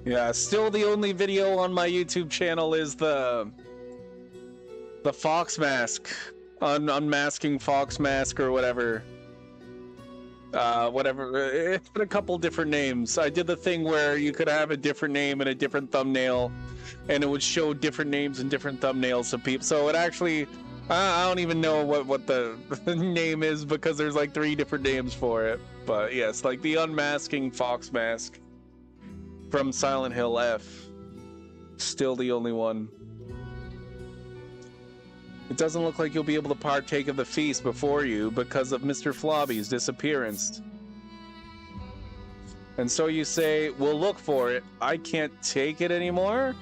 Yeah, still the only video on my YouTube channel is the Fox Mask, unmasking Fox Mask or whatever. Whatever. It's been a couple different names. I did the thing where you could have a different name and a different thumbnail, and it would show different names and different thumbnails of people. So it actually, I don't even know what the name is because there's like 3 different names for it. But yes, like the unmasking Fox Mask from Silent Hill F. Still the only one. It doesn't look like you'll be able to partake of the feast before you because of Mr. Flobby's disappearance. And so you say, we'll look for it. I can't take it anymore?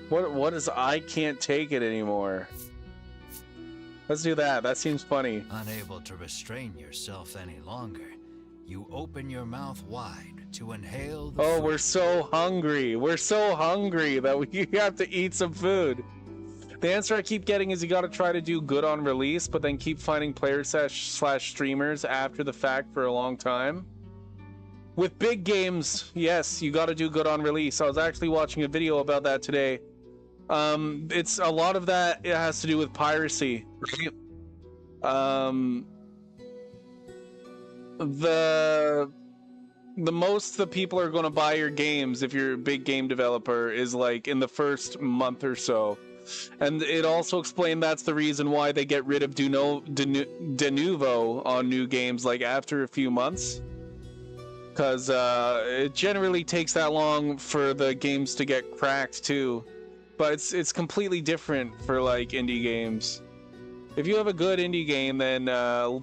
What is I can't take it anymore? Let's do that. That seems funny. Unable to restrain yourself any longer, you open your mouth wide to inhale the Oh, food. we're so hungry. We're so hungry that we have to eat some food. The answer I keep getting is you gotta try to do good on release, but then keep finding players / streamers after the fact for a long time. With big games, yes, you gotta do good on release. I was actually watching a video about that today. It's a lot of that, it has to do with piracy. The most the people are gonna buy your games if you're a big game developer is like in the first month or so. And it also explained that's the reason why they get rid of de novo on new games like after a few months. Because it generally takes that long for the games to get cracked too. But it's completely different for like indie games. If you have a good indie game, then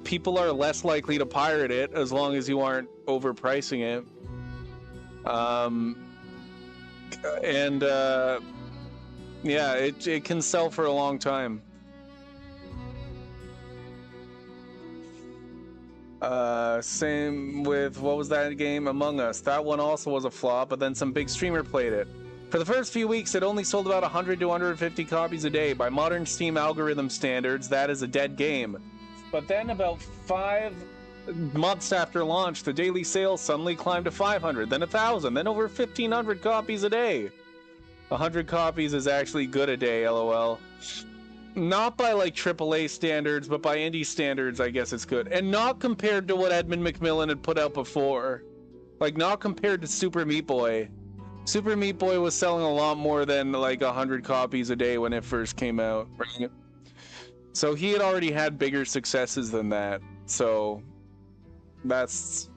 people are less likely to pirate it as long as you aren't overpricing it. Yeah, it can sell for a long time. Same with, what was that game? Among Us. That one also was a flop, but then some big streamer played it. For the first few weeks, it only sold about 100 to 150 copies a day. By modern Steam algorithm standards, that is a dead game. But then about 5 months after launch, the daily sales suddenly climbed to 500, then 1,000, then over 1,500 copies a day. 100 copies is actually good a day, lol. Not by like AAA standards, but by indie standards, I guess it's good. And not compared to what Edmund Macmillan had put out before. Like, not compared to Super Meat Boy. Super Meat Boy was selling a lot more than like 100 copies a day when it first came out, right? So he had already had bigger successes than that. So that's...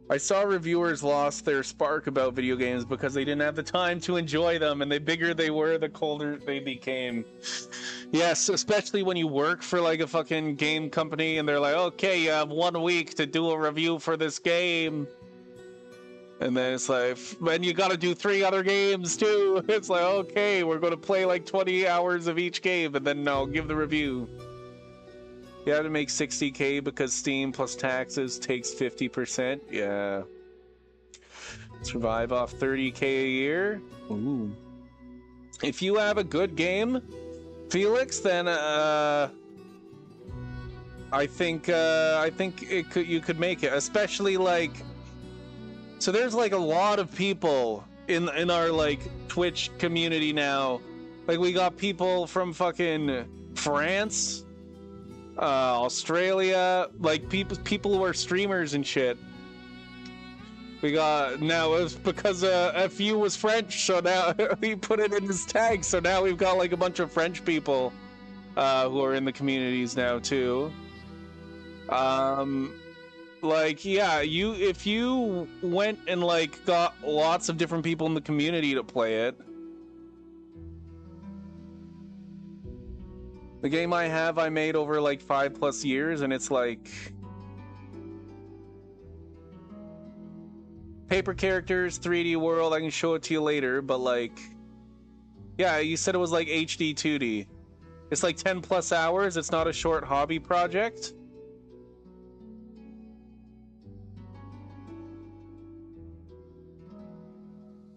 I saw reviewers lost their spark about video games because they didn't have the time to enjoy them, and the bigger they were, the colder they became. Yes, especially when you work for like a fucking game company and they're like, okay, you have 1 week to do a review for this game. And then it's like, man, you gotta do 3 other games too. It's like, okay, we're gonna play like 20 hours of each game, and then no, give the review. You have to make 60K because Steam plus taxes takes 50%. Yeah. Survive off 30K a year. Ooh. If you have a good game, Felix, then I think you could make it, especially like. So there's like a lot of people in our like Twitch community now. Like we got people from fucking France, Australia, like people who are streamers and shit. We got, now it's because FU was French, so now he put it in his tag, so now we've got like a bunch of French people who are in the communities now too. Like, yeah, if you went and like got lots of different people in the community to play it. The game I made over like 5+ years, and it's like paper characters, 3D world. I can show it to you later, but like, yeah, you said it was like HD 2D. It's like 10+ hours. It's not a short hobby project.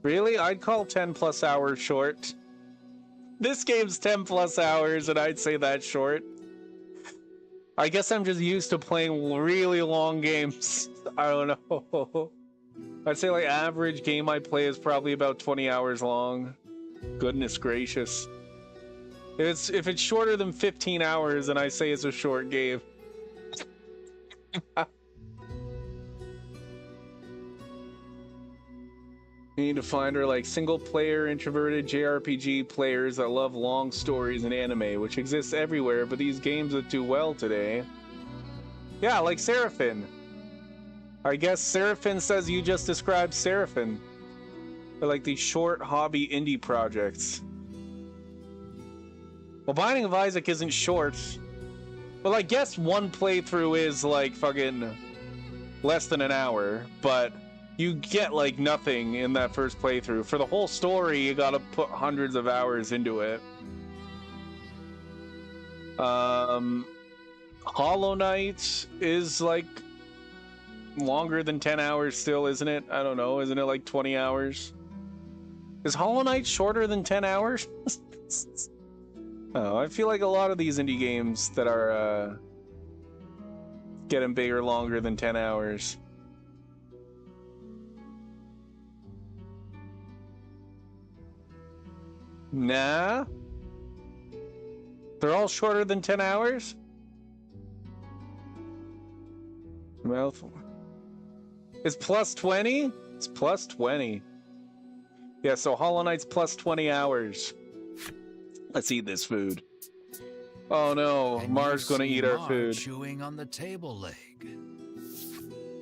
Really? I'd call 10+ hours short. This game's 10+ hours, and I'd say that's short. I guess I'm just used to playing really long games. I don't know. I'd say like average game I play is probably about 20 hours long. Goodness gracious. If it's shorter than 15 hours, then I say it's a short game. You need to find her like single-player introverted JRPG players that love long stories in anime, which exists everywhere, but these games that do well today. Yeah, like Seraphin. I guess Seraphin says you just described Seraphin. They're like these short hobby indie projects. Well, Binding of Isaac isn't short. Well, I guess one playthrough is like fucking less than an hour, but you get like nothing in that first playthrough. For the whole story, you gotta put hundreds of hours into it. Hollow Knight is like longer than 10 hours still, isn't it? I don't know, isn't it like 20 hours? Is Hollow Knight shorter than 10 hours? Oh, I feel like a lot of these indie games that are getting bigger longer than 10 hours. Nah. They're all shorter than 10 hours? Well, it's plus 20? It's plus 20. Yeah, so Hollow Knight's plus 20 hours. Let's eat this food. Oh no, And Mar's you gonna see eat our Mar food. chewing on the table leg.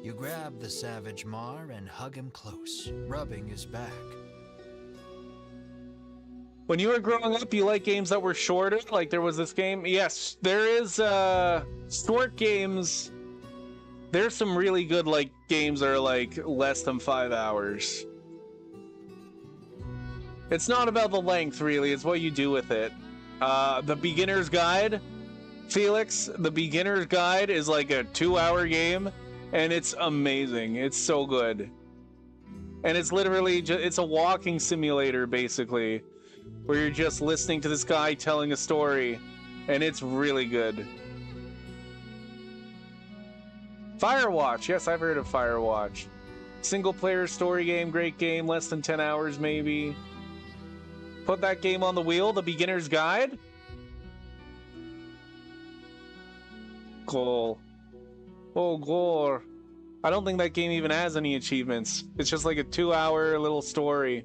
You grab the savage Mar and hug him close, rubbing his back. When you were growing up, you like games that were shorter? Like there was this game? Yes, there is short games. There's some really good like games that are like less than 5 hours. It's not about the length really, it's what you do with it. The beginner's guide, Felix, the beginner's guide is like a 2-hour game and it's amazing. It's so good. And it's literally just, it's a walking simulator basically, where you're just listening to this guy telling a story, and it's really good. Firewatch, yes, I've heard of Firewatch. Single player story game, great game, less than 10 hours maybe. Put that game on the wheel, the beginner's guide. Cool. Oh, gore. I don't think that game even has any achievements. It's just like a 2-hour little story.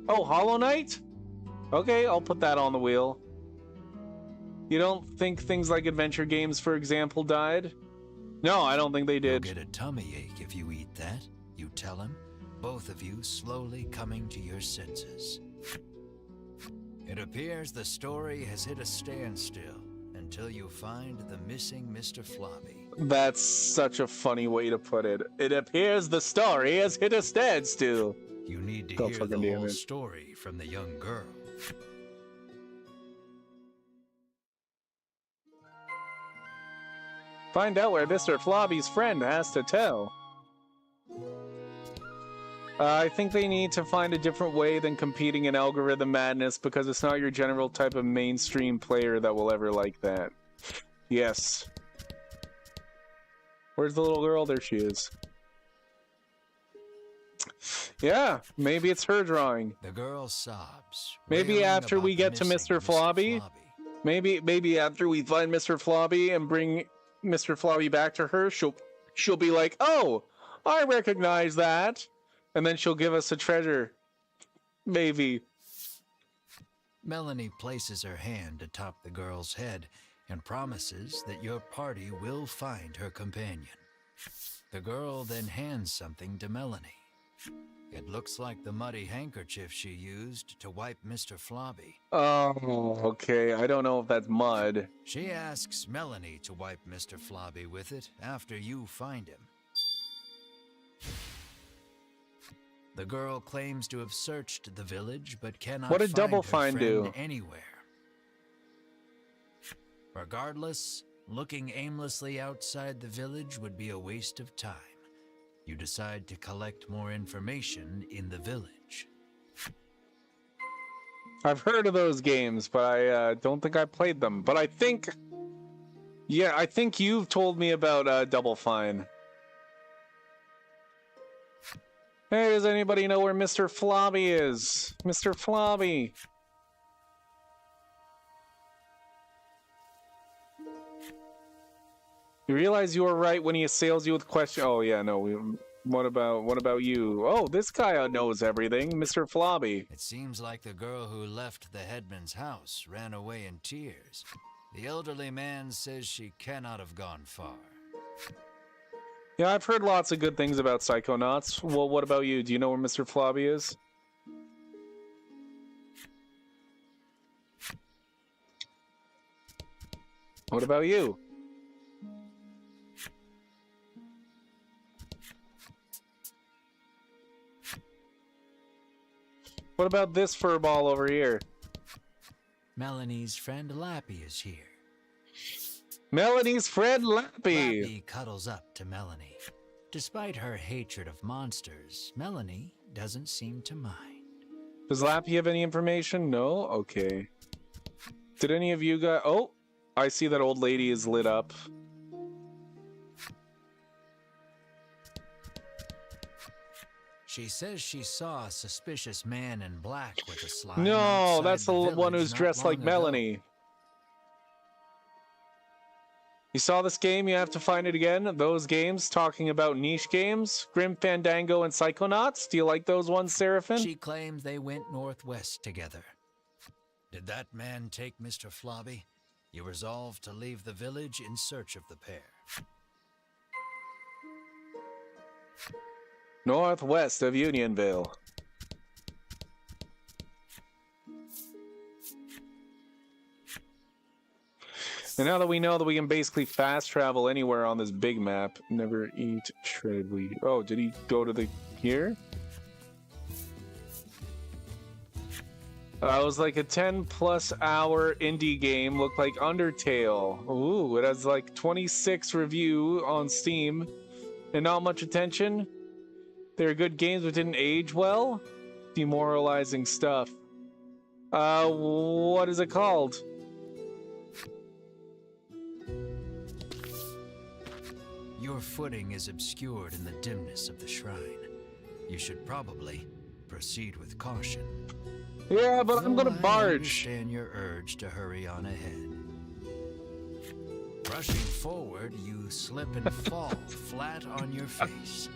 Oh, Hollow Knight? Okay, I'll put that on the wheel. You don't think things like adventure games, for example, died? No, I don't think they You'll did. get a tummy ache if you eat that, you tell him, both of you slowly coming to your senses. It appears the story has hit a standstill until you find the missing Mr. Floppy. That's such a funny way to put it. It appears the story has hit a standstill. You need to God hear the fucking damn whole it. story from the young girl. Find out where Mr. Flobby's friend has to tell. I think they need to find a different way than competing in algorithm madness because it's not your general type of mainstream player that will ever like that. Yes. Where's the little girl? There she is. Yeah, maybe it's her drawing. The girl sobs. Maybe wailing after about we the get to missing Mr. Flobby. Maybe after we find Mr. Flobby and bring Mr. Flobby back to her, she'll be like, "Oh, I recognize that," and then she'll give us a treasure. Maybe. Melanie places her hand atop the girl's head and promises that your party will find her companion. The girl then hands something to Melanie. It looks like the muddy handkerchief she used to wipe Mr. Flobby. Oh, okay. I don't know if that's mud. She asks Melanie to wipe Mr. Flobby with it after you find him. The girl claims to have searched the village but cannot What did Double find Fine her friend do? anywhere. Regardless, looking aimlessly outside the village would be a waste of time. You decide to collect more information in the village. I've heard of those games, but I don't think I played them. But I think... Yeah, I think you've told me about Double Fine. Hey, does anybody know where Mr. Flobby is? Mr. Flobby. You realize you were right when he assails you with questions. Oh yeah, no. What about you? Oh, this guy knows everything, Mr. Flobby. It seems like the girl who left the headman's house ran away in tears. The elderly man says she cannot have gone far. Yeah, I've heard lots of good things about Psychonauts. Well, what about you? Do you know where Mr. Flobby is? What about you? What about this furball over here? Melanie's friend Lappy is here. Melanie's friend Lappy. Lappy cuddles up to Melanie. Despite her hatred of monsters, Melanie doesn't seem to mind. Does Lappy have any information? No? Okay. Did any of you guys... Oh! I see that old lady is lit up. She says she saw a suspicious man in black with a slime. No, outside that's the one village who's not dressed like long ago. Melanie. You saw this game, you have to find it again. Those games talking about niche games, Grim Fandango and Psychonauts. Do you like those ones, Seraphin? She claims they went northwest together. Did that man take Mr. Flobby? You resolved to leave the village in search of the pair. Northwest of Unionville. And now that we know that we can basically fast travel anywhere on this big map, never eat shredded wheat. Oh, did he go to the here? It was like a 10+ hour indie game, looked like Undertale. Ooh, it has like 26 review on Steam and not much attention. They're good games but didn't age well. Demoralizing stuff. What is it called? Your footing is obscured in the dimness of the shrine. You should probably proceed with caution. Yeah, but I'm gonna Though I barge. understand your urge to hurry on ahead. Rushing forward, you slip and fall flat on your face.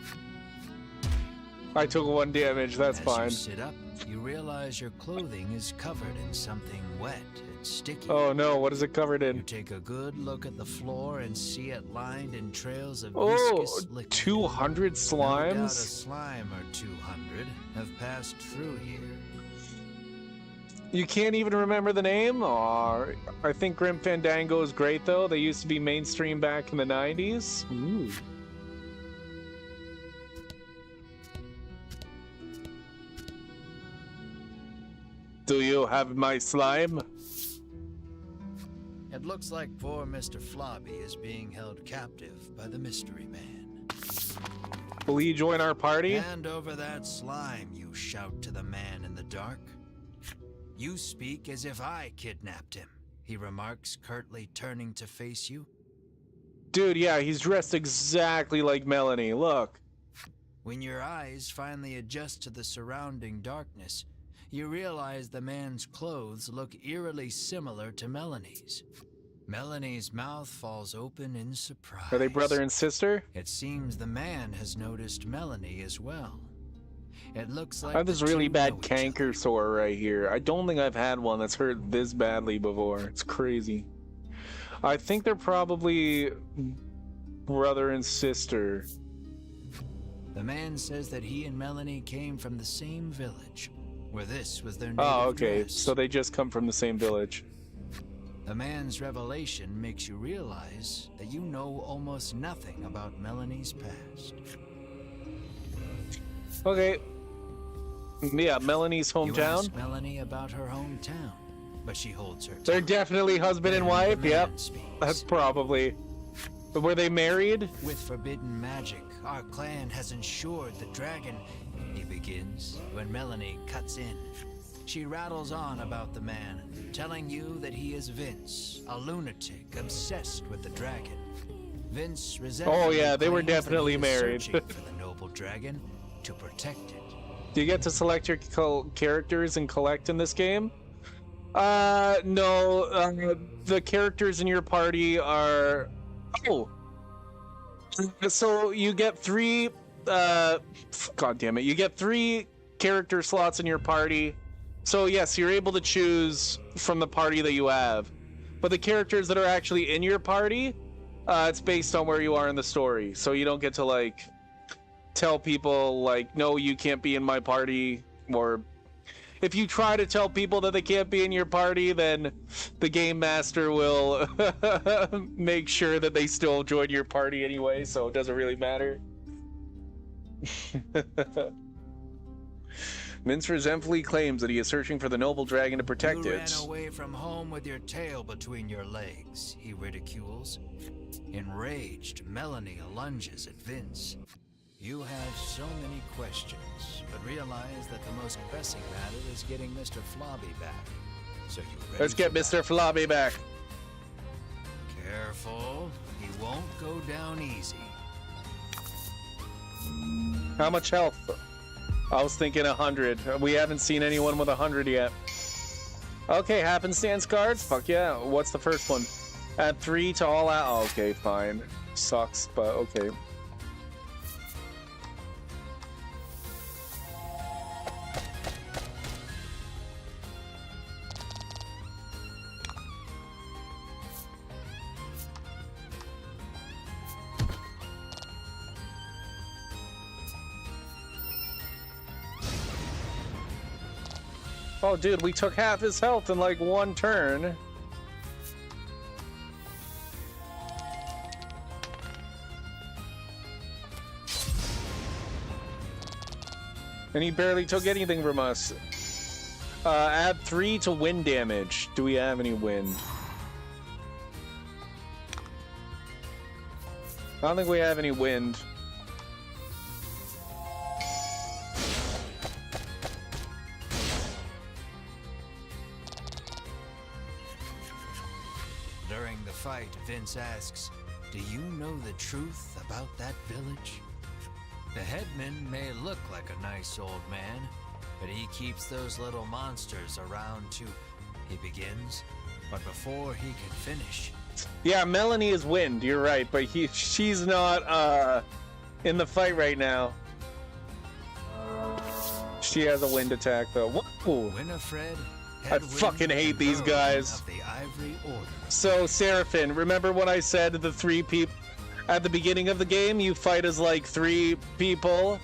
I took 1 damage, that's As fine. you sit up, you realize your clothing is covered in something wet and sticky. Oh no, what is it covered You in? take a good look at the floor and see it lined in trails of Oh, viscous liquid. 200 No doubt a slimes? slime or 200 have passed through here. You can't even remember the name? Aw, I think Grim Fandango is great though. They used to be mainstream back in the 90s. Ooh. Do you have my slime? It looks like poor Mr. Flobby is being held captive by the Mystery Man. Will you join our party? Hand over that slime, you shout to the man in the dark. You speak as if I kidnapped him, he remarks, curtly turning to face you. Dude, yeah, he's dressed exactly like Melanie. Look. When your eyes finally adjust to the surrounding darkness, you realize the man's clothes look eerily similar to Melanie's. Melanie's mouth falls open in surprise. Are they brother and sister? It seems the man has noticed Melanie as well. It looks like I have this the really two bad know each other. canker sore right here. I don't think I've had one that's hurt this badly before. It's crazy. I think they're probably brother and sister. The man says that he and Melanie came from the same village, where this was their native Oh, okay. dress. So they just come from the same village. The man's revelation makes you realize that you know almost nothing about Melanie's past. Okay. Yeah, Melanie's You hometown. ask Melanie about her hometown, but she holds her They're tongue. definitely husband and Then wife. the Yep. man speaks. That's probably. But were they married? With forbidden magic, our clan has ensured the dragon, he begins, when Melanie cuts in. She rattles on about the man, telling you that he is Vince, a lunatic obsessed with the dragon. Vince resentfully Oh, yeah, they were claims that he definitely is married. searching for the noble dragon to protect it. Do you get to select your characters and collect in this game? No. The characters in your party are... Oh! So you get 3... God damn it. You get 3 character slots in your party. So yes, you're able to choose from the party that you have. But the characters that are actually in your party, it's based on where you are in the story. So you don't get to, like, tell people, like, no, you can't be in my party. Or if you try to tell people that they can't be in your party, then the game master will make sure that they still join your party anyway, so it doesn't really matter. Vince resentfully claims that he is searching for the noble dragon to protect You it. ran away from home with your tail between your legs, he ridicules. Enraged, Melanie lunges at Vince. You have so many questions, but realize that the most pressing matter is getting Mr. Flobby back. So you ready Let's get for Mr. Flobby back. Careful, he won't go down easy. How much health? I was thinking 100. We haven't seen anyone with 100 yet. Okay, happenstance cards? Fuck yeah. What's the first one? Add 3 to all out. Oh, okay, fine. Sucks, but okay. Oh, dude, we took half his health in like one turn. And he barely took anything from us. Add 3 to wind damage. Do we have any wind? I don't think we have any wind. During the fight, Vince asks, "Do you know the truth about that village?" The headman may look like a nice old man, but he keeps those little monsters around too. He begins, but before he can finish... Yeah, Melanie is wind, you're right, but she's not in the fight right now. She has a wind attack though. Whoa. Winifred, I fucking hate these guys. Of the Ivory Order. So, Seraphine, remember when I said the 3 people at the beginning of the game? You fight as like 3 people,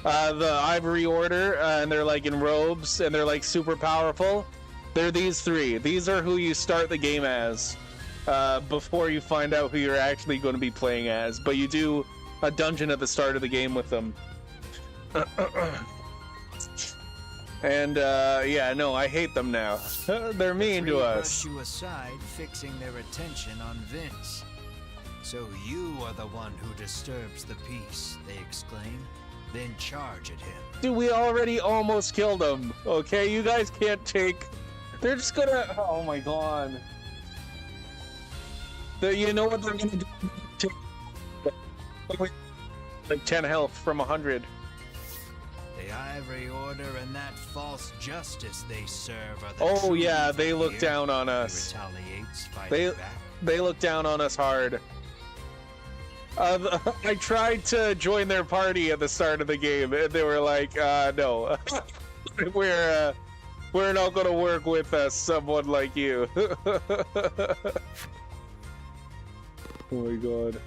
the Ivory Order, and they're like in robes, and they're like super powerful. They're these 3. These are who you start the game as, before you find out who you're actually going to be playing as. But you do a dungeon at the start of the game with them. And yeah, no, I hate them now. They're mean to us. Brush you aside, fixing their attention on Vince. "So you are the one who disturbs the peace," they exclaim, then charge at him. Dude, we already almost killed them. Okay, you guys can't take. They're just gonna. Oh my god. You know what they're gonna do? Take like 10 health from 100. The Ivory Order and that false justice they serve are the Oh true yeah, they look here. down on He us. retaliates, fighting back. They look down on us hard. I tried to join their party at the start of the game, and they were like, "No, we're not going to work with someone like you." Oh my god.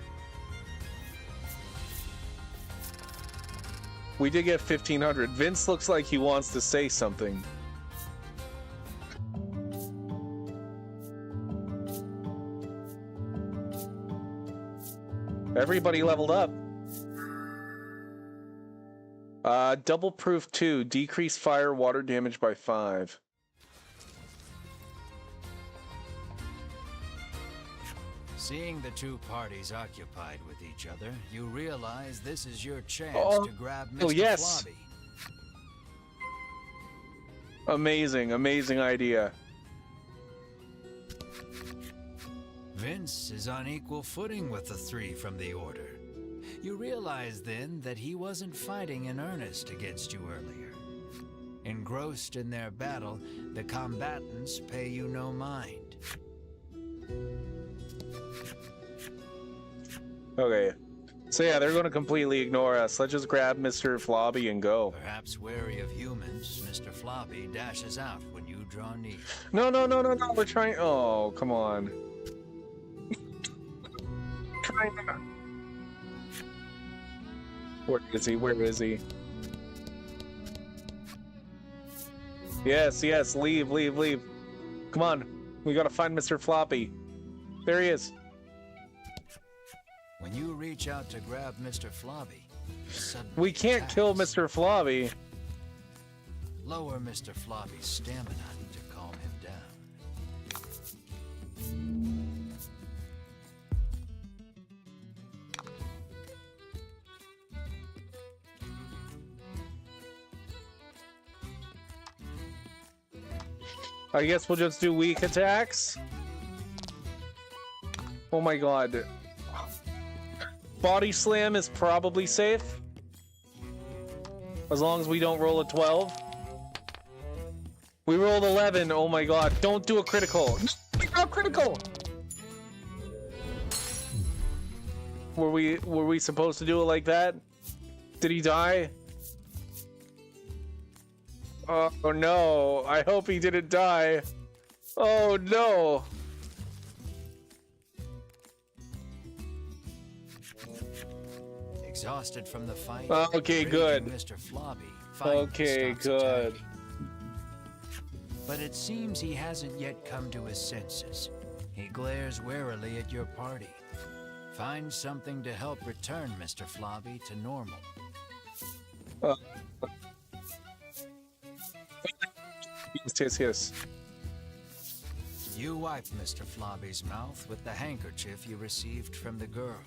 We did get 1500. Vince looks like he wants to say something. Everybody leveled up. Double proof 2. Decrease fire water damage by 5. Seeing the two parties occupied with each other, you realize this is your chance to grab Mr. yes. Flobby. Amazing, amazing idea. Vince is on equal footing with the 3 from the Order. You realize then that he wasn't fighting in earnest against you earlier. Engrossed in their battle, the combatants pay you no mind. Okay. So yeah, they're going to completely ignore us. Let's just grab Mr. Flobby and go. Perhaps wary of humans, Mr. Flobby dashes out when you draw near. No, no, no, no, no. We're trying. Oh, come on. Trying to... Where is he? Where is he? Yes, yes. Leave, leave, leave. Come on. We got to find Mr. Floppy. There he is. When you reach out to grab Mr. Flobby, he suddenly We can't attacks. kill Mr. Flobby. Lower Mr. Flobby's stamina to calm him down. I guess we'll just do weak attacks. Oh my god. Body slam is probably safe. As long as we don't roll a 12. We rolled 11. Oh my god. Don't do a critical. No, critical! Were we supposed to do it like that? Did he die? Oh no, I hope he didn't die. Oh no. Exhausted from the fight, Okay, raging good. Mr. Flobby finally Okay, stops good. attacking. But it seems he hasn't yet come to his senses. He glares warily at your party. Find something to help return Mr. Flobby to normal. Yes. You wipe Mr. Flobby's mouth with the handkerchief you received from the girl.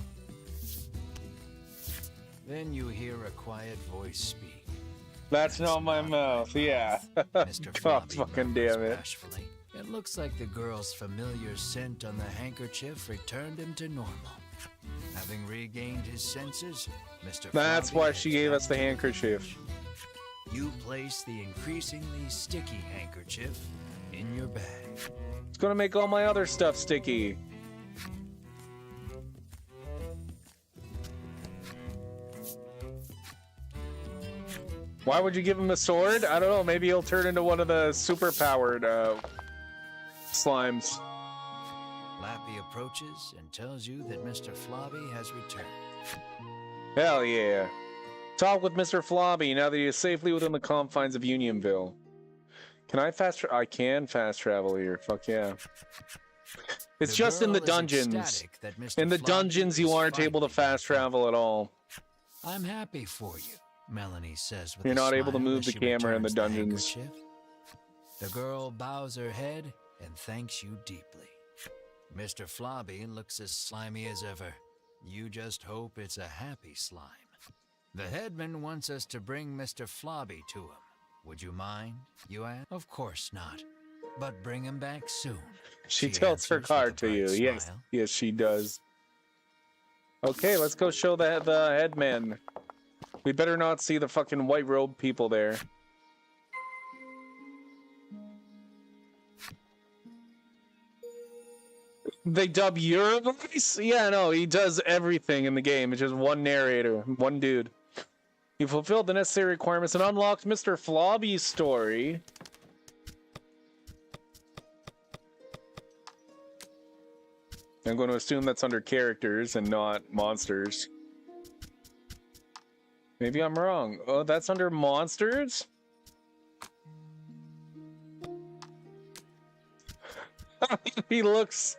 Then you hear a quiet voice speak. That's not my mouth, yeah. Mr. God Flobby fucking murmurs damn it. bashfully. It looks like the girl's familiar scent on the handkerchief returned him to normal. Having regained his senses, Mr. That's Flobby why heads she gave back us the to handkerchief. You place the increasingly sticky handkerchief in your bag. It's gonna make all my other stuff sticky. Why would you give him a sword? I don't know, maybe he'll turn into one of the super-powered slimes. Lappy approaches and tells you that Mr. Flobby has returned. Hell yeah. Talk with Mr. Flobby now that he is safely within the confines of Unionville. Can I I can fast travel here. Fuck yeah. It's The just in the girl is dungeons. ecstatic that Mr. In the Flobby dungeons, you is aren't able to finally fast travel at all. I'm happy for you, Melanie says with You're a not able to smile move as the she camera in the returns dungeons. handkerchief. The girl bows her head and thanks you deeply. Mr. Flobby looks as slimy as ever. You just hope it's a happy slime. The headman wants us to bring Mr. Flobby to him. Would you mind, you ask? Of course not. But bring him back soon. She tells her answers with card a to bright you. Yes, smile. yes, she does. Okay, let's go show the headman. We better not see the fucking white robe people there. They dub your voice? Yeah, no, he does everything in the game. It's just one narrator, one dude. You fulfilled the necessary requirements and unlocked Mr. Flobby's story. I'm going to assume that's under characters and not monsters. Maybe I'm wrong. Oh, that's under monsters? He looks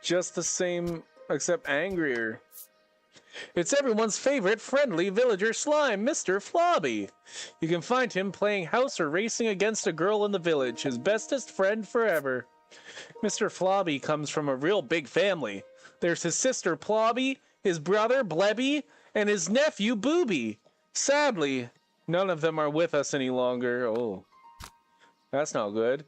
just the same, except angrier. It's everyone's favorite friendly villager slime, Mr. Flobby. You can find him playing house or racing against a girl in the village, his bestest friend forever. Mr. Flobby comes from a real big family. There's his sister Plobby, his brother Blebby, and his nephew Booby. Sadly, none of them are with us any longer. Oh, that's not good.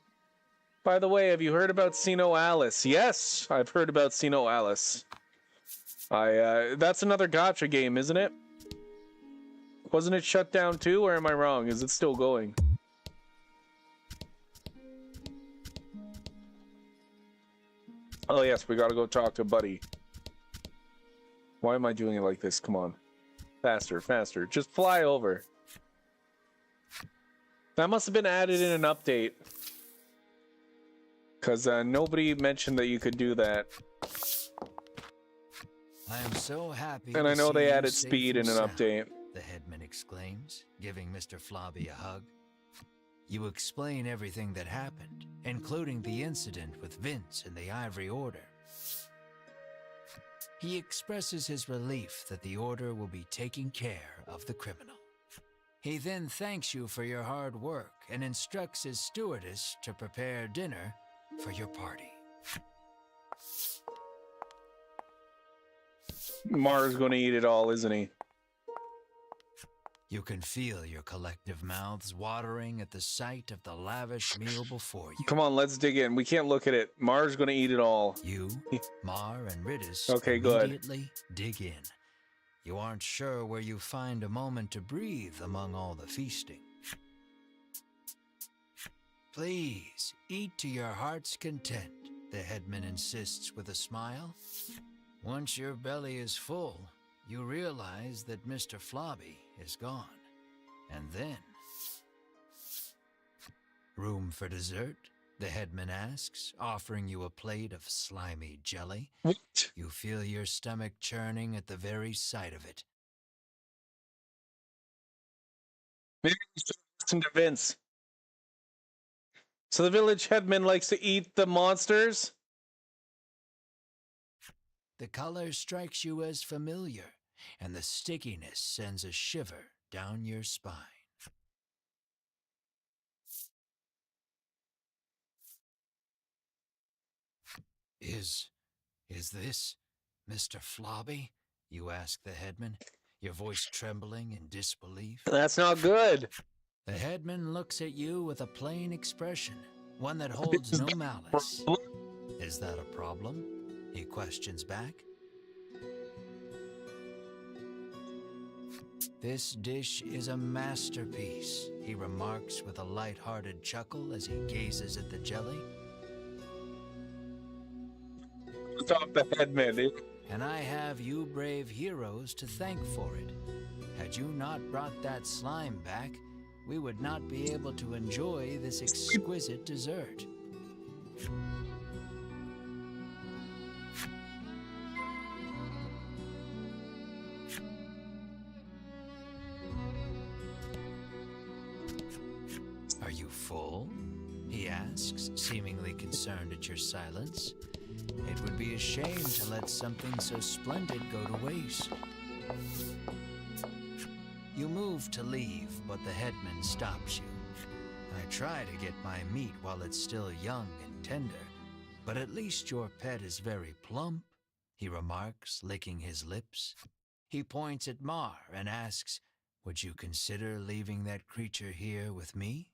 By the way, have you heard about Sino Alice? Yes, I've heard about Sino Alice. That's another gacha game, isn't it? Wasn't it shut down too, or am I wrong? Is it still going? Oh yes, we gotta go talk to Buddy. Why am I doing it like this? Come on. Faster, faster. Just fly over. That must have been added in an update. Because nobody mentioned that you could do that. I am so happy. And I to know see they you added safe speed and in an sound, update. the headman exclaims, giving Mr. Flobby a hug. You explain everything that happened, including the incident with Vince and the Ivory Order. He expresses his relief that the Order will be taking care of the criminal. He then thanks you for your hard work and instructs his stewardess to prepare dinner for your party. Mars gonna eat it all, isn't he? You can feel your collective mouths watering at the sight of the lavish meal before you. Come on, let's dig in. We can't look at it. Mars gonna eat it all. You, Mar, and Ridis Okay, good. immediately dig in. You aren't sure where you find a moment to breathe among all the feasting. Please, eat to your heart's content, the headman insists with a smile. Once your belly is full, you realize that Mr. Flobby is gone. And then... Room for dessert? The headman asks, offering you a plate of slimy jelly. What? You feel your stomach churning at the very sight of it. Maybe we should listen to Vince. So the village headman likes to eat the monsters? The color strikes you as familiar, and the stickiness sends a shiver down your spine. Is this Mr. Flobby? You ask the headman, your voice trembling in disbelief. That's not good. The headman looks at you with a plain expression, one that holds no malice. Is that a problem? He questions back. This dish is a masterpiece, he remarks with a light-hearted chuckle as he gazes at the jelly. Stop the headman. And I have you brave heroes to thank for it. Had you not brought that slime back, we would not be able to enjoy this exquisite dessert. Are you full? He asks, seemingly concerned at your silence. It would be a shame to let something so splendid go to waste. You move to leave, but the headman stops you. I try to get my meat while it's still young and tender, but at least your pet is very plump, he remarks, licking his lips. He points at Mar and asks, would you consider leaving that creature here with me?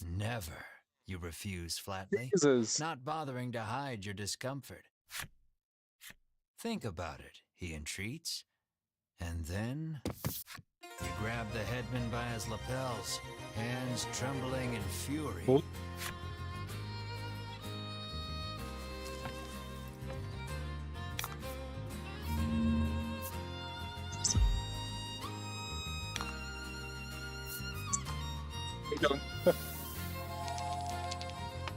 Never, you refuse flatly, Jesus. not bothering to hide your discomfort. Think about it, he entreats. And then you grab the headman by his lapels, hands trembling in fury. Oh.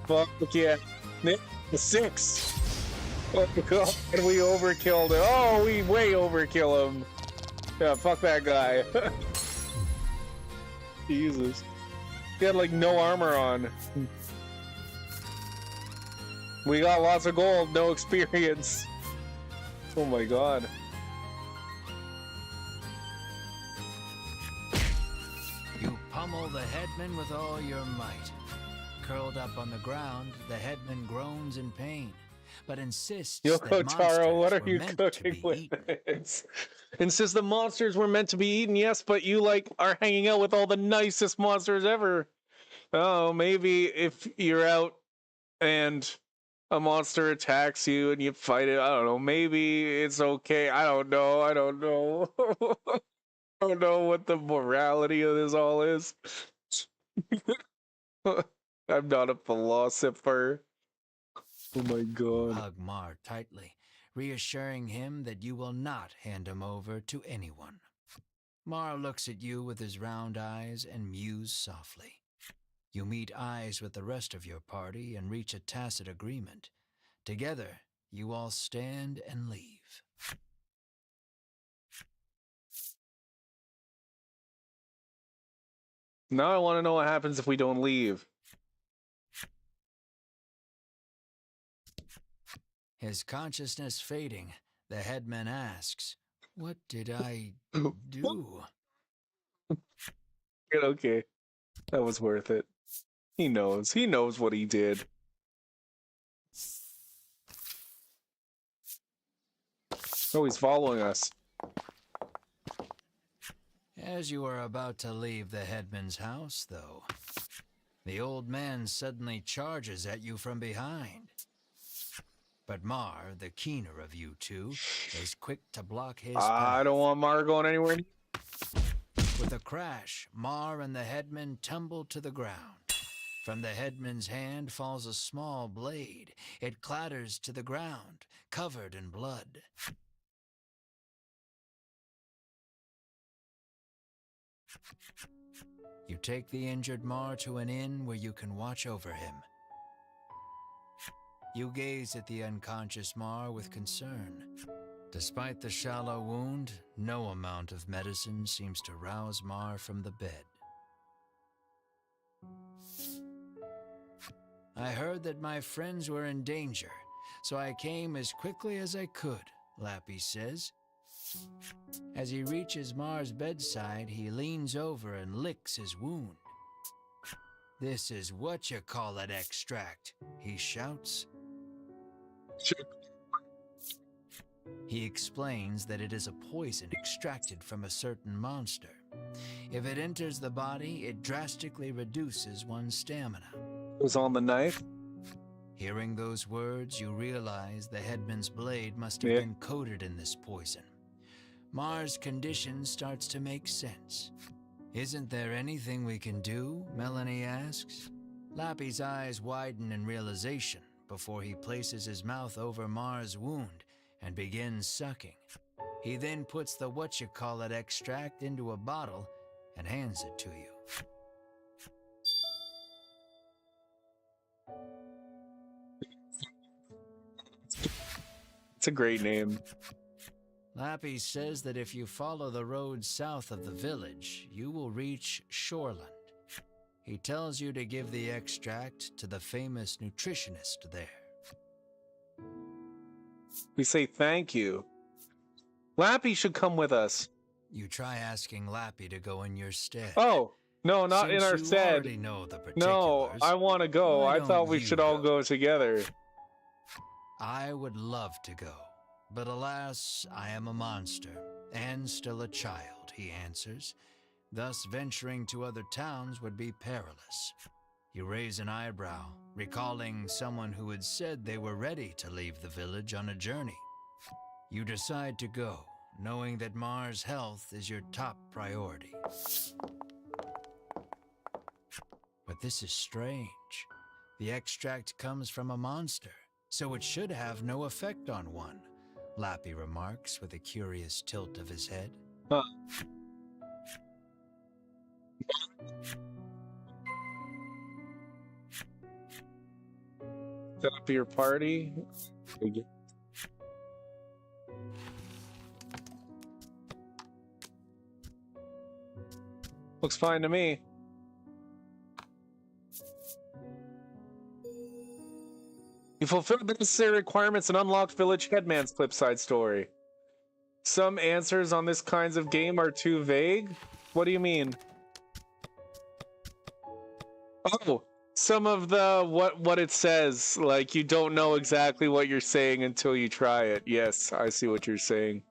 Fuck yeah. Nick, 6. Oh god, we overkilled him. Oh, we way overkill him. Yeah, fuck that guy. Jesus. He had like no armor on. We got lots of gold, no experience. Oh my god. You pummel the headman with all your might. Curled up on the ground, the headman groans in pain, but insists Yo, that Taro, what are monsters you were meant to cooking be with eaten. this? Insists the monsters were meant to be eaten, yes, but you like are hanging out with all the nicest monsters ever. Oh, maybe if you're out and a monster attacks you and you fight it, I don't know, maybe it's okay. I don't know. I don't know. I don't know what the morality of this all is. I'm not a philosopher. Oh my god. Hug Mar tightly, reassuring him that you will not hand him over to anyone. Mar looks at you with his round eyes and mews softly. You meet eyes with the rest of your party and reach a tacit agreement. Together, you all stand and leave. Now I want to know what happens if we don't leave. His consciousness fading, the headman asks, "What did I do?" Okay. That was worth it. He knows. He knows what he did. Oh, he's following us. As you are about to leave the headman's house, though, the old man suddenly charges at you from behind. But Mar, the keener of you two, is quick to block his path. I don't want Mar going anywhere. With a crash, Mar and the headman tumble to the ground. From the headman's hand falls a small blade. It clatters to the ground, covered in blood. You take the injured Mar to an inn where you can watch over him. You gaze at the unconscious Mar with concern. Despite the shallow wound, no amount of medicine seems to rouse Mar from the bed. I heard that my friends were in danger, so I came as quickly as I could, Lappy says. As he reaches Mar's bedside, he leans over and licks his wound. "This is what-you-call-it extract," he shouts. He explains that it is a poison extracted from a certain monster. If it enters the body, it drastically reduces one's stamina. It was on the knife. Hearing those words, you realize the headman's blade must have been coated in this poison. Mar's condition starts to make sense. "Isn't there anything we can do?" Melanie asks. Lappy's eyes widen in realization before he places his mouth over Mar's wound and begins sucking. He then puts the what-you-call-it extract into a bottle and hands it to you. It's a great name. Lappy says that if you follow the road south of the village, you will reach Shoreland. He tells you to give the extract to the famous nutritionist there. We say thank you. Lappy should come with us. You try asking Lappy to go in your stead. Oh, no, not in Since our you stead. already know the No, particulars, I want to go. why I thought we don't should you all go? go together. I would love to go, but alas, I am a monster, and still a child, he answers. Thus venturing to other towns would be perilous. You raise an eyebrow, recalling someone who had said they were ready to leave the village on a journey. You decide to go, knowing that Mar's health is your top priority. But this is strange. The extract comes from a monster, so it should have no effect on one, Lappy remarks with a curious tilt of his head. Huh. Set up your party. Looks fine to me. You fulfilled the necessary requirements and unlocked Village Headman's Clipside story. Some answers on this kinds of game are too vague. What do you mean? Oh, some of the what it says, like you don't know exactly what you're saying until you try it. Yes, I see what you're saying.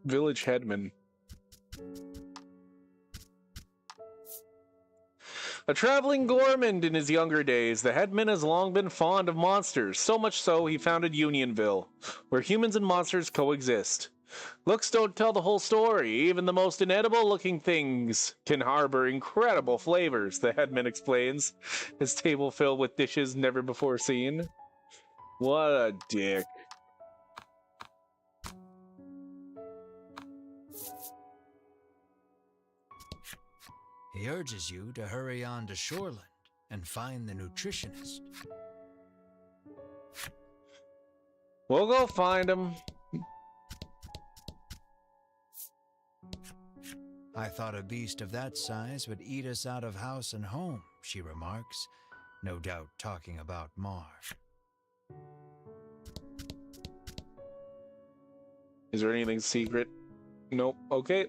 Village Headman. A traveling gourmand in his younger days, the headman has long been fond of monsters, so much so he founded Unionville, where humans and monsters coexist. Looks don't tell the whole story. Even the most inedible-looking things can harbor incredible flavors, the headman explains, his table filled with dishes never before seen. What a dick. He urges you to hurry on to Shoreland and find the nutritionist. We'll go find him. I thought a beast of that size would eat us out of house and home, she remarks, no doubt talking about Mar. Is there anything secret? Nope. Okay.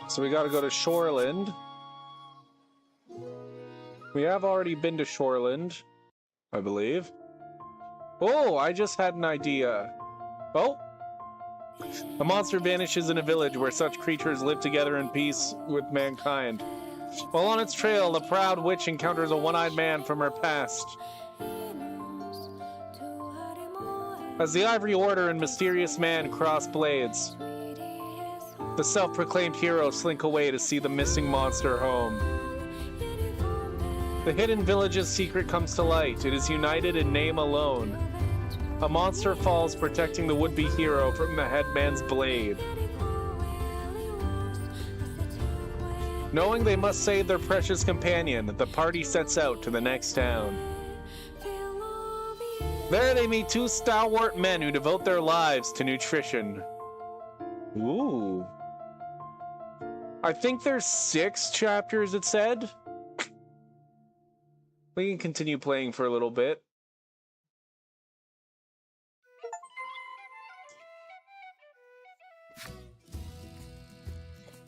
So we gotta go to Shoreland. We have already been to Shoreland, I believe. Oh, I just had an idea. Oh! A monster vanishes in a village where such creatures live together in peace with mankind. While on its trail, the proud witch encounters a one-eyed man from her past. As the Ivory Order and Mysterious Man cross blades, the self-proclaimed hero slink away to see the missing monster home. The hidden village's secret comes to light. It is united in name alone. A monster falls protecting the would-be hero from the headman's blade. Knowing they must save their precious companion, the party sets out to the next town. There they meet two stalwart men who devote their lives to nutrition. Ooh. I think there's 6 chapters, it said. We can continue playing for a little bit.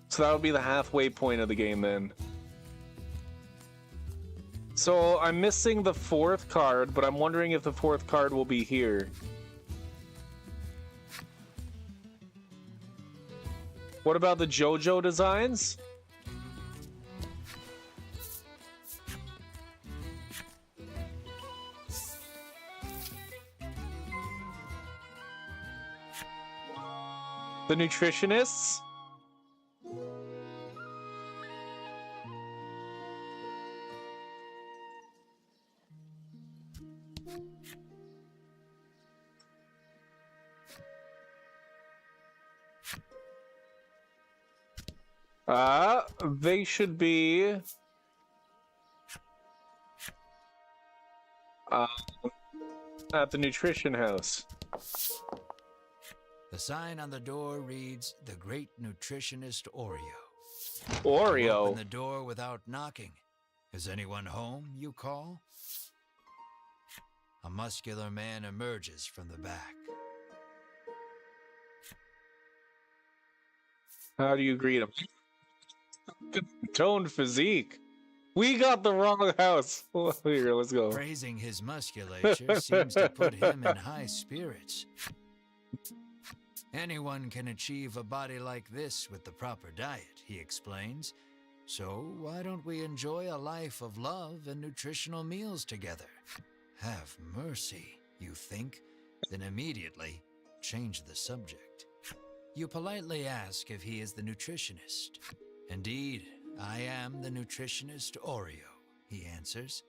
So that would be the halfway point of the game then. So I'm missing the 4th card, but I'm wondering if the 4th card will be here. What about the JoJo designs? The nutritionists? They should be at the nutrition house. The sign on the door reads, "The Great Nutritionist Oreo." Oreo? Open the door without knocking. Is anyone home, you call? A muscular man emerges from the back. How do you greet him? Good toned physique. We got the wrong house. Here, let's go. Praising his musculature seems to put him in high spirits. Anyone can achieve a body like this with the proper diet, he explains. So why don't we enjoy a life of love and nutritional meals together? Have mercy, you think, then immediately change the subject. You politely ask if he is the nutritionist. Indeed, I am the nutritionist Oreo, he answers.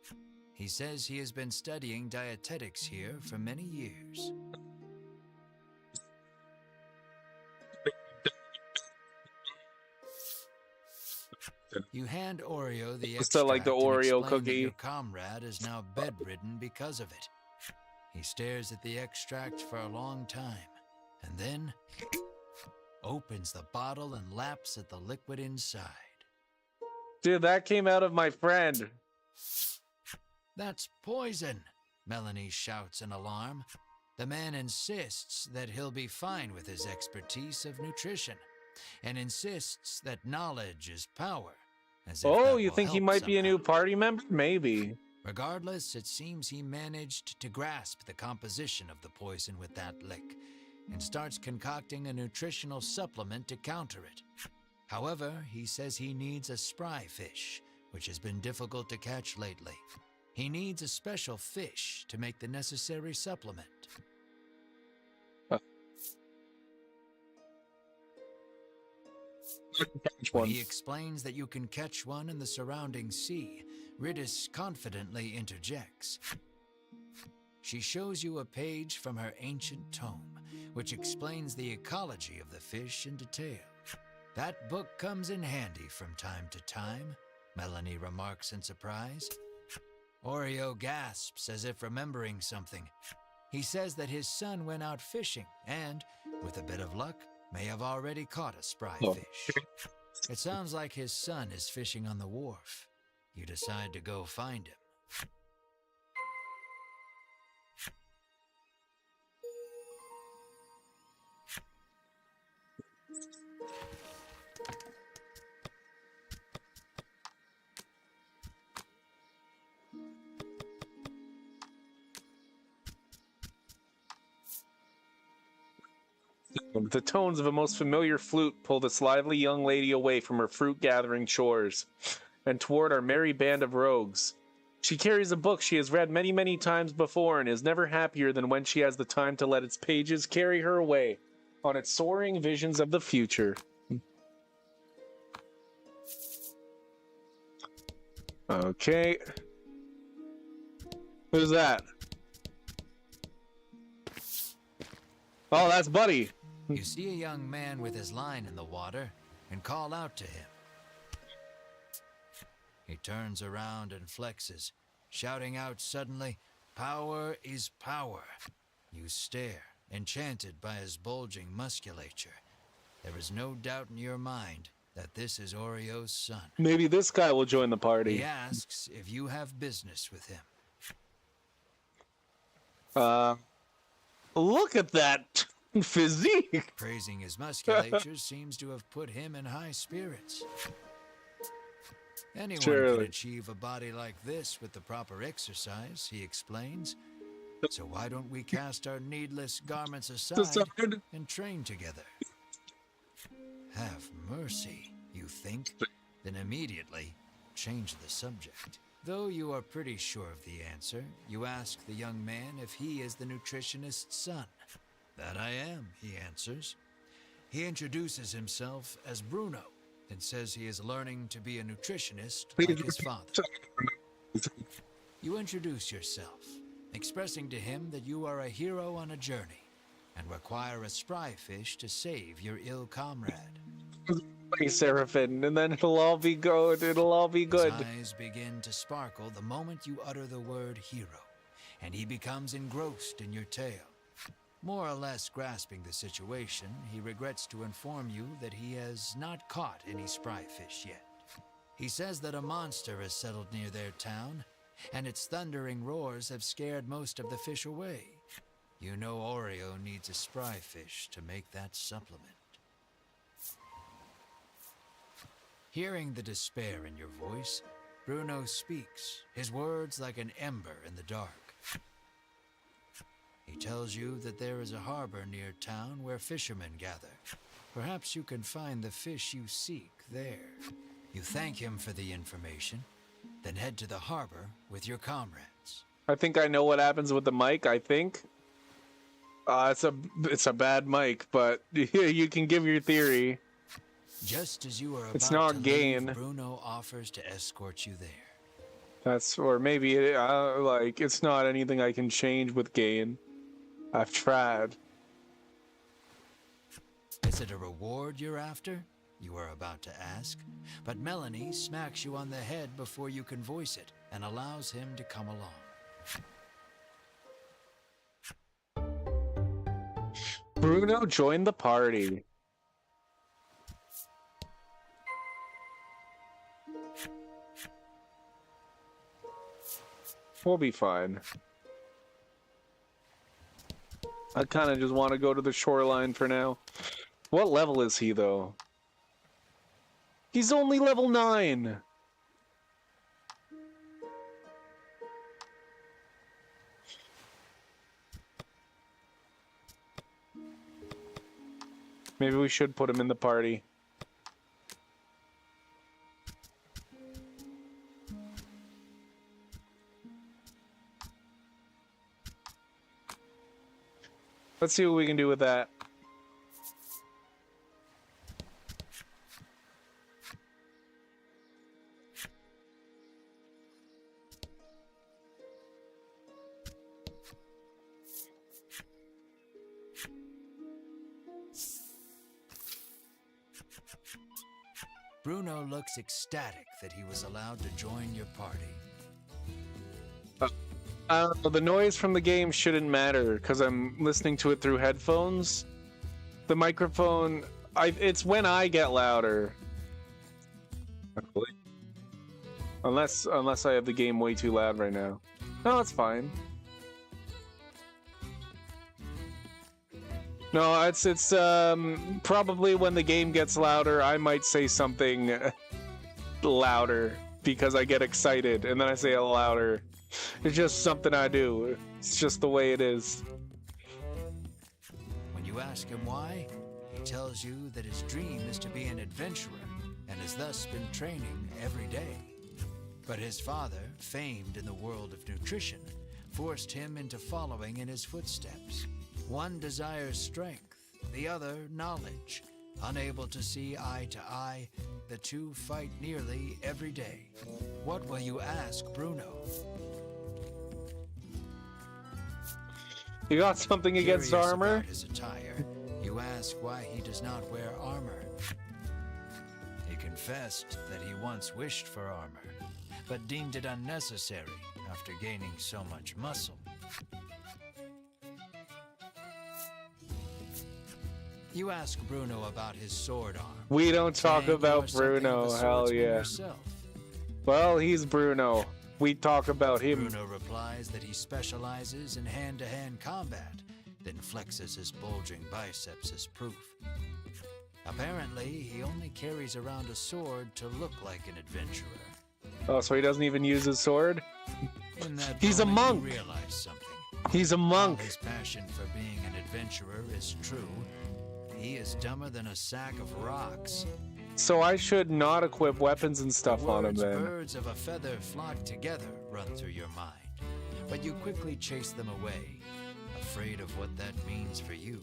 He says he has been studying dietetics here for many years. You hand Oreo the extract Still like the Oreo and explain cookie. that your comrade is now bedridden because of it. He stares at the extract for a long time, and then opens the bottle and laps at the liquid inside. Dude, that came out of my friend. That's poison, Melanie shouts in alarm. The man insists that he'll be fine with his expertise of nutrition, and insists that knowledge is power. As if Oh, that you will think he help might be a new somehow. party member? Maybe. Regardless, it seems he managed to grasp the composition of the poison with that lick, and starts concocting a nutritional supplement to counter it. However, he says he needs a spry fish, which has been difficult to catch lately. He needs a special fish to make the necessary supplement. When he explains that you can catch one in the surrounding sea, Ridis confidently interjects. She shows you a page from her ancient tome, which explains the ecology of the fish in detail. That book comes in handy from time to time, Melanie remarks in surprise. Oreo gasps as if remembering something. He says that his son went out fishing and, with a bit of luck, may have already caught a spry fish. It sounds like his son is fishing on the wharf. You decide to go find him. The tones of a most familiar flute pull this lively young lady away from her fruit-gathering chores. and toward our merry band of rogues. She carries a book she has read many, many times before and is never happier than when she has the time to let its pages carry her away on its soaring visions of the future. Okay. Who's that? Oh, that's Buddy. You see a young man with his line in the water and call out to him. He turns around and flexes, shouting out suddenly, "Power is power." You stare, enchanted by his bulging musculature. There is no doubt in your mind that this is Oreo's son. Maybe this guy will join the party. He asks if you have business with him. Look at that physique. Praising his musculature seems to have put him in high spirits. Anyone Surely. can achieve a body like this with the proper exercise, he explains. So why don't we cast our needless garments aside and train together? Have mercy, you think, then immediately change the subject. Though you are pretty sure of the answer, you ask the young man if he is the nutritionist's son. That I am, he answers. He introduces himself as Bruno and says he is learning to be a nutritionist like his father. You introduce yourself, expressing to him that you are a hero on a journey and require a spry fish to save your ill comrade. Hey, Seraphim, and then it'll all be good. It'll all be good. His eyes begin to sparkle the moment you utter the word hero, and he becomes engrossed in your tale. More or less grasping the situation, he regrets to inform you that he has not caught any spry fish yet. He says that a monster has settled near their town, and its thundering roars have scared most of the fish away. You know Oreo needs a spry fish to make that supplement. Hearing the despair in your voice, Bruno speaks, his words like an ember in the dark. He tells you that there is a harbor near town where fishermen gather. Perhaps you can find the fish you seek there. You thank him for the information, then head to the harbor with your comrades. I think I know what happens with the mic, I think. It's a bad mic, but you can give your theory. Just as you are It's about not to Gain. leave, Bruno offers to escort you there. That's, or maybe like it's not anything I can change with Gain. I've tried. Is it a reward you're after? You are about to ask, but Melanie smacks you on the head before you can voice it and allows him to come along. Bruno joined the party. We'll be fine. I kind of just want to go to the shoreline for now. What level is he, though? He's only level 9! Maybe we should put him in the party. Let's see what we can do with that. Bruno looks ecstatic that he was allowed to join your party. The noise from the game shouldn't matter because I'm listening to it through headphones. The microphone, it's when I get louder. Unless I have the game way too loud right now. No, it's fine. No, it's probably when the game gets louder, I might say something louder because I get excited and then I say it louder. It's just something I do. It's just the way it is. When you ask him why, he tells you that his dream is to be an adventurer and has thus been training every day. But his father, famed in the world of nutrition, forced him into following in his footsteps. One desires strength, the other knowledge. Unable to see eye to eye, the two fight nearly every day. What will you ask Bruno? You got something against Curious armor? about his attire, you ask why he does not wear armor. He confessed that he once wished for armor, but deemed it unnecessary after gaining so much muscle. You ask Bruno about his sword arm. We don't talk saying you about are something of Bruno, a hell swordsman yeah. yourself. Well, he's Bruno. We talk about him. Bruno replies that he specializes in hand-to-hand combat, then flexes his bulging biceps as proof. Apparently, he only carries around a sword to look like an adventurer. Oh, so he doesn't even use his sword? In that He's a moment, monk. you realize something. He's a monk. While his passion for being an adventurer is true, he is dumber than a sack of rocks. So I should not equip weapons and stuff on him Words then. birds of a feather flock together run through your mind, but you quickly chase them away, afraid of what that means for you.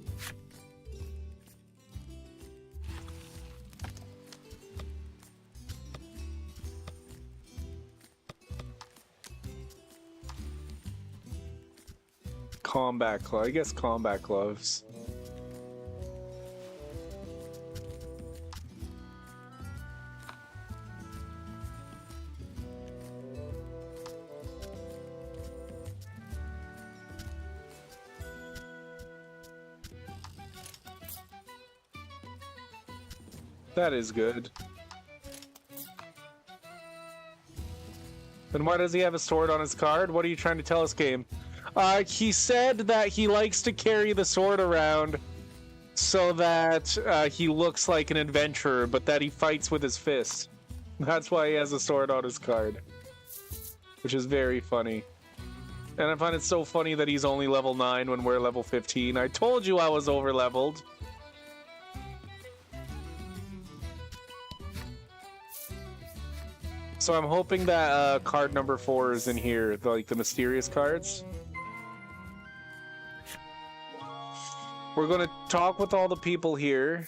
Combat glove. I guess combat gloves. That is good. Then why does he have a sword on his card? What are you trying to tell us, game? He said that he likes to carry the sword around so that he looks like an adventurer, but that he fights with his fist. That's why he has a sword on his card. Which is very funny. And I find it so funny that he's only level 9 when we're level 15. I told you I was over-leveled. So I'm hoping that card number 4 is in here, like the mysterious cards. We're gonna talk with all the people here.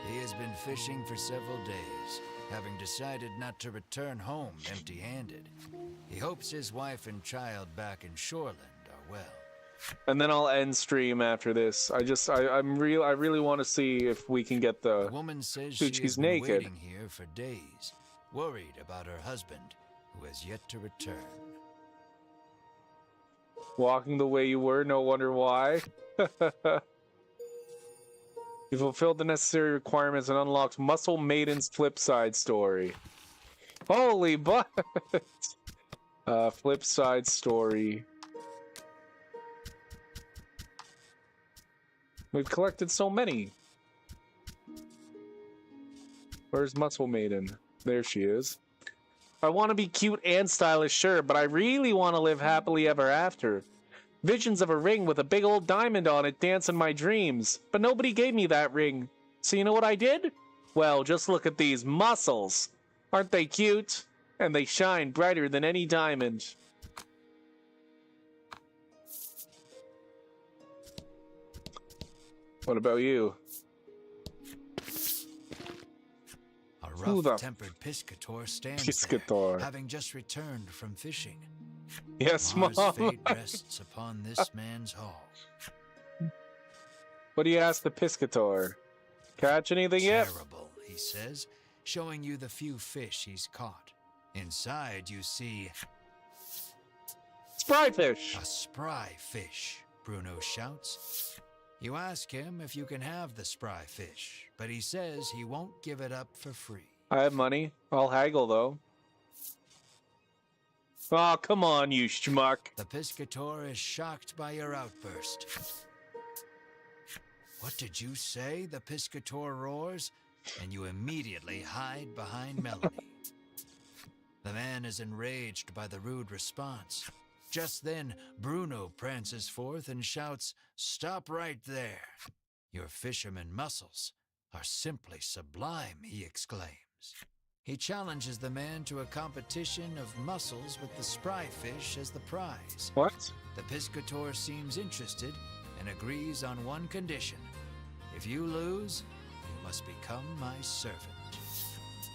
He has been fishing for several days, having decided not to return home empty-handed. He hopes his wife and child back in Shoreland are well. And then I'll end stream after this. I really want to see if we can get The the... woman says Dude, she she's has been naked. waiting here for days, worried about her husband, who has yet to return. Walking the way you were, no wonder why. You fulfilled the necessary requirements and unlocked Muscle Maiden's flip side story. Holy butt! Flip side story. We've collected so many. Where's Muscle Maiden? There she is. I want to be cute and stylish, sure, but I really want to live happily ever after. Visions of a ring with a big old diamond on it dance in my dreams, but nobody gave me that ring. So you know what I did? Well, just look at these muscles. Aren't they cute? And they shine brighter than any diamond. What about you? A Who the rough-tempered piscator stands Piscator? there, having just returned from fishing. Yes, Mars' Mom. fate rests upon this man's haul. What do you ask the Piscator? Catch anything yet? Terrible, he says, showing you the few fish he's caught. Inside, you see Spry fish! a spry fish, Bruno shouts. You ask him if you can have the spry fish, but he says he won't give it up for free. I have money. I'll haggle, though. Oh, come on, you schmuck. The piscator is shocked by your outburst. What did you say? The piscator roars, and you immediately hide behind Melanie. The man is enraged by the rude response. Just then, Bruno prances forth and shouts, "Stop right there! Your fisherman muscles are simply sublime," he exclaims. He challenges the man to a competition of muscles with the spry fish as the prize. What? The Piscator seems interested and agrees on one condition. If you lose, you must become my servant.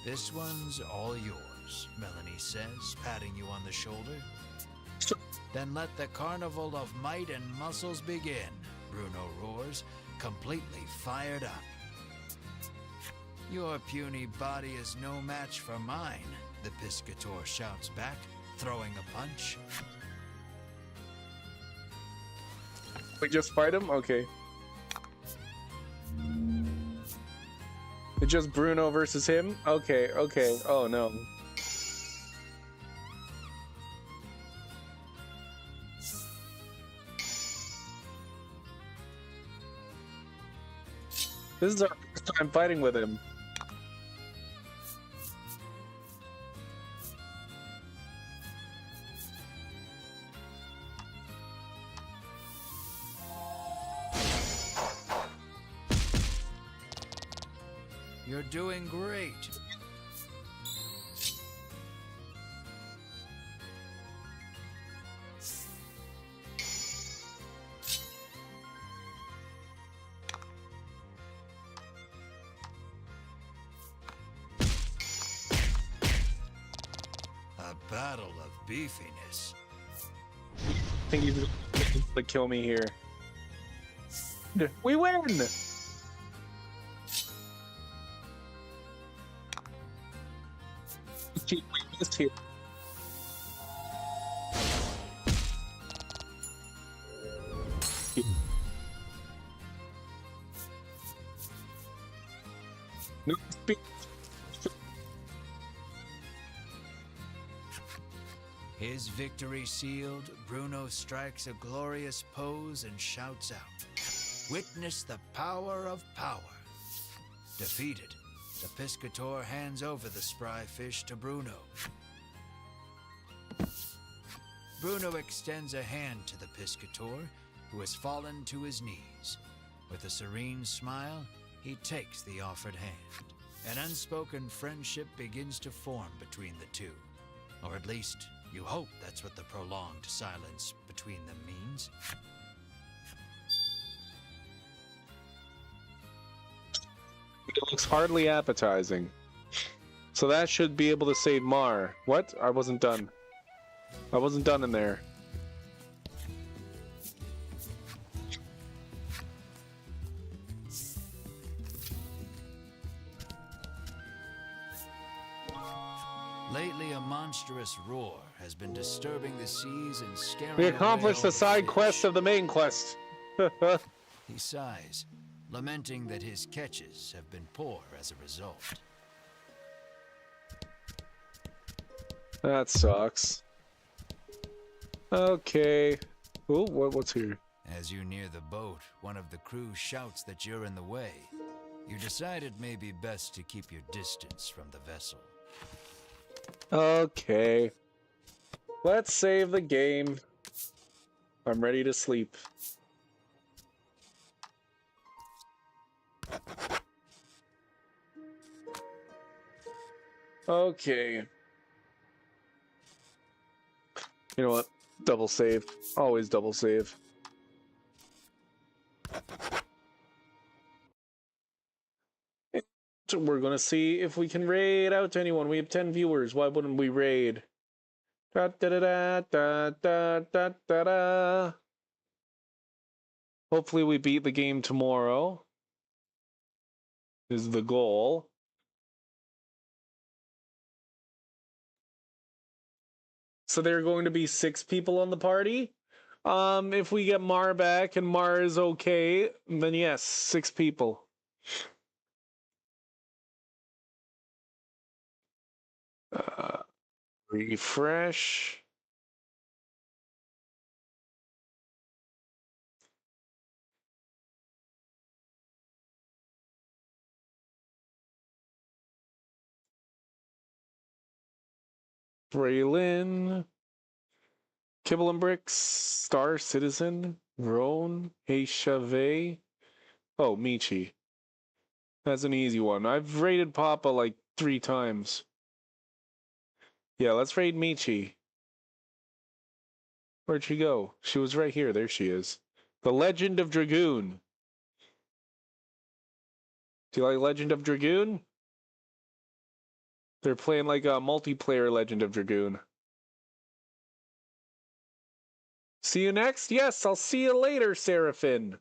This one's all yours, Melanie says, patting you on the shoulder. Then let the carnival of might and muscles begin, Bruno roars, completely fired up. Your puny body is no match for mine, the Piscator shouts back, throwing a punch. We just fight him? Okay. It's just Bruno versus him? Okay, okay. Oh no. This is our first time fighting with him. You're doing great. A battle of beefiness. I think he's gonna kill me here. We win! We missed here. No speed. His victory sealed, Bruno strikes a glorious pose and shouts out, "Witness the power of power." Defeated, the Piscator hands over the spry fish to Bruno. Bruno extends a hand to the Piscator, who has fallen to his knees. With a serene smile, he takes the offered hand. An unspoken friendship begins to form between the two. Or at least, you hope that's what the prolonged silence between them means. It looks hardly appetizing. So that should be able to save Mar. What? I wasn't done. I wasn't done in there. Lately, a monstrous roar has been disturbing the seas and scaring We away accomplished all the side fish. quest of the main quest. He sighs, lamenting that his catches have been poor as a result. That sucks. Okay. Oh, what's here? As you near the boat, one of the crew shouts that you're in the way. You decide it may be best to keep your distance from the vessel. Okay. Let's save the game. I'm ready to sleep. Okay. You know what? Double save. Always double save. We're gonna see if we can raid out to anyone. We have 10 viewers. Why wouldn't we raid? Da da da da da da da da da. Hopefully we beat the game tomorrow. Is the goal. So there are going to be 6 people on the party. If we get Mar back and Mar is okay, then yes, 6 people. Refresh. Braylon. Kibble and Bricks. Star Citizen. Roan. Hechave. Oh, Michi. That's an easy one. I've rated Papa like 3 times. Yeah, let's raid Michi. Where'd she go? She was right here. There she is. The Legend of Dragoon. Do you like Legend of Dragoon? They're playing like a multiplayer Legend of Dragoon. See you next? Yes, I'll see you later, Seraphin.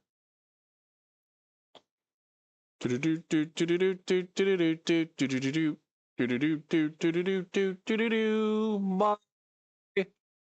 Bye.